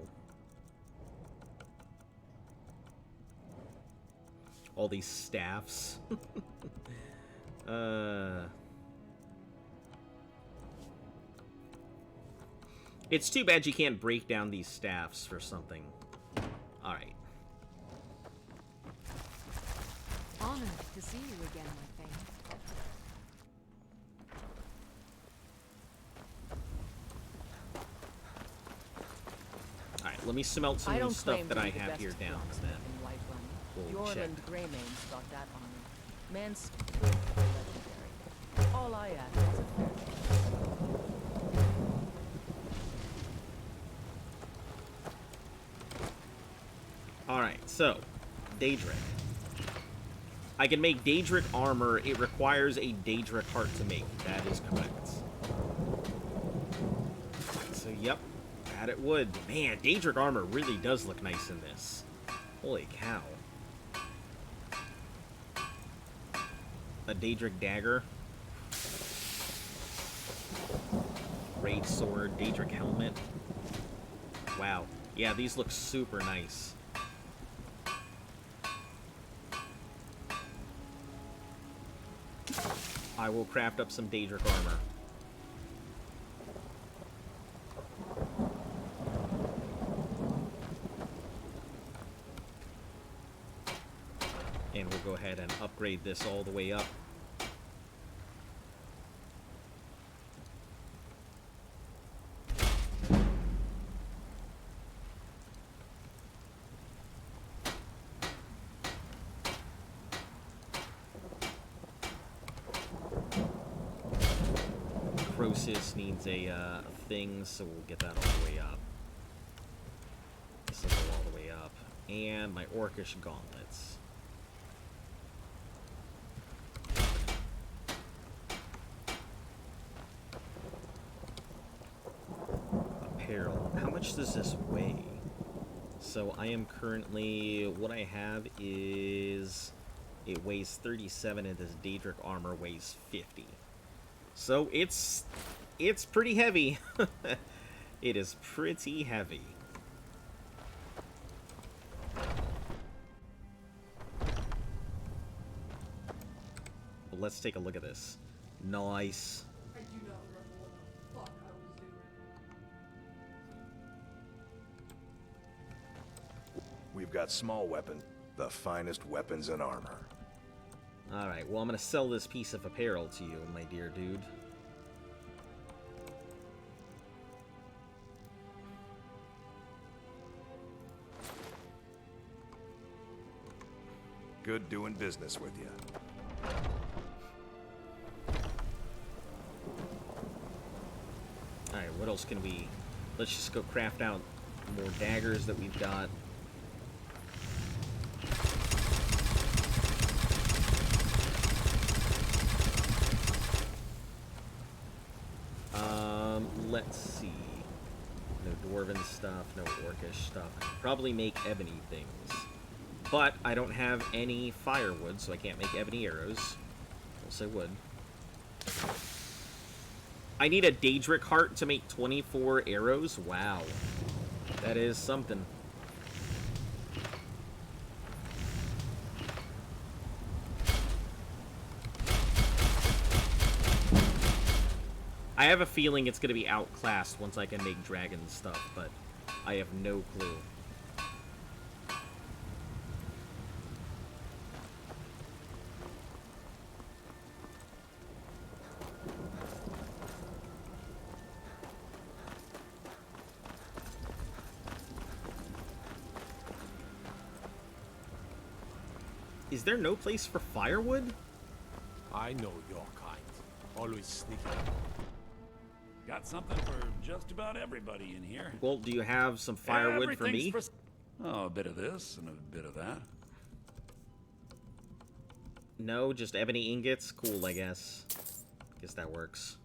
All these staffs. It's too bad you can't break down these staffs for something. Alright. On Honored to see you again, my thing. Alright, let me smelt some I don't stuff claim that to I be the have best here down, blacksmith then. in Whiterun. We'll check. Bjorn Greymane's got that on me. Man's legendary. All I ask is a fair Alright, so, Daedric. I can make Daedric armor. It requires a Daedric heart to make. That is correct. So, yep. That it would. Man, Daedric armor really does look nice in this. Holy cow. A Daedric dagger. Great sword. Daedric helmet. Wow. Yeah, these look super nice. I will craft up some Daedric armor. And we'll go ahead and upgrade this all the way up. Croesus needs a thing, so we'll get that all the way up. This will go all the way up. And my Orcish gauntlets. Apparel. How much does this weigh? So I am currently... What I have is... It weighs 37 and this Daedric armor weighs 50. So it's pretty heavy. It is pretty heavy. But let's take a look at this. Nice. I do not remember what the fuck I was doing. We've got small weapon, the finest weapons and armor. Alright, well I'm gonna sell this piece of apparel to you, my dear dude. Good doing business with you. Alright, what else can we... Let's just go craft out more daggers that we've got. Let's see. No dwarven stuff, no orcish stuff. I could probably make ebony things. But I don't have any firewood, so I can't make ebony arrows. Else I would. I need a Daedric heart to make 24 arrows? Wow. That is something. I have a feeling it's going to be outclassed once I can make dragon stuff, but I have no clue. Is there no place for firewood? I know your kind. Always sneaky. Got something for just about everybody in here. Well, do you have some firewood for me? Oh, a bit of this and a bit of that. No, just ebony ingots? Cool, I guess. Guess that works.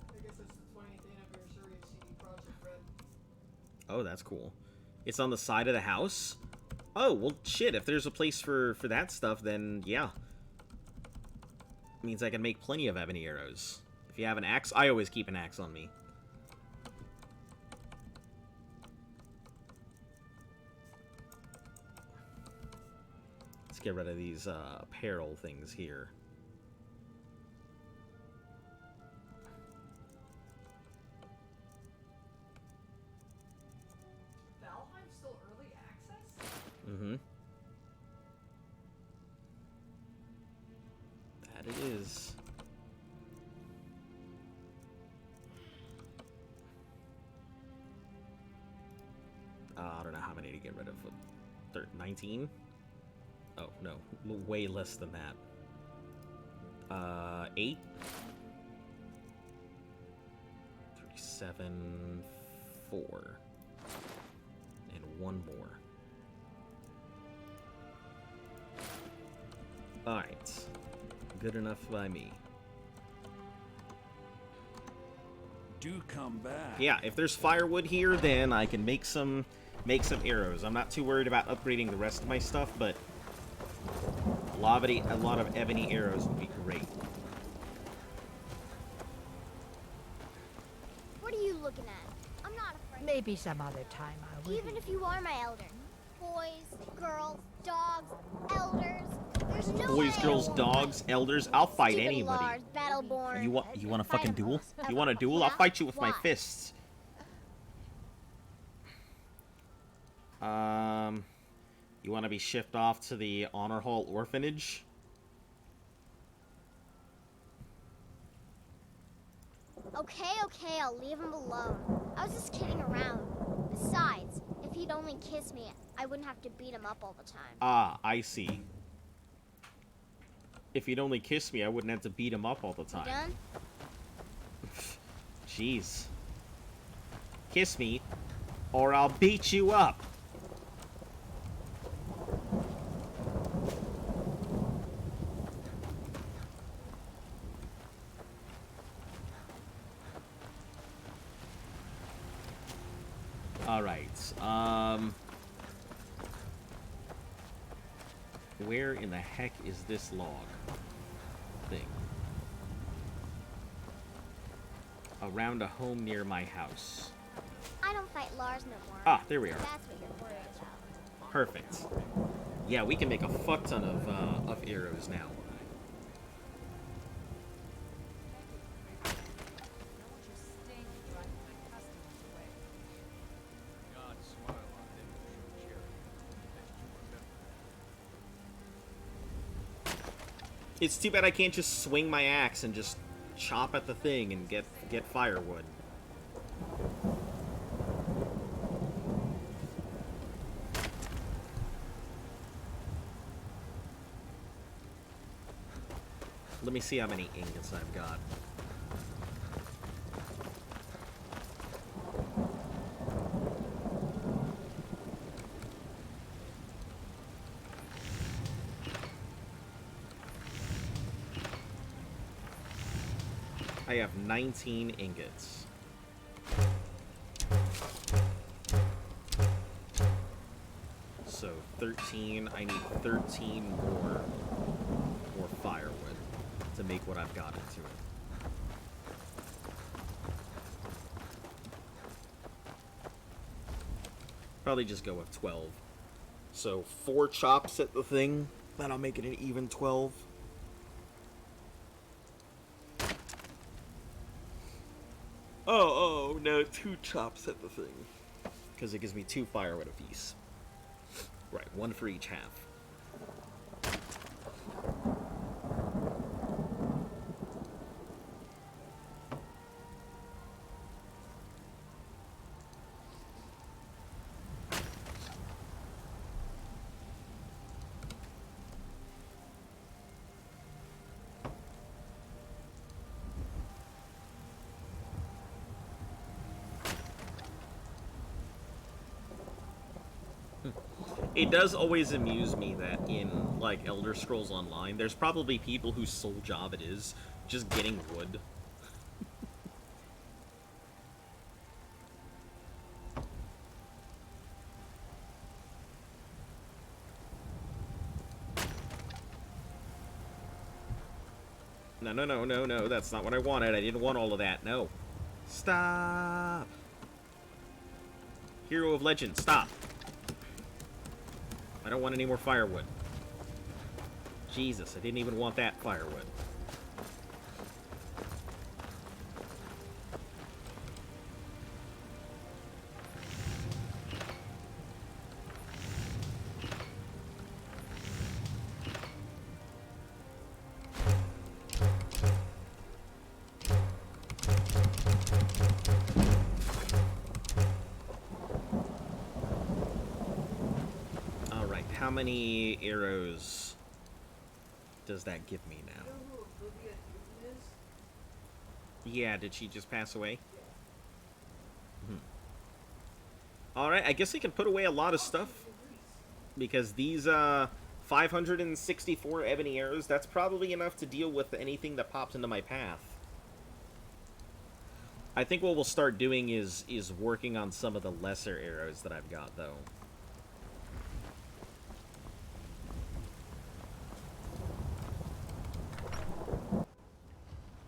I guess it's the 20th anniversary of CD Projekt Red. Oh, that's cool. It's on the side of the house? Oh, well, shit, if there's a place for that stuff, then yeah. Means I can make plenty of ebony arrows. If you have an axe, I always keep an axe on me. Let's get rid of these apparel things here. Valheim's still early access? Mm-hmm. That it is. I don't know how many to get rid of. 19? Oh, no. Way less than that. 8? 3, 7, 4. And one more. Alright. Good enough by me. Do come back. Yeah, if there's firewood here, then I can make some arrows. I'm not too worried about upgrading the rest of my stuff, but a lot of ebony arrows would be great. What are you looking at? I'm not afraid. Maybe some other time I will. Even if you are my elder. Boys, girls, dogs, elders. There's no Boys, way. girls, dogs, elders, I'll fight Stupid anybody. Lars, Battleborn. You want a fucking duel? You want a duel? Yeah? I'll fight you with my Why? fists. You want to be shipped off to the Honor Hall Orphanage? Okay, I'll leave him alone. I was just kidding around. Besides, if he'd only kiss me, I wouldn't have to beat him up all the time. Ah, I see. If he'd only kiss me, I wouldn't have to beat him up all the time. Done? Jeez. Kiss me, or I'll beat you up. Alright, where in the heck is this log thing? Around a home near my house. I don't fight Lars no more. Ah, there we are. That's what you're worried about. Perfect. Yeah, we can make a fuck ton of arrows now. It's too bad I can't just swing my axe and just chop at the thing and get firewood. Let me see how many ingots I've got. I have 19 ingots. So 13, I need 13 more firewood to make what I've got into it. Probably just go with 12. So 4 chops at the thing, then I'll make it an even 12. Oh, no, 2 chops at the thing. Because it gives me 2 firewood apiece. Right, 1 for each half. It does always amuse me that in, like, Elder Scrolls Online, there's probably people whose sole job it is just getting wood. No, that's not what I wanted. I didn't want all of that, no. Stop! Hero of Legend, stop! I don't want any more firewood. Jesus, I didn't even want that firewood. how many arrows does that give me now? Yeah, did she just pass away? Alright, I guess I can put away a lot of stuff. Because these, 564 ebony arrows, that's probably enough to deal with anything that pops into my path. I think what we'll start doing is working on some of the lesser arrows that I've got, though.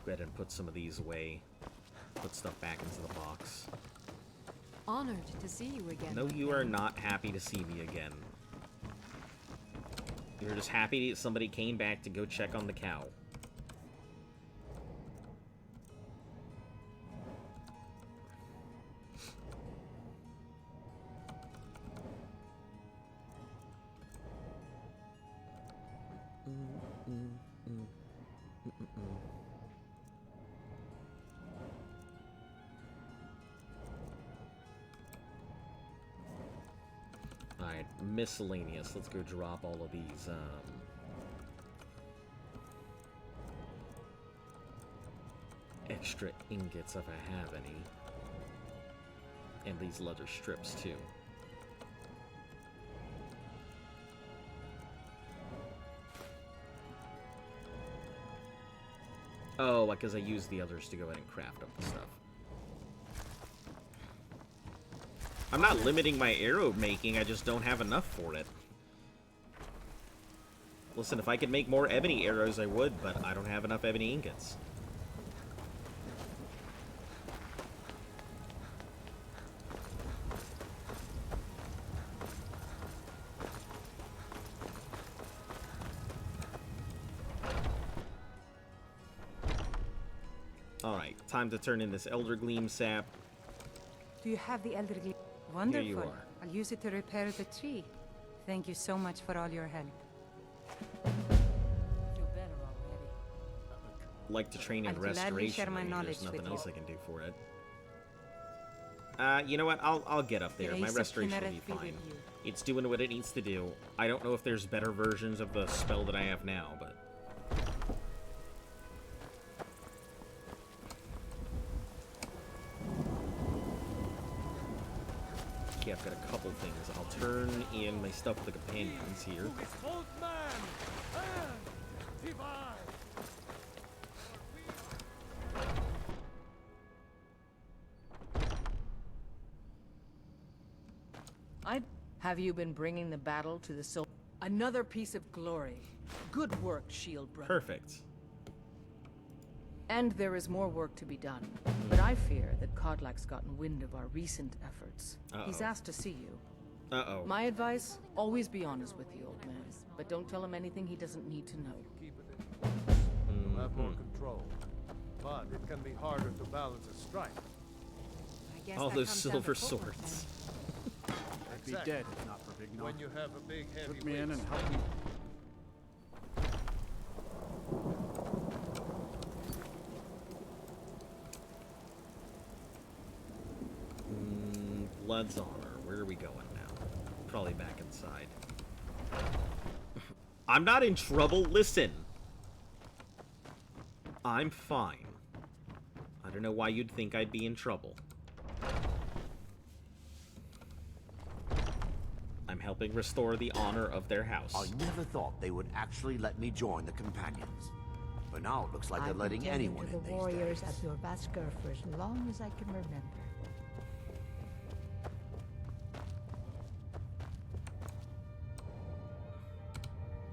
Go ahead and put some of these away. Put stuff back into the box. Honored to see you again. No, you are not happy to see me again. You're just happy that somebody came back to go check on the cow. Alright, miscellaneous. Let's go drop all of these, extra ingots if I have any. And these leather strips, too. Oh, because I used the others to go ahead and craft up the stuff. I'm not limiting my arrow making, I just don't have enough for it. Listen, if I could make more ebony arrows, I would, but I don't have enough ebony ingots. Alright, time to turn in this Elder Gleam sap. Do you have the Elder Gleam? Wonderful. Here you are. I'll use it to repair the tree. Thank you so much for all your help. Like to train in I'd gladly restoration. share my knowledge There's nothing with else you. I can do for it. You know what? I'll get up there. The My Ace of restoration will be Kinneret be with fine. you. It's doing what it needs to do. I don't know if there's better versions of the spell that I have now, but... Okay, I've got a couple things. I'll turn in my stuff with the companions here. Have you been bringing the battle to the Silver? Another piece of glory. Good work, Shield Brother. Perfect. And there is more work to be done. But I fear that Kodlak's gotten wind of our recent efforts. He's asked to see you. Uh-oh. My advice, always be honest with the old man. But don't tell him anything he doesn't need to know. You'll have more control. But it can be harder to balance a strike. All those silver swords. I'd be dead if not for Big Nog. When you have a big heavy Took me in and helped me. Blood's honor. Where are we going now? Probably back inside. I'm not in trouble. Listen. I'm fine. I don't know why you'd think I'd be in trouble. I'm helping restore the honor of their house. I never thought they would actually let me join the companions. But now it looks like they're letting anyone in to the these warriors days. at your Vasker for as long as I can remember.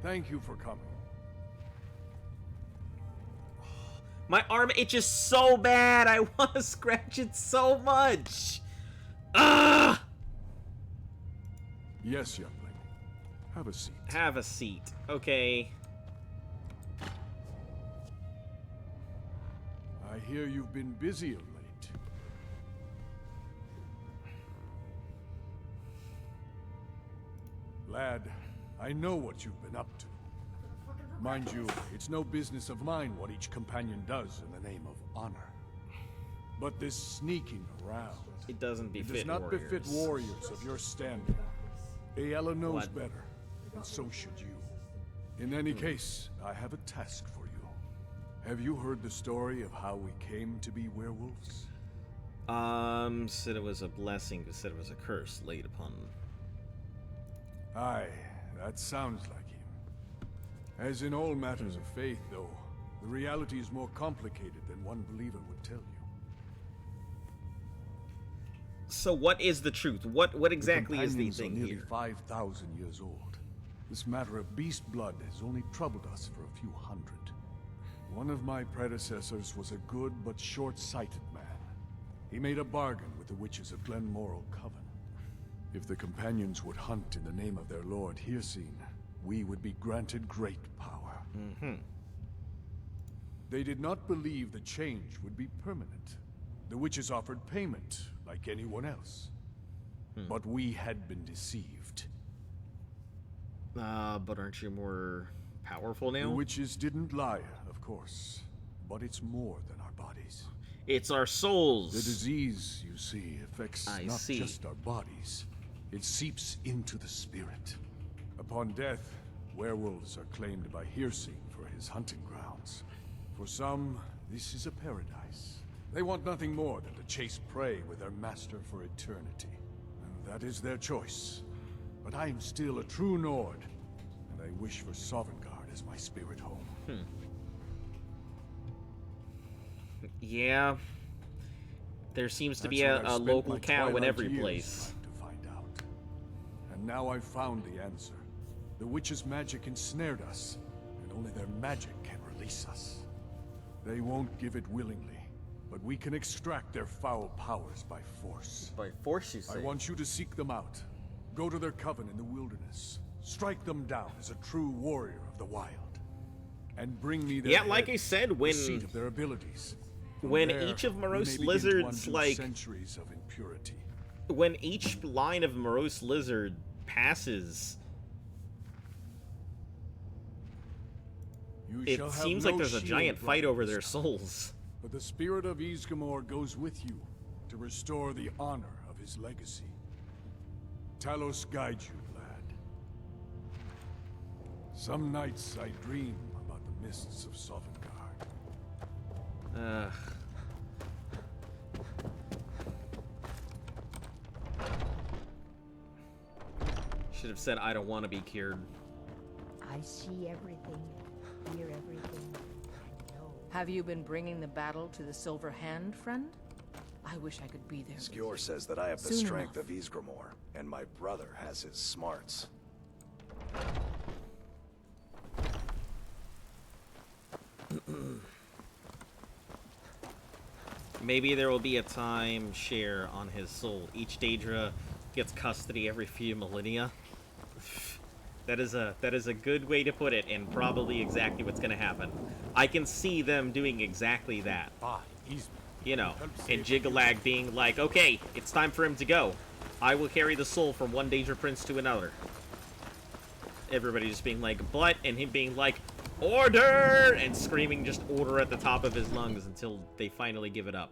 Thank you for coming. My arm itches so bad. I want to scratch it so much. Ah! Yes, youngling. Have a seat. Have a seat. Okay. I hear you've been busy of late. Lad, I know what you've been up to. Mind you, it's no business of mine what each companion does in the name of honor. But this sneaking around... It doesn't befit It does not warriors. befit warriors of your standing. Ayla knows better. and so should you. In any case, I have a task for you. Have you heard the story of how we came to be werewolves? Said it was a blessing, said it was a curse laid upon. Aye, that sounds like him. As in all matters of faith, though, the reality is more complicated than one believer would tell you. So what is the truth? What exactly is the companions thing are nearly here? 5,000 years old. This matter of beast blood has only troubled us for a few hundred. One of my predecessors was a good but short-sighted man. He made a bargain with the witches of Glenmoral Coven. If the companions would hunt in the name of their lord Hircine, we would be granted great power. They did not believe the change would be permanent. The witches offered payment, like anyone else. But we had been deceived. But aren't you more powerful now? The witches didn't lie, of course. But it's more than our bodies. It's our souls. The disease, you see, affects not just our bodies. It seeps into the spirit. Upon death, werewolves are claimed by Hircine for his hunting grounds. For some, this is a paradise. They want nothing more than to chase prey with their master for eternity. And that is their choice. But I am still a true Nord, and I wish for Sovngarde as my spirit home. Yeah. There seems to be That's what a I've spent local my cow in twilight every years place. trying to find out. And now I've found the answer. The witch's magic ensnared us, and only their magic can release us. They won't give it willingly, but we can extract their foul powers by force. By force, you say? I want you to seek them out. Go to their coven in the wilderness. Strike them down as a true warrior of the wild. And bring me their Yeah, like I heads, said, the when seat of their abilities. From when there, each of we Morose may begin to Lizard's undo like centuries of impurity. when each line of Morose Lizard passes, You it shall have seems no like there's a shield giant fight blocking over this their time. souls. But the spirit of Ysgramor goes with you to restore the honor of his legacy. Talos guide you, lad. Some nights I dream about the mists of Sovngarde. Should have said I don't want to be cured. I see everything, hear everything, and know. Have you been bringing the battle to the Silver Hand, friend? I wish I could be there. Skjor says that I have the Soon strength of Ysgramor, and my brother has his smarts. Maybe there will be a time share on his soul. Each Daedra gets custody every few millennia. That is a good way to put it, and probably exactly what's gonna happen. I can see them doing exactly that. You know, and Jigalag being like, okay, it's time for him to go. I will carry the soul from one Daedra Prince to another. Everybody just being like, but, and him being like, order! And screaming just order at the top of his lungs until they finally give it up.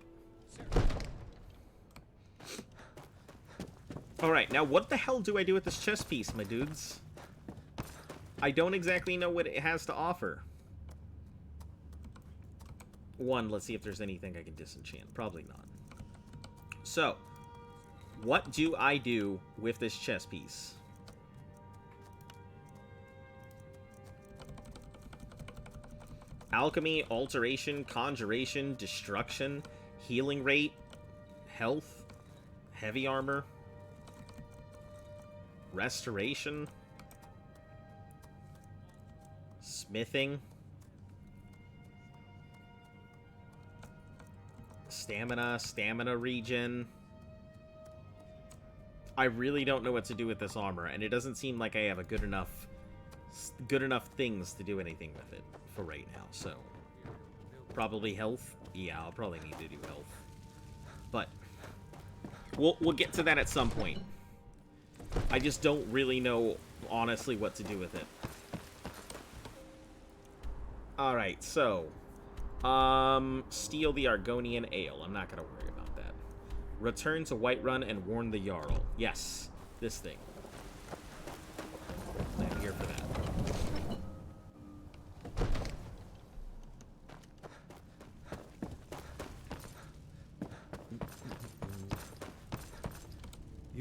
Alright, now what the hell do I do with this chess piece, my dudes? I don't exactly know what it has to offer. One, let's see if there's anything I can disenchant. Probably not. So, what do I do with this chess piece? Alchemy, alteration, conjuration, destruction, healing rate, health, heavy armor, restoration, smithing, stamina regen. I really don't know what to do with this armor, and it doesn't seem like I have a good enough things to do anything with it for right now. So probably health. Yeah, I'll probably need to do health, but we'll get to that at some point. I just don't really know honestly what to do with it. All right, so steal the Argonian ale. I'm not gonna worry about that. Return to Whiterun and warn the Jarl. Yes, this thing. I'm here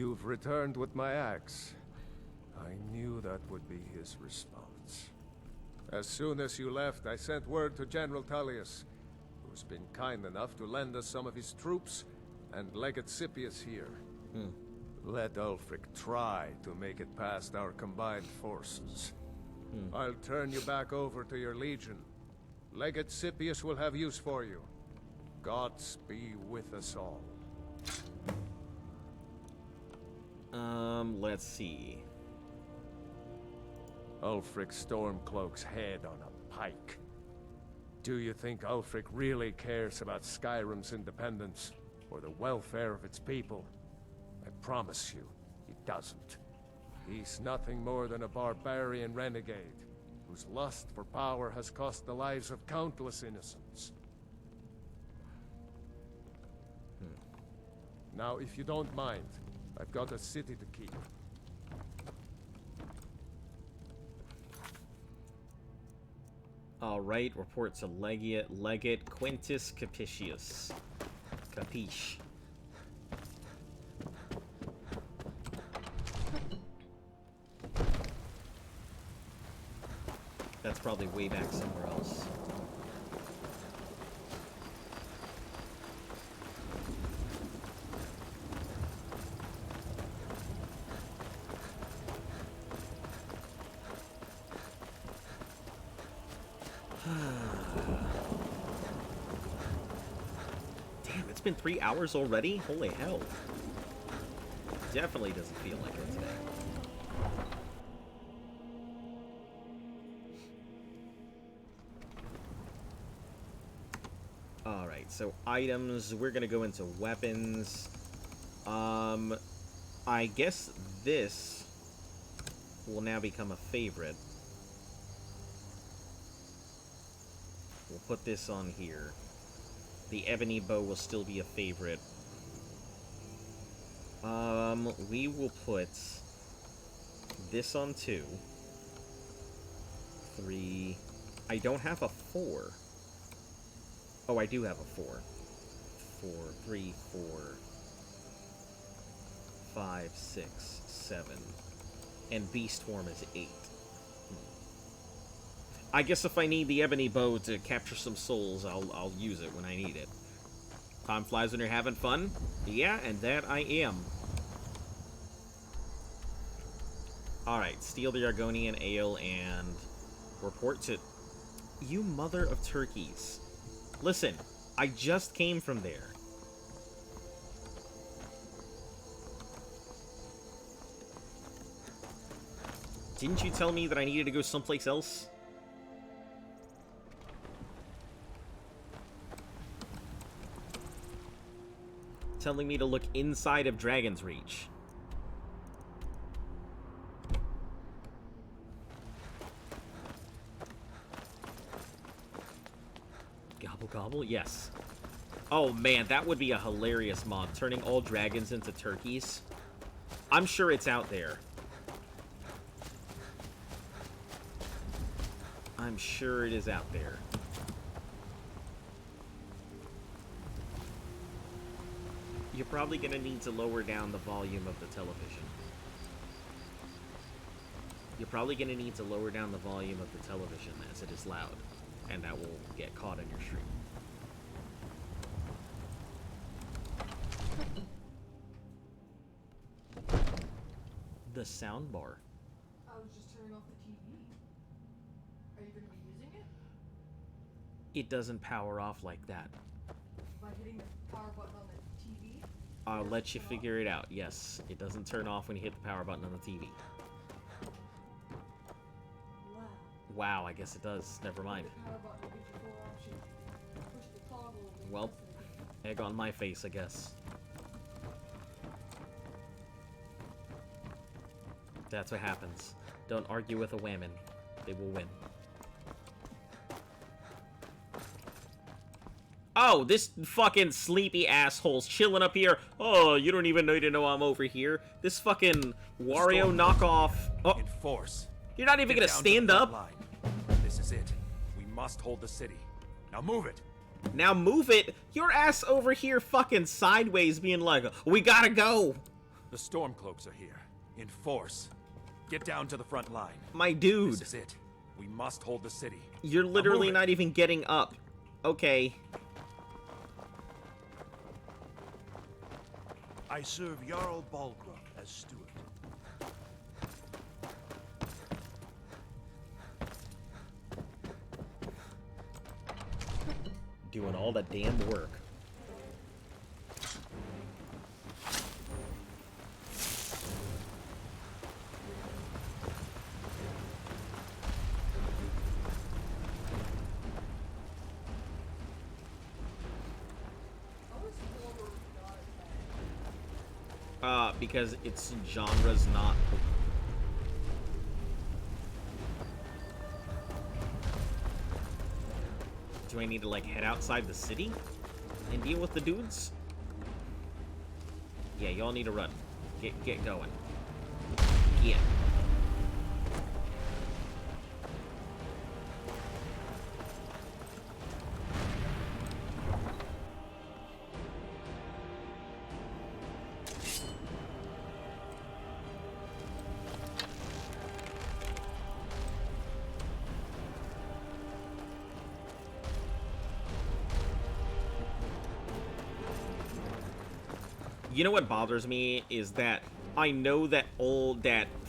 You've returned with my axe. I knew that would be his response. As soon as you left, I sent word to General Tullius, who's been kind enough to lend us some of his troops, and Legate Scipius here. Let Ulfric try to make it past our combined forces. I'll turn you back over to your legion. Legate Scipius will have use for you. Gods be with us all. Let's see. Ulfric Stormcloak's head on a pike. Do you think Ulfric really cares about Skyrim's independence, or the welfare of its people? I promise you, he doesn't. He's nothing more than a barbarian renegade, whose lust for power has cost the lives of countless innocents. Now, if you don't mind, I've got a city to keep. Alright, report to Legate Quintus Capitius. Capiche. That's probably way back somewhere else. Damn, it's been 3 hours already? Holy hell. Definitely doesn't feel like it today. Alright, so items, we're gonna go into weapons. I guess this will now become a favorite. We'll put this on here. The ebony bow will still be a favorite. We will put this on 2. 3. I don't have a 4. Oh, I do have a 4. 4, 3, 4, 5, 6, 7. And beast form is 8. I guess if I need the ebony bow to capture some souls, I'll use it when I need it. Time flies when you're having fun. Yeah, and that I am. Alright, steal the Argonian ale and report to... You mother of turkeys. Listen, I just came from there. Didn't you tell me that I needed to go someplace else? Telling me to look inside of Dragon's Reach. Gobble gobble? Yes. Oh man, that would be a hilarious mod, turning all dragons into turkeys. I'm sure it's out there. I'm sure it is out there. You're probably going to need to lower down the volume of the television. You're probably going to need to lower down the volume of the television as it is loud, and that will get caught in your stream. The sound bar. I was just turning off the TV. Are you going to be using it? It doesn't power off like that. By hitting the power button on the TV? I'll let you figure it out. Yes, it doesn't turn off when you hit the power button on the TV. Wow. Wow, I guess it does. Never mind. The power button gives you 4 options. Push the toggle and Well, egg on my face, I guess. That's what happens. Don't argue with a whammon. They will win. Oh, this fucking sleepy asshole's chilling up here. Oh, you don't even need to know I'm over here. This fucking Wario knockoff. Oh, in force. You're not even gonna stand up? Line. This is it. We must hold the city. Now move it. Now move it? Your ass over here fucking sideways being like, we gotta go. The Stormcloaks are here, in force. Get down to the front line. My dude. This is it. We must hold the city. You're literally not even getting up. Okay. I serve Jarl Balgruuf as steward. Doing all the damn work. Because its genre's not... Do I need to, like, head outside the city and deal with the dudes? Yeah, y'all need to run. Get going. Yeah. You know what bothers me is that I know that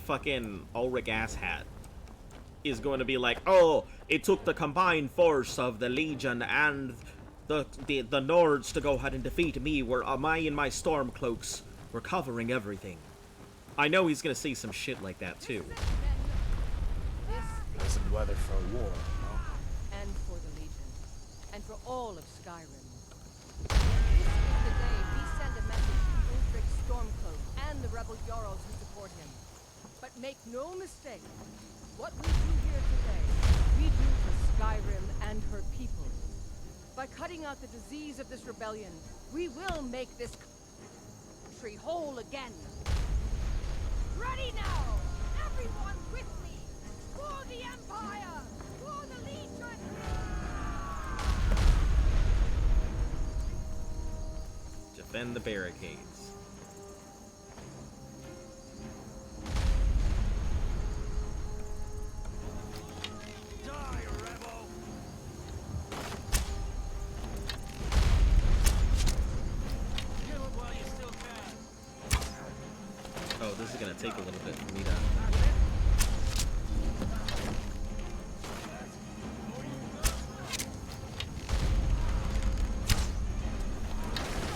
fucking Ulrich asshat is going to be like, oh, it took the combined force of the Legion and the Nords to go ahead and defeat me, where I and my Stormcloaks were covering everything. I know he's going to say some shit like that too. Pleasant weather for a war, no? And for the Legion. And for all of Skyrim. This is the day we send a message to Ulrich Stormcloak and the rebel Jarls who support him. But make no mistake, what we do here today, we do for Skyrim and her people. By cutting out the disease of this rebellion, we will make this country whole again. Ready now! Everyone with me! For the Empire! For the Legion! Defend the barricades. Die, rebel! Kill him while you still can. Oh, this is gonna take a little bit for me to...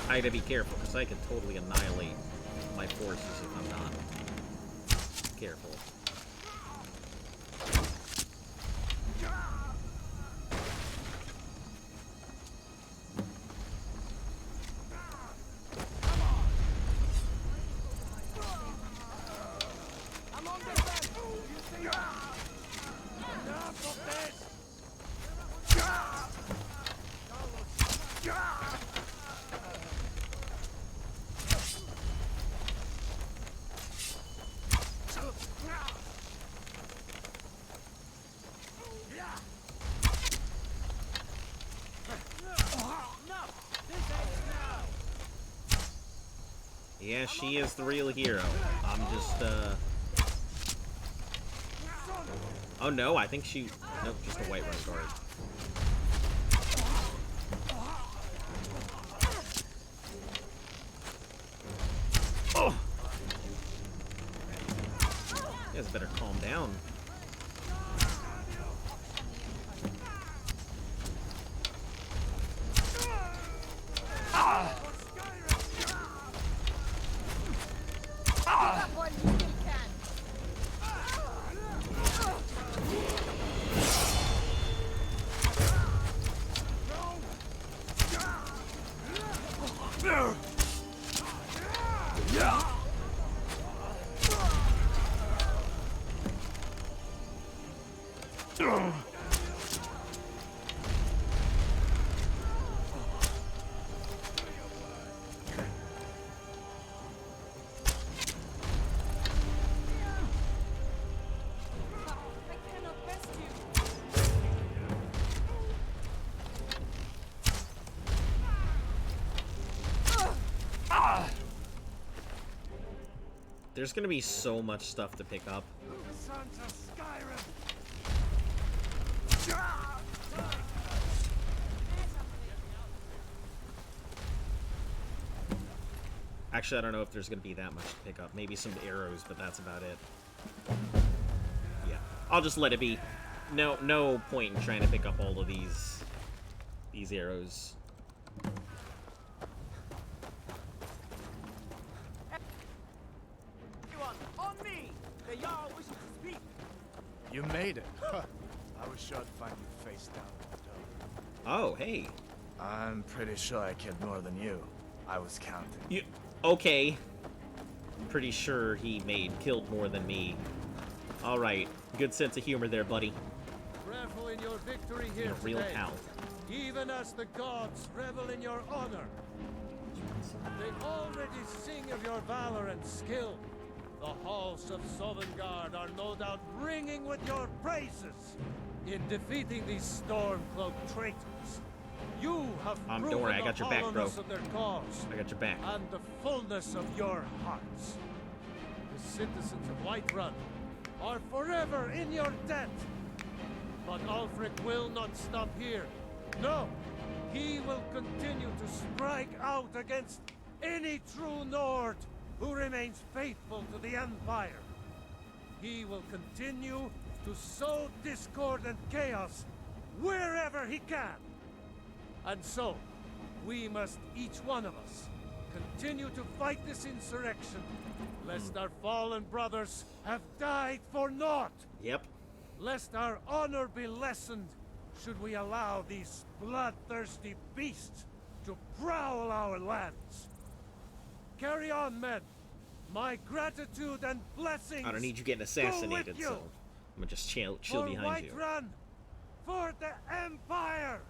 I gotta be careful, because I can totally annihilate my forces if I'm not careful. I'm on the back! You see? Enough of this! Yeah, she is the real hero. I'm just, Oh no, I think she... Nope, just a Whiterun guard. Oh! You guys better calm down. There's gonna be so much stuff to pick up. The sons of Skyrim! Actually, I don't know if there's gonna be that much to pick up. Maybe some arrows, but that's about it. Yeah, I'll just let it be. No point in trying to pick up all of these arrows. On me! The Jarl wishes to speak! You made it. I was sure to find you face down in the dirt. Oh, hey. I'm pretty sure I killed more than you. I was counting. Okay. Pretty sure he killed more than me. Alright. Good sense of humor there, buddy. Revel in your victory here Real today, pal. even as the gods revel in your honor. They already sing of your valor and skill. The halls of Sovngarde are no doubt ringing with your praises. In defeating these storm-cloaked traitors, you have proven don't worry, I got the your back, bro. hollowness of their cause. I got your back. And the fullness of your hearts. The citizens of Whiterun are forever in your debt. But Ulfric will not stop here. No, he will continue to strike out against any true Nord who remains faithful to the Empire. He will continue to sow discord and chaos wherever he can. And so, we must, each one of us, continue to fight this insurrection, lest our fallen brothers have died for naught. Yep. Lest our honor be lessened, should we allow these bloodthirsty beasts to prowl our lands. Carry on, men. My gratitude and blessings. I don't need you getting assassinated, so I'm gonna just chill behind you. Whiterun, for the Empire.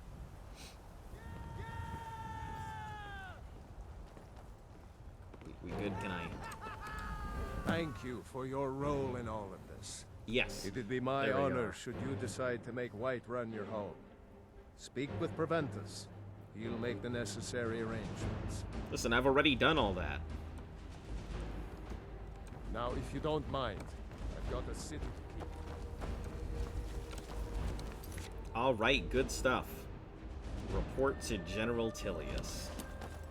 We good? Can I? Thank you for your role in all of this. Yes. It would be my There we honor are. should you decide to make Whiterun your home. Speak with Preventus. He'll make the necessary arrangements. Listen, I've already done all that. Now, if you don't mind, I've got a city to keep. All right, good stuff. Report to General Tilius.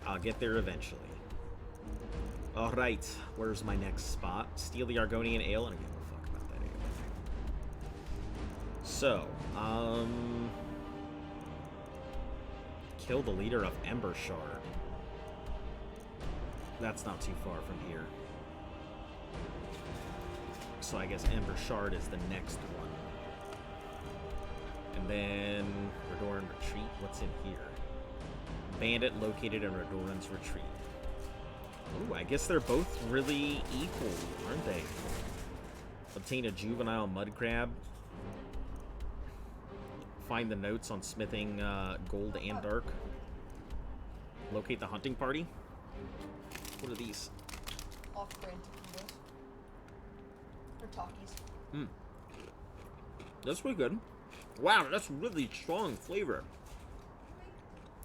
I'll get there eventually. All right, where's my next spot? Steal the Argonian ale. I don't give a fuck about that ale. So, kill the leader of Ember Shard. That's not too far from here. So I guess Ember Shard is the next one. And then Redoran Retreat. What's in here? Bandit located in Redoran's Retreat. Ooh, I guess they're both really equal, aren't they? Obtain a juvenile mud crab. Find the notes on smithing gold and dark. Locate the hunting party. What are these? Off-brand tequilas. Or talkies. That's pretty good. Wow, that's really strong flavor.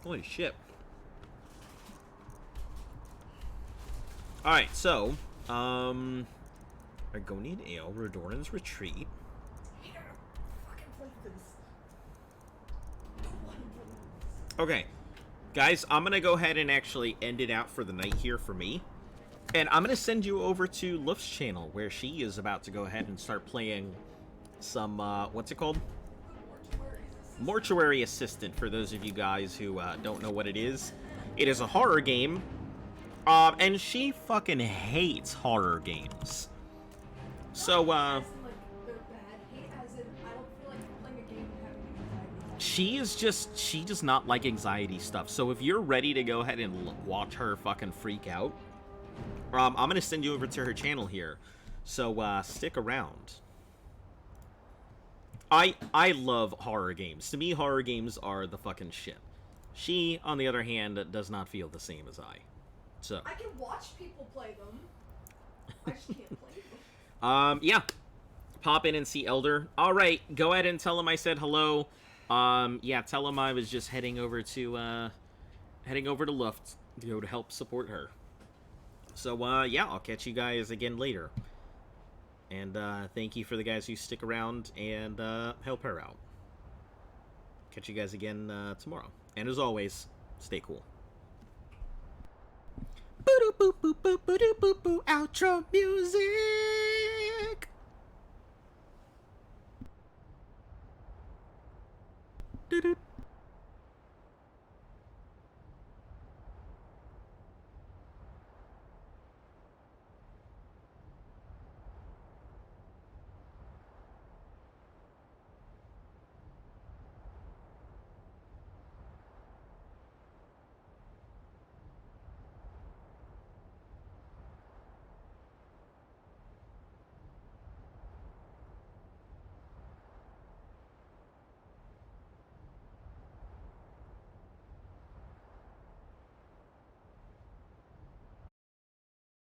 Holy shit. Alright, so, Argonian Ale, Redoran's Retreat. Okay, guys, I'm gonna go ahead and actually end it out for the night here for me. And I'm gonna send you over to Luft's channel, where she is about to go ahead and start playing some, what's it called? Mortuary Assistant, for those of you guys who don't know what it is. It is a horror game, and she fucking hates horror games. So, she does not like anxiety stuff. So if you're ready to go ahead and watch her fucking freak out, I'm gonna send you over to her channel here. So, stick around. I love horror games. To me, horror games are the fucking shit. She, on the other hand, does not feel the same as I. So. I can watch people play them. I just can't play them. Yeah. Pop in and see Elder. Alright, go ahead and tell him I said hello. Yeah, tell him I was just heading over to Luft to go to help support her. So, yeah, I'll catch you guys again later. And, thank you for the guys who stick around and, help her out. Catch you guys again, tomorrow. And as always, stay cool. Outro music! Doo-doo.